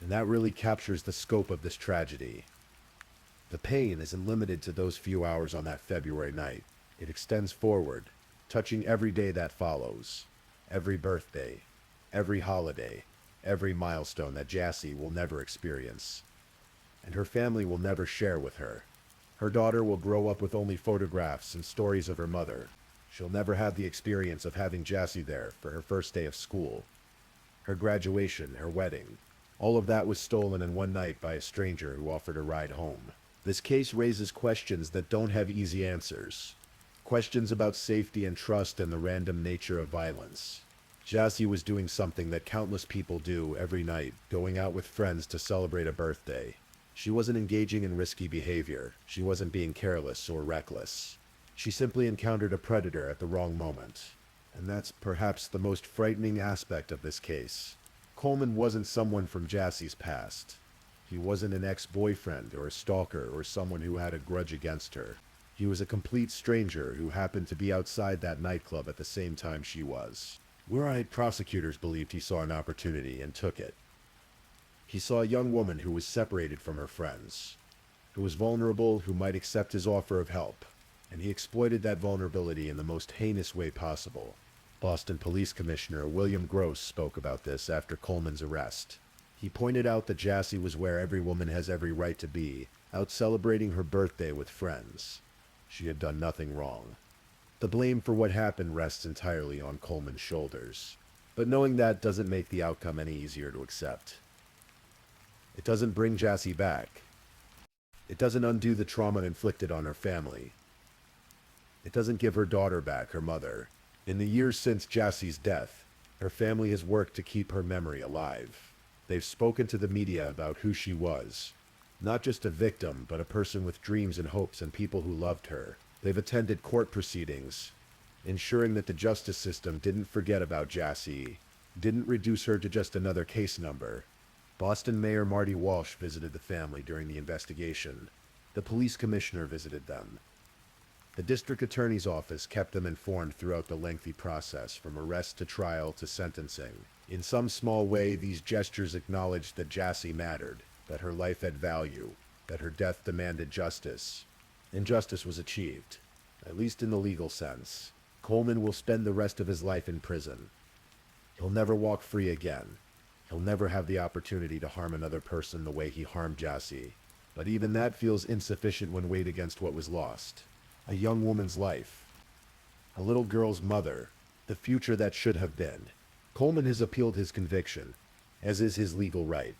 A: And that really captures the scope of this tragedy. The pain isn't limited to those few hours on that February night. It extends forward, touching every day that follows. Every birthday, every holiday, every milestone that Jassie will never experience. And her family will never share with her. Her daughter will grow up with only photographs and stories of her mother. She'll never have the experience of having Jassie there for her first day of school. Her graduation, her wedding. All of that was stolen in one night by a stranger who offered a ride home. This case raises questions that don't have easy answers. Questions about safety and trust and the random nature of violence. Jassie was doing something that countless people do every night, going out with friends to celebrate a birthday. She wasn't engaging in risky behavior. She wasn't being careless or reckless. She simply encountered a predator at the wrong moment. And that's perhaps the most frightening aspect of this case. Coleman wasn't someone from Jassie's past. He wasn't an ex-boyfriend or a stalker or someone who had a grudge against her. He was a complete stranger who happened to be outside that nightclub at the same time she was. We're-eyed prosecutors believed he saw an opportunity and took it. He saw a young woman who was separated from her friends, who was vulnerable, who might accept his offer of help, and he exploited that vulnerability in the most heinous way possible. Boston Police Commissioner William Gross spoke about this after Coleman's arrest. He pointed out that Jassie was where every woman has every right to be, out celebrating her birthday with friends. She had done nothing wrong. The blame for what happened rests entirely on Coleman's shoulders. But knowing that doesn't make the outcome any easier to accept. It doesn't bring Jassie back. It doesn't undo the trauma inflicted on her family. It doesn't give her daughter back, her mother. In the years since Jassie's death, her family has worked to keep her memory alive. They've spoken to the media about who she was. Not just a victim, but a person with dreams and hopes and people who loved her. They've attended court proceedings, ensuring that the justice system didn't forget about Jassie, didn't reduce her to just another case number. Boston Mayor Marty Walsh visited the family during the investigation. The police commissioner visited them. The district attorney's office kept them informed throughout the lengthy process, from arrest to trial to sentencing. In some small way, these gestures acknowledged that Jassie mattered, that her life had value, that her death demanded justice. And justice was achieved, at least in the legal sense. Coleman will spend the rest of his life in prison. He'll never walk free again. He'll never have the opportunity to harm another person the way he harmed Jassie. But even that feels insufficient when weighed against what was lost. A young woman's life. A little girl's mother. The future that should have been. Coleman has appealed his conviction, as is his legal right.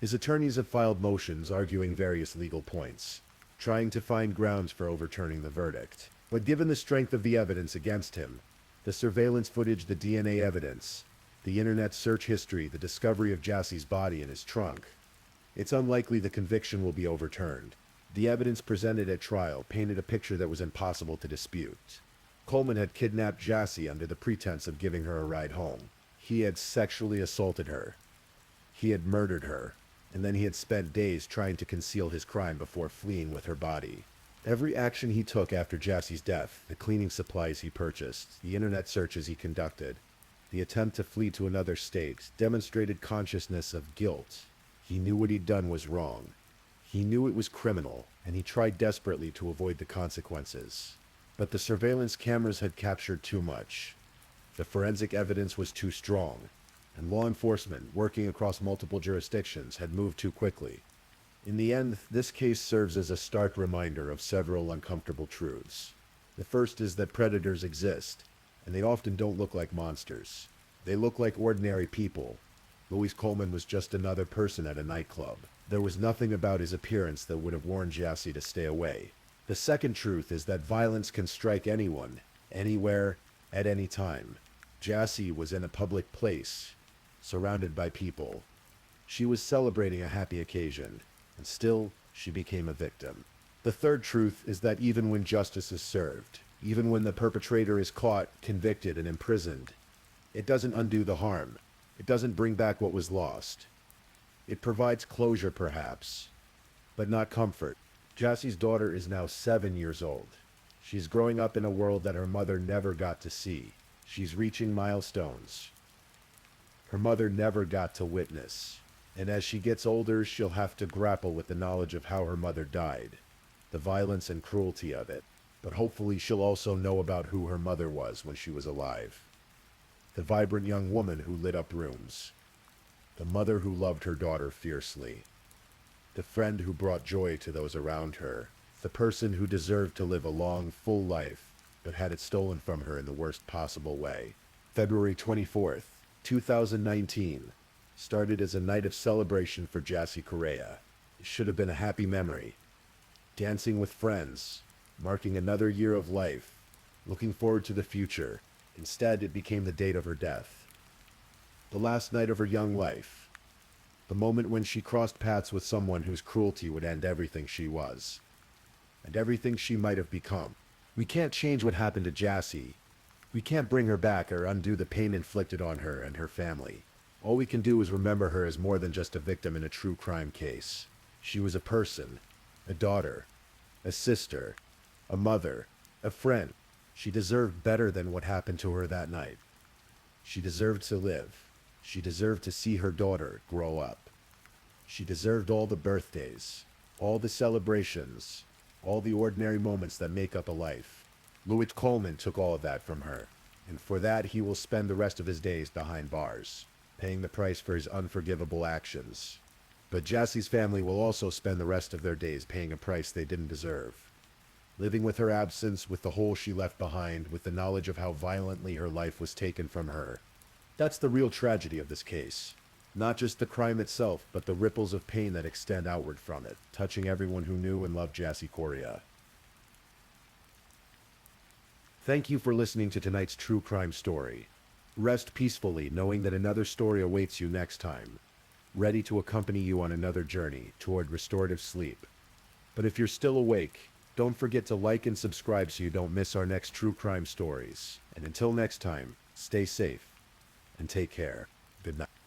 A: His attorneys have filed motions arguing various legal points, trying to find grounds for overturning the verdict. But given the strength of the evidence against him, the surveillance footage, the DNA evidence, the internet search history, the discovery of Jassie's body in his trunk, it's unlikely the conviction will be overturned. The evidence presented at trial painted a picture that was impossible to dispute. Coleman had kidnapped Jassie under the pretense of giving her a ride home. He had sexually assaulted her. He had murdered her. And then he had spent days trying to conceal his crime before fleeing with her body. Every action he took after Jassie's death, the cleaning supplies he purchased, the internet searches he conducted, the attempt to flee to another state, demonstrated consciousness of guilt. He knew what he'd done was wrong. He knew it was criminal, and he tried desperately to avoid the consequences. But the surveillance cameras had captured too much. The forensic evidence was too strong, and law enforcement, working across multiple jurisdictions, had moved too quickly. In the end, this case serves as a stark reminder of several uncomfortable truths. The first is that predators exist, and they often don't look like monsters. They look like ordinary people. Louis Coleman was just another person at a nightclub. There was nothing about his appearance that would have warned Jassy to stay away. The second truth is that violence can strike anyone, anywhere, at any time. Jassy was in a public place, surrounded by people. She was celebrating a happy occasion, and still, she became a victim. The third truth is that even when justice is served, even when the perpetrator is caught, convicted, and imprisoned, it doesn't undo the harm. It doesn't bring back what was lost. It provides closure, perhaps, but not comfort. Jassy's daughter is now 7 years old. She's growing up in a world that her mother never got to see. She's reaching milestones her mother never got to witness. And as she gets older, she'll have to grapple with the knowledge of how her mother died, the violence and cruelty of it. But hopefully she'll also know about who her mother was when she was alive. The vibrant young woman who lit up rooms. The mother who loved her daughter fiercely. The friend who brought joy to those around her. The person who deserved to live a long, full life, but had it stolen from her in the worst possible way. February 24th, 2019, started as a night of celebration for Jassy Correa. It should have been a happy memory. Dancing with friends, marking another year of life, looking forward to the future. Instead, it became the date of her death. The last night of her young life. The moment when she crossed paths with someone whose cruelty would end everything she was, and everything she might have become. We can't change what happened to Jassy. We can't bring her back or undo the pain inflicted on her and her family. All we can do is remember her as more than just a victim in a true crime case. She was a person, a daughter, a sister, a mother, a friend. She deserved better than what happened to her that night. She deserved to live. She deserved to see her daughter grow up. She deserved all the birthdays, all the celebrations, all the ordinary moments that make up a life. Louis Coleman took all of that from her, and for that he will spend the rest of his days behind bars, paying the price for his unforgivable actions. But Jassy's family will also spend the rest of their days paying a price they didn't deserve. Living with her absence, with the hole she left behind, with the knowledge of how violently her life was taken from her. That's the real tragedy of this case. Not just the crime itself, but the ripples of pain that extend outward from it, touching everyone who knew and loved Jassy Correa. Thank you for listening to tonight's true crime story. Rest peacefully knowing that another story awaits you next time, ready to accompany you on another journey toward restorative sleep. But if you're still awake, don't forget to like and subscribe so you don't miss our next true crime stories. And until next time, stay safe and take care. Good night.